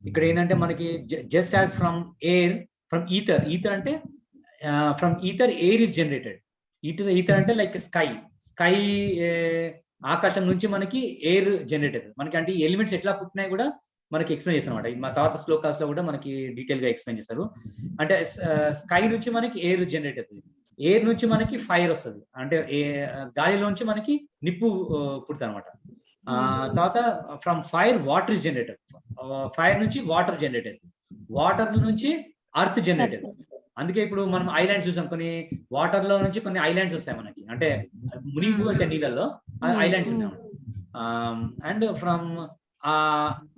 ఇక్కడ ఏంటంటే మనకి just as from air, from ether, ether అంటే from ether air is generated. Ether అంటే లైక్ స్కై ఆకాశం నుంచి మనకి ఎయిర్ జనరేట్ అవుతుంది మనకి. అంటే ఈ ఎలిమెంట్స్ ఎట్లా పుట్టినాయి కూడా మనకి ఎక్స్ప్లెయిన్ చేస్తారు అనమాట. మా తర్వాత శ్లోకాస్ లో కూడా మనకి డీటెయిల్ గా ఎక్స్ప్లెయిన్ చేస్తారు. అంటే స్కై నుంచి మనకి ఎయిర్ జనరేట్ అవుతుంది, ఎయిర్ నుంచి మనకి ఫైర్ వస్తుంది, అంటే గాలిలోంచి మనకి నిప్పు పుడుతుంది అనమాట. తర్వాత from fire water is generated, fire నుంచి వాటర్ జనరేట్ అవుతుంది, వాటర్ నుంచి అర్త్ జనరేట్ అవుతుంది. అందుకే ఇప్పుడు మనం ఐలాండ్స్ చూసాం, కొన్ని వాటర్ లో నుంచి కొన్ని ఐలాండ్స్ వస్తాయి మనకి, అంటే మునిగిపోతే నీళ్ళల్లో ఐలాండ్స్ ఉన్నాయి. And from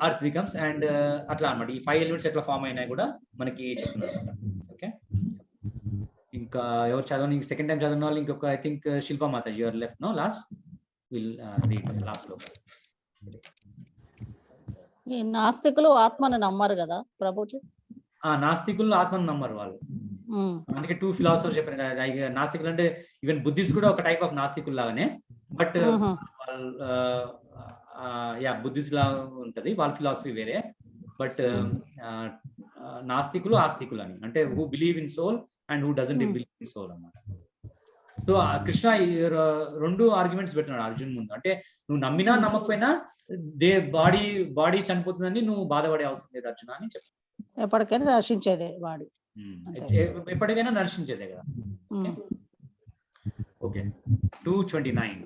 earth becomes and అట్లా అనమాట. ఈ 5 ఎలిమెంట్స్ ఎట్లా ఫామ్ అయినాయి కూడా మనకి చెప్తున్నారు అనమాట. ఓకే, ఇంకా ఎవరు చదవని సెకండ్ టైం చదివిన వాళ్ళు ఇంకొక I think Shilpa Mataji your left no last will read last లో. ఈ నాస్తికులు ఆత్మను నమ్మరు కదా ప్రభుజీ? నాస్తికులు ఆత్మను నమ్మరు వాళ్ళు. అందుకే 2 ఫిలాసఫర్స్ చెప్పారు కదా. నాస్తికులు అంటే ఈవెన్ బుద్ధిస్ట్ కూడా ఒక టైప్ ఆఫ్ నాస్తికులు లాగానే, బట్ బుద్ధిస్ట్ లా ఉంటది వాళ్ళ ఫిలాసఫీ వేరే. బట్ నాస్తికులు ఆస్తికులు అని అంటే who believe in soul and who doesn't believe in soul అన్నమాట. సో కృష్ణ 2 ఆర్గ్యుమెంట్స్ పెట్టినాడు అర్జున్ ముందు. అంటే నువ్వు నమ్మినా నమ్మకపోయినా బాడీ చనిపోతుందని నువ్వు బాధపడే అవసరం లేదు అర్జున అని చెప్పి. ఎప్పటికైనా నశించేదే బాడీ, ఎప్పటికైనా నశించేదే కదా. ఓకే, 229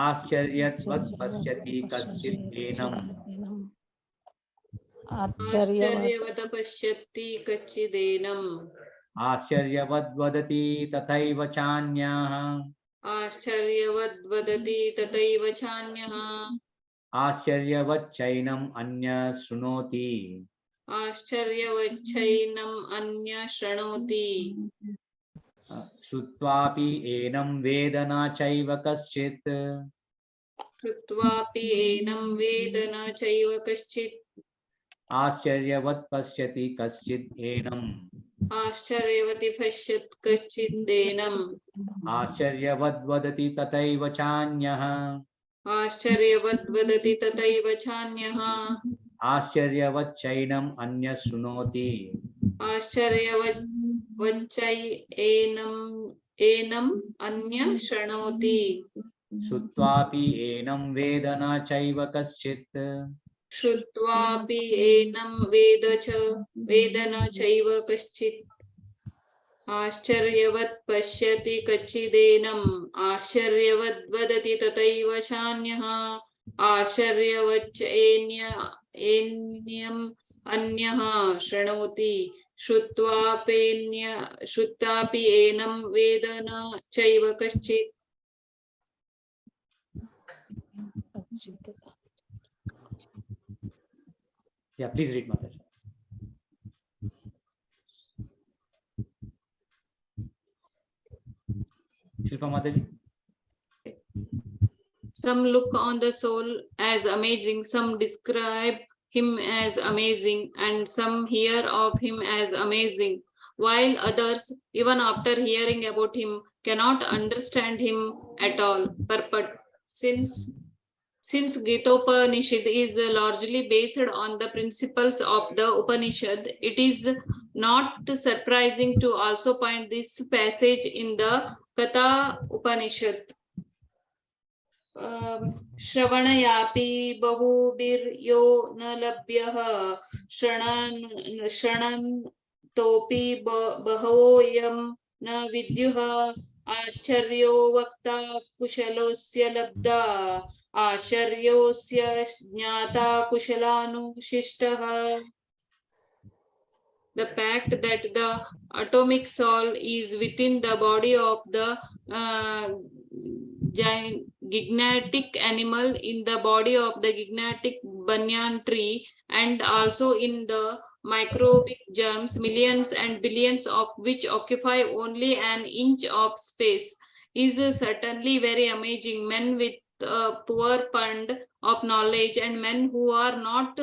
ఆశ్చర్యత్ పశ్యతి కశ్చిత్ ఏనం. आश्चर्यवत् पश्यति कच्चिदेनम् आश्चर्यवद् वदति तथैव चान्यः आश्चर्यवद् वदति तथैव चान्यः आश्चर्यवच्चैनम् अन्यः शृणोति आश्चर्यवच्चैनम् अन्यः शृणोति श्रुत्वापि एनं वेद न चैव कश्चित् कृत्वापि एनं वेद न चैव कश्चित् आश्चर्यवत् पश्यति कश्चित् एनम् आश्चर्यवति पश्यत् कच्चिदेनम् आश्चर्यवद् वदति तथैव चान्यः आश्चर्यवद् वदति तथैव चान्यः आश्चर्यवच्चैनम् अन्यः शृणोति एनम् अन्यः शृणोति श्रुत्वापि एनं वेद न चैव कश्चित् श्रुत्वापि एनं वेद न चैव कश्चित् आश्चर्यवत् पश्यति कच्चिदेनम् आश्चर्यवद् वदति तथैव चान्यः आश्चर्यवच्च एन्यम् अन्यः शृणोति श्रुत्वापि एनं वेद न चैव कश्चित् Yeah, please read, Mataji. Shilpa Mataji. Some look on the soul as amazing, some describe him as amazing, and some hear of him as amazing, while others, even after hearing about him, cannot understand him at all. Purport. Since Gita Upanishad is largely based on the principles of the Upanishad, it is not surprising to also find this passage in the Katha Upanishad. श्रवणयापि बहुभिर्यो न लभ्यः श्रृणन्तोऽपि बहवोऽयं न विद्युः आश्चर्यो वक्ता कुशलोऽस्य लब्धा आश्चर्योऽस्य ज्ञाता कुशलानुशिष्टः. The fact that the atomic soul is within the body of the gigantic animal, in the body of the gigantic banyan tree, and also in the microbic germs, millions and billions of which occupy only an inch of space, is certainly very amazing. Men with poor fund of knowledge and men who are not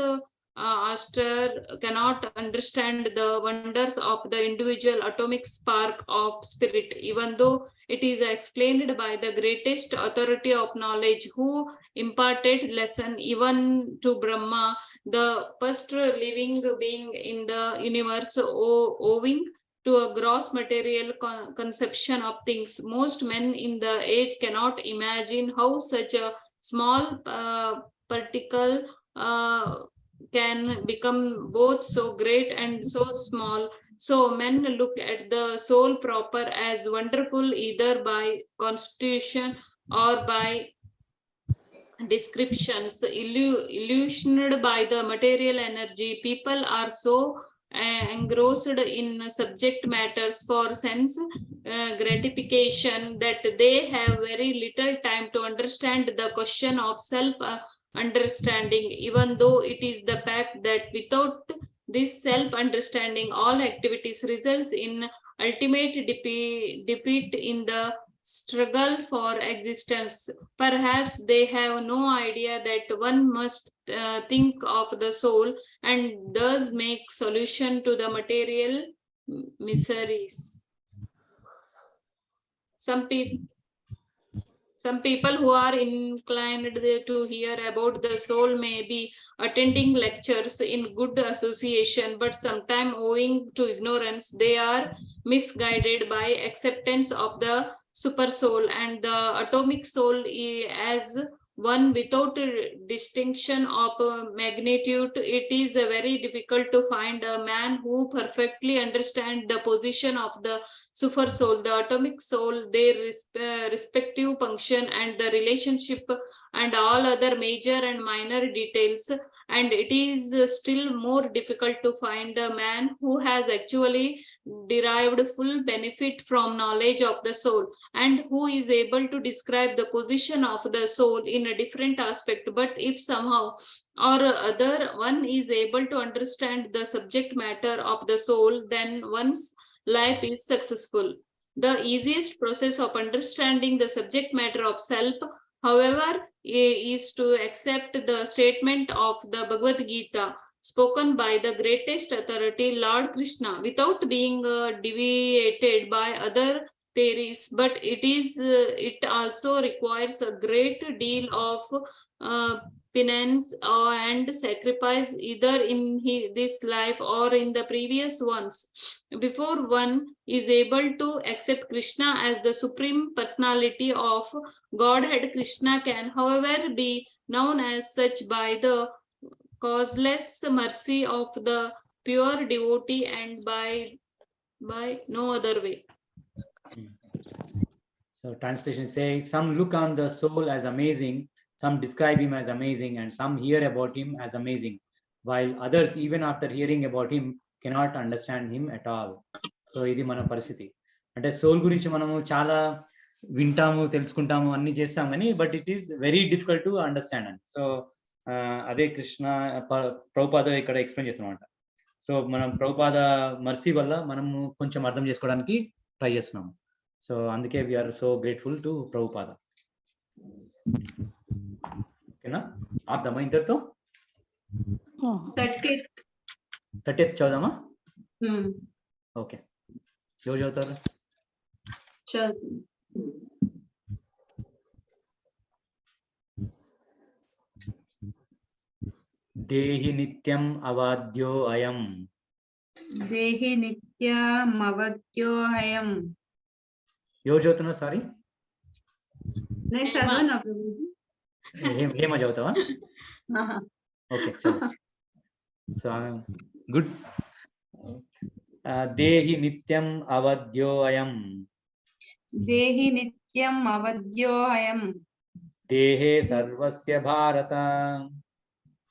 cannot understand the wonders of the individual atomic spark of spirit, even though it is explained by the greatest authority of knowledge, who imparted lesson even to Brahma, the first living being in the universe, owing to a gross material conception of things. Most men in the age cannot imagine how such a small particle can become both so great and so small. So men look at the soul proper as wonderful either by constitution or by descriptions, illusioned by the material energy. People are so engrossed in subject matters for sense gratification that they have very little time to understand the question of self understanding, even though it is the fact that without this self understanding all activities results in ultimate defeat in the struggle for existence. Perhaps they have no idea that one must think of the soul and thus make solution to the material miseries. Some people who are inclined to hear about the soul may be attending lectures in good association, but sometimes owing to ignorance, they are misguided by acceptance of the super soul and the atomic soul as one without a distinction of magnitude. It is very difficult to find a man who perfectly understands the position of the super soul, the atomic soul, their respective function and the relationship and all other major and minor details, and it is still more difficult to find a man who has actually derived full benefit from knowledge of the soul, and who is able to describe the position of the soul in a different aspect. But if somehow or other one is able to understand the subject matter of the soul, then one's life is successful. The easiest process of understanding the subject matter of self, however, is to accept the statement of the Bhagavad Gita spoken by the greatest authority, Lord Krishna, without being deviated by other theories. But it also requires a great deal of penance and sacrifice, either in this life or in the previous ones, before one is able to accept Krishna as the supreme personality of Godhead. Krishna can, however, be known as such by the causeless mercy of the pure devotee, and by no other way. So translation says, some look on the soul as amazing, some describe him as amazing, and some hear about him as amazing, while others, even after hearing about him, cannot understand him at all. So ఇది మన పరిస్థితి. అంటే soul గురించి మనము చాలా వింటాము, తెలుసుకుంటాము, అన్ని చేస్తాం కానీ but it is very difficult to understand అని. సో అదే కృష్ణ ప్రభుపాద ఇక్కడ ఎక్స్ప్లెయిన్ చేస్తున్నాం. సో మనం ప్రభుపాద మర్సీ వల్ల మనము కొంచెం అర్థం చేసుకోవడానికి ట్రై చేస్తున్నాము. సో అందుకే we are so grateful to Prabhupada. ఓకేనా, ఆద్దామా ఇంతటితో? 30th చదువుదామా? ఓకే, ఎవరు చదువుతారు? దేహి నిత్యం అవాద్యో అయం. దేహి నిత్యమవద్యో అయం. ఎవరు చదువుతున్నారు? సారీ, నేను చదవనా ప్రభుజీ? హేమ చదువుతావా? ఓకే, చదువు. So good. దేహి నిత్యం అవద్యో అయం. దేహి నిత్యం అవద్యో అయం. దేహే సర్వస్య భారత.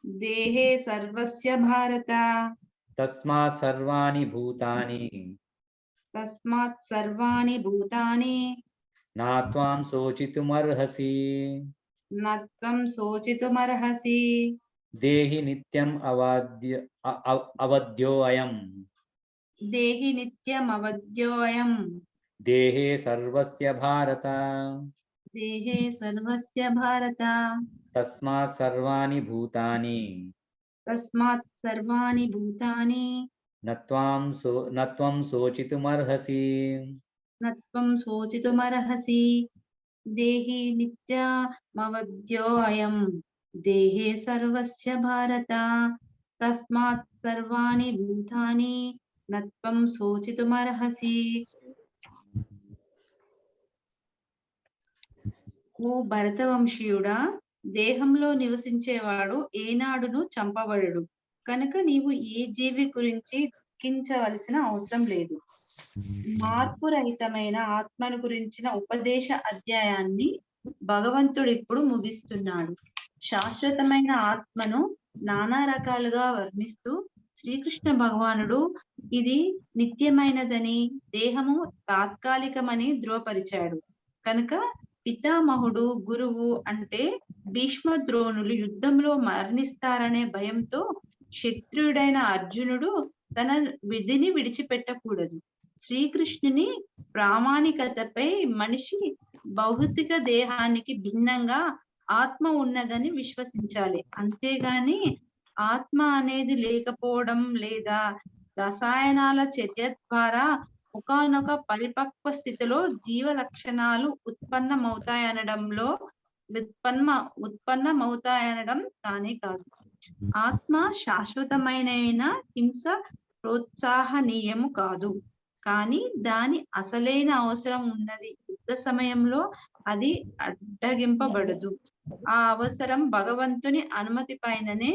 దేహే సర్వస్య భారత. తస్మాత్ సర్వాణి భూతాని. తస్మాత్ సర్వాణి భూతాని. నా త్వాం శోచితుమర్హసి. నత్వం శోచితుమర్హసి. దేహి నిత్యం అవద్యో అయం. దేహి నిత్యం అవద్యో అయం. దేహే సర్వస్య భారత. దేహే సర్వస్య భారత. తస్మాత్ సర్వాణి భూతాని. తస్మాత్ సర్వాణి భూతాని. నత్వం శోచితుమర్హసి. నత్వం శోచితుమర్హసి. దేహి నిత్యమవద్యో అయం. దేహే సర్వస్య భారత. తస్మాత్ సర్వాణి భూతాని. నత్వం శోచితుమర్హసి. ఓ భరతవంశీయుడా, దేహంలో నివసించేవాడు ఏనాడును చంపబడడు కనుక నీవు ఏ జీవి గురించి దుఃఖించవలసిన అవసరం లేదు. మార్పు రహితమైన ఆత్మను గురించిన ఉపదేశ అధ్యాయాన్ని భగవంతుడు ఇప్పుడు ముగిస్తున్నాడు. శాశ్వతమైన ఆత్మను నానా రకాలుగా వర్ణిస్తూ శ్రీకృష్ణ భగవానుడు ఇది నిత్యమైనదని, దేహము తాత్కాలికమని ధృవపరిచాడు. కనుక పితామహుడు, గురువు అంటే భీష్మ ద్రోణులు యుద్ధంలో మరణిస్తారనే భయంతో క్షత్రియుడైన అర్జునుడు తన విధిని విడిచిపెట్టకూడదు. శ్రీకృష్ణుని ప్రామాణికతపై మనిషి భౌతిక దేహానికి భిన్నంగా ఆత్మ ఉన్నదని విశ్వసించాలి. అంతేగాని ఆత్మ అనేది లేకపోవడం లేదా రసాయనాల చర్య ద్వారా ఒకానొక పరిపక్వ స్థితిలో జీవ లక్షణాలు ఉత్పన్నమవుతాయనడం కానే కాదు. ఆత్మ శాశ్వతమైన హింస ప్రోత్సాహనీయము కాదు, కానీ దాని అసలైన అవసరం ఉన్నది. యుద్ధ సమయంలో అది అడ్డగింపబడదు. ఆ అవసరం భగవంతుని అనుమతి పైననే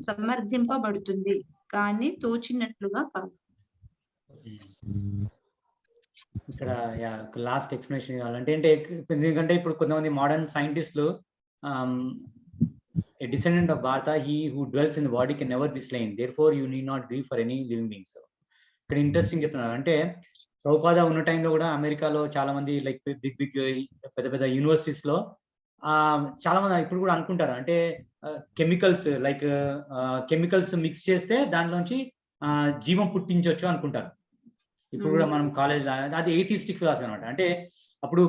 సమర్థింపబడుతుంది, కానీ తోచినట్లుగా కాదు. ఇక్కడ లాస్ట్ ఎక్స్ప్లెనేషన్ కావాలంటే ఎందుకంటే ఇప్పుడు కొంతమంది మోడర్న్ సైంటిస్టులు a descendant of Bharata, he who dwells in the body can never be slain. Therefore, you need not grieve for any living beings. So, ఇక్కడ ఇంట్రెస్టింగ్ చెప్తున్నారు. అంటే ప్రభుపాద ఉన్న టైంలో కూడా అమెరికాలో చాలా మంది లైక్ బిగ్ పెద్ద పెద్ద యూనివర్సిటీస్ లో చాలా మంది ఇప్పుడు కూడా అనుకుంటారు, అంటే కెమికల్స్ మిక్స్ చేస్తే దాంట్లోంచి జీవం పుట్టించవచ్చు అనుకుంటారు. ఇప్పుడు కూడా మనం కాలేజ్ అది ఎయిథిస్టిక్ ఫిలాసఫీ అనమాట. అంటే అప్పుడు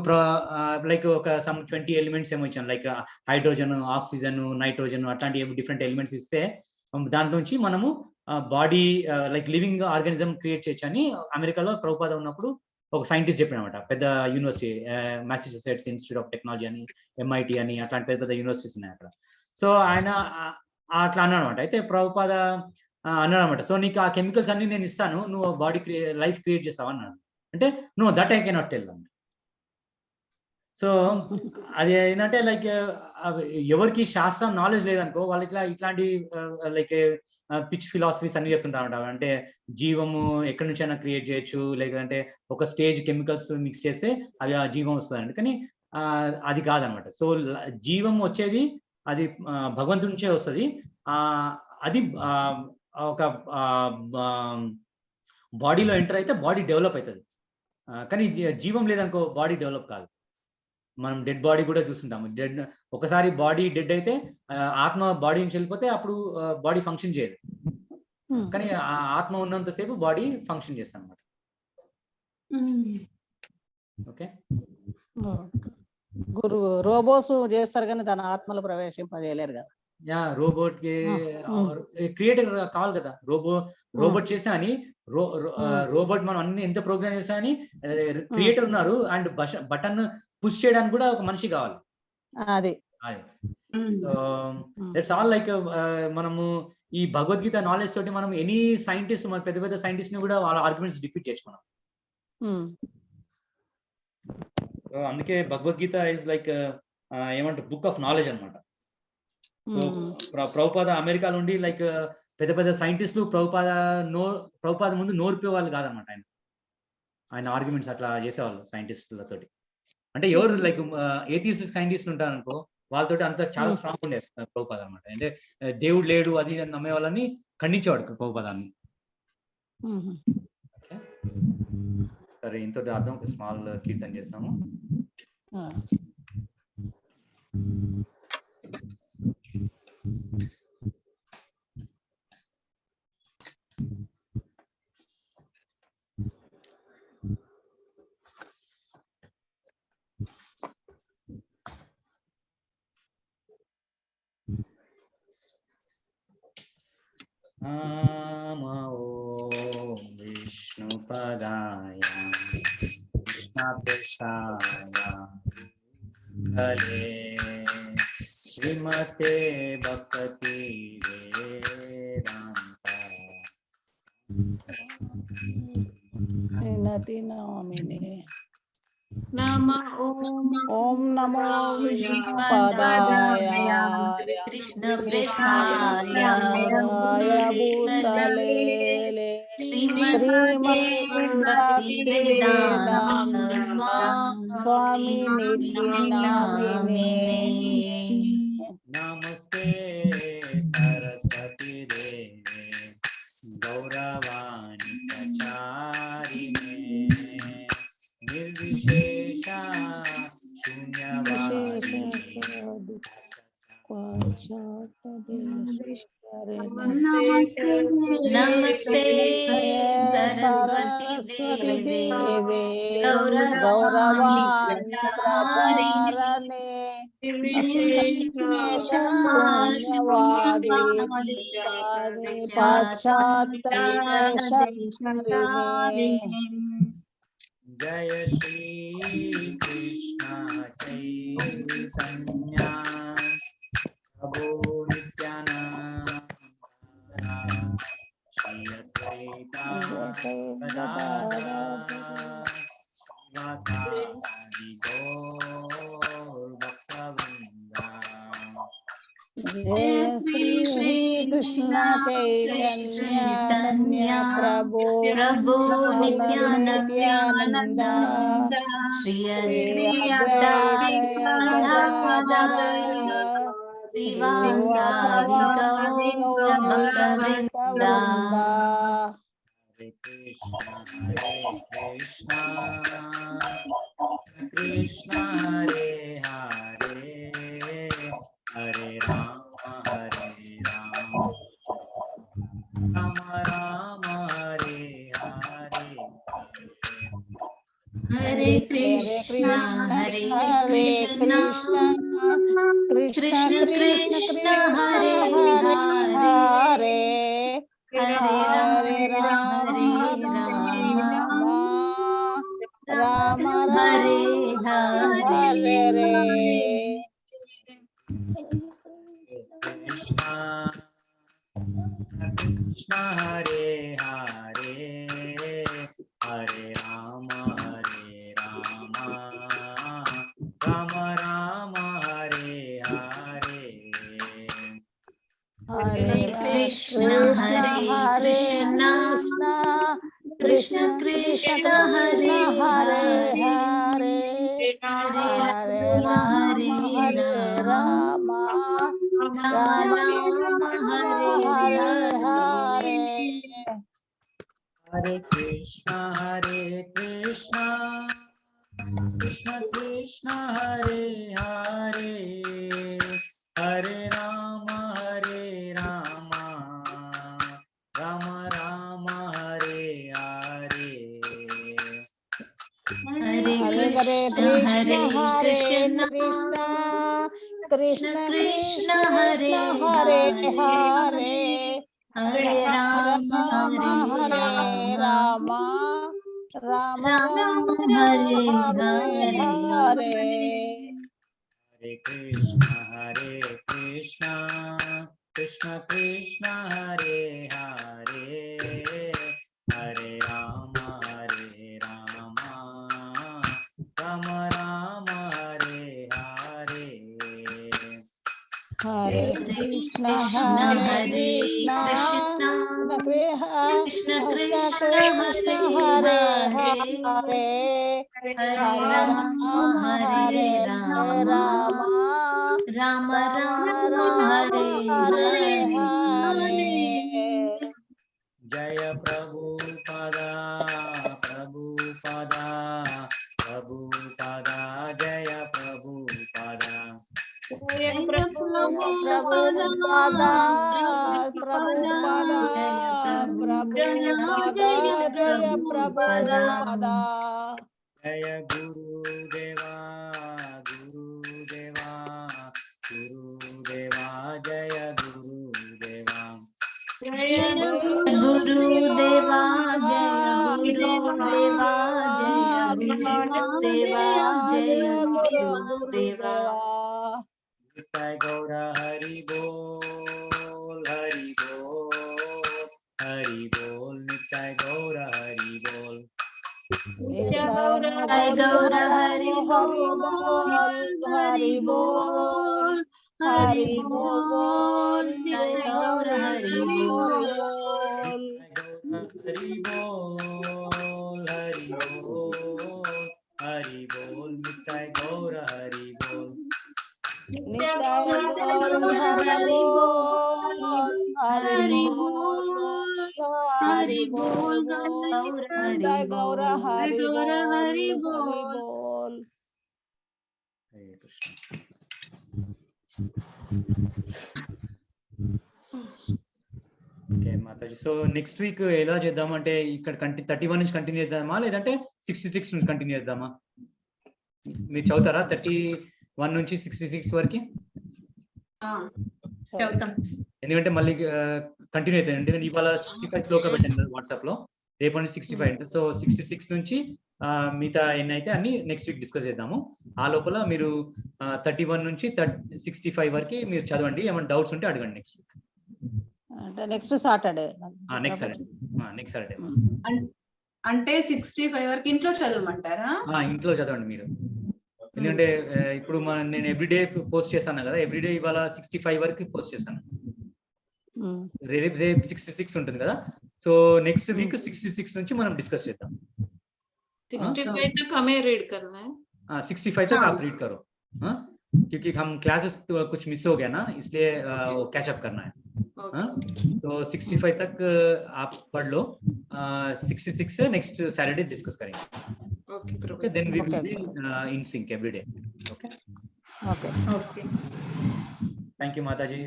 లైక్ ఒక సమ్ 20 ఎలిమెంట్స్ ఏమో ఇచ్చాను, లైక్ హైడ్రోజన్, ఆక్సిజన్, నైట్రోజన్ అట్లాంటి డిఫరెంట్ ఎలిమెంట్స్ ఇస్తే దాంట్లోంచి మనము body like living organism create చేయొచ్చు అని అమెరికాలో ప్రభుపాద ఉన్నప్పుడు ఒక సైంటిస్ట్ చెప్పినమాట. పెద్ద university, Massachusetts institute of technology అని, MIT అని అట్లాంటి పెద్ద పెద్ద యూనివర్సిటీస్ ఉన్నాయి అక్కడ. సో ఆయన అట్లా అన్నాడు అనమాట. అయితే ప్రభుపాద అన్నాడు అనమాట, సో నీకు ఆ కెమికల్స్ అన్ని నేను ఇస్తాను, నువ్వు బాడీ లైఫ్ క్రియేట్ చేస్తావు అన్నాడు. అంటే no, that I cannot tell అన్నమాట. సో అది ఏంటంటే లైక్ ఎవరికి శాస్త్రం నాలెడ్జ్ లేదనుకో వాళ్ళు ఇట్లాంటి లైక్ పిచ్ ఫిలాసఫీస్ అన్ని చెప్తుంటారు. అంటే జీవము ఎక్కడి నుంచి అయినా క్రియేట్ చేయొచ్చు, లేదంటే ఒక స్టేజ్ కెమికల్స్ మిక్స్ చేస్తే అది ఆ జీవం వస్తుందండి. కానీ అది కాదనమాట. సో జీవం వచ్చేది అది భగవంతుడి నుంచే వస్తుంది. అది ఒక బాడీలో ఎంటర్ అయితే బాడీ డెవలప్ అవుతుంది. కానీ జీవం లేదనుకో బాడీ డెవలప్ కాదు. మనం డెడ్ బాడీ కూడా చూస్తుంటాము. ఒకసారి బాడీ డెడ్ అయితే ఆత్మ బాడీ నుంచి వెళ్ళిపోతే అప్పుడు బాడీ ఫంక్షన్ చేయదు. కానీ ఆత్మ ఉన్నంతసేపు బాడీ ఫంక్షన్ చేస్తాం అనమాట. ఓకే, గురువు రోబోస్ చేస్తారు కానీ తన ఆత్మలో ప్రవేశింపజేయలేరు కదా. రోబోట్ కి క్రియేటర్ కావాలి కదా. రోబోట్ చేసా అని రోబోట్ మనం అన్ని ఎంత ప్రోగ్రామ్ చేసా అని క్రియేటర్ ఉన్నారు, అండ్ బటన్ పుష్ చేయడానికి కూడా ఒక మనిషి కావాలి. అది సో దట్స్ ఆల్. లైక్ మనము ఈ భగవద్గీత నాలెడ్జ్ తోటి మనం ఎనీ సైంటిస్ట్, మన పెద్ద పెద్ద సైంటిస్ట్ ని కూడా వాళ్ళ ఆర్గ్యుమెంట్స్ డిఫీట్ చేసుకున్నాం. అందుకే భగవద్గీత ఇస్ లైక్ ఏమంటారు, బుక్ ఆఫ్ నాలెడ్జ్ అనమాట. ప్రభుపాద అమెరికాలో ఉండి లైక్ పెద్ద పెద్ద సైంటిస్టులు ప్రభుపాద ముందు నోరిపే వాళ్ళు కాదనమాట. ఆయన ఆర్గ్యుమెంట్స్ అట్లా చేసేవాళ్ళు సైంటిస్టులతోటి. అంటే ఎవరు లైక్ ఏథియిస్టిక్ సైంటిస్ట్ ఉంటారు అనుకో, వాళ్ళతోటి అంత చాలా స్ట్రాంగ్ ఉండే ప్రభుపాద అనమాట. అంటే దేవుడు లేడు అది నమ్మే వాళ్ళని ఖండించేవాడు ప్రభుపాదాన్ని. సరే, ఇంత అర్థం. ఒక స్మాల్ కీర్తన చేస్తాము. ఓం విష్ణుపదాయ కృష్ణపృష్ఠాయ శ్రీమతే భక్తి ఓం నమో విష్ణుపదాయ కృష్ణప్రసాయ భూతలే శ్రీమతే భక్తివేదాంత స్వామి నామినే. నమస్తే సరస్వతి దేవి గౌరవాణి ప్రచారిణే నిర్విశేష శూన్యవాది నమస్తే సరస్వతి దేవి గౌరవాణి ప్రచారిణే జయ శ్రీ కృష్ణ చైతన్య ప్రభు నిత్యానంద శ్రీ అద్వైత గదాధర గౌర్ భక్తవృంద. జయ శ్రీ కృష్ణ చైతన్య ప్రభు నిత్యానంద శ్రీ అద్వైత Gadadhara Sivasadi Gaura Bhaktavinda. Hare Krishna Krishna Hare Hare, Hare Rama Rama Rama Hare Hare. Hare Krishna, Hare Krishna, Krishna Krishna, Hare Hare, Hare Rama, Rama Hare Hare. Krishna Krishna Hare Hare, Hare Rama Rama Rama Hare Hare. Hare Krishna, Hare Krishna, Krishna Krishna, Hare Hare, Hare Rama, Rama Rama, Hare Hare. Hare Krishna, Krishna Krishna, Hare Hare, Hare Rama, Rama Rama, Hare Hare. Hare Krishna, Hare Krishna, Krishna Krishna, Hare Hare, Hare Rama, Rama Hare Hare. Hare Krishna, Krishna Krishna, Hare Hare, Hare Rama, Rama Rama, Hare Hare. Hare Krishna, Hare Krishna, Krishna Krishna, Hare Hare, Hare Rama, Rama Rama, Hare Hare. Jaya Prabhupada, Prabhupada, Prabhupada, Jaya Prabhupada. Jaya Prabhupada, Prabhupada, Jaya Prabhupada. Jaya Gurudeva, Gurudeva, Gurudeva, Jaya Gurudeva. Jaya Gurudeva, Jaya Gurudeva, Jaya Gurudeva, Jaya Gurudeva. Nitai Gaura Hari Bol, Hari Bol, Hari Bol, Nitai Gaura Hari Bol. Nitai Gaura Hari Bol, Hari Bol, Hari Bol, Nitai Gaura Hari Bol. Hari Bol, Hari Bol, Hari Bol, Nitai Gaura Hari Bol. Nitai Gaura Hari Bol, Hari Bol, Hari Bol, Nitai Gaura Hari Bol. Hare Krishna. Okay Mataji. So next week ఎలా చేద్దామంటే ఇక్కడ 31 నుంచి continue చేద్దామా లేదంటే 66 నుంచి continue చేద్దామా? మీరు చదువుతారా 31 నుంచి 66 వరకు? ఎందుకంటే మళ్ళీ కంటిన్యూ అవుతుంది. ఎందుకంటే ఇవాళ 65 శ్లోక పెట్టండి వాట్సాప్ లో, రేపటి నుంచి 65. సో 66 నుంచి మిగతా ఎన్ని అయితే అన్ని నెక్స్ట్ వీక్ డిస్కస్ చేద్దాము. ఆ లోపల మీరు 31 నుంచి 65 వరకు మీరు చదవండి. ఏమైనా డౌట్స్ ఉంటే అడగండి నెక్స్ట్ వీక్. నెక్స్ట్ సాటర్డే అంటే 65 వరకు ఇంట్లో చదవమంటారా? ఇంట్లో చదవండి మీరు. ఎందుకంటే ఇప్పుడు నేను ఎవ్రీడే పోస్ట్ చేస్తాను కదా, ఎవ్రీడే ఇవాళ 65 వరకు పోస్ట్ చేస్తాను. రేపు 66 ఉంటుంది కదా. సో నెక్స్ట్ వీక్ 66 నుంచి మనం డిస్కస్ చేద్దాం. 65 तक हमें रीड करना है. 65 तक आप रीड करो. क्योंकि हम क्लासेस तो कुछ मिस हो गया ना, इसलिए वो कैचअप करना है। Okay. तो 65 तक आप पढ़ लो, 66 से नेक्स्ट सैटरडे डिस्कस करेंगे। Okay, Okay, Prabhuji. then we will Okay. be in sync every day. Okay. Okay. Okay. Thank you, Mataji,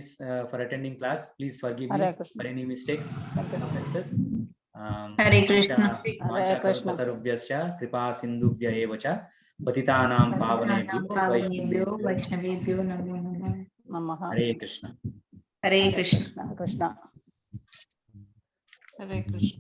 for attending class. Please forgive me Hare Krishna. for any mistakes and offenses. Hare Krishna. Hare Krishna. कल्पतरुभ्यश्च कृपा सिन्धुभ्य एव च पतितानां पावनेभ्यो पावनेभ्यो वैष्णवेभ्यो वैष्णवेभ्यो नमो नमः। Namaha. हरे कृष्ण। हरे Krishna. Krishna. Hare Krishna.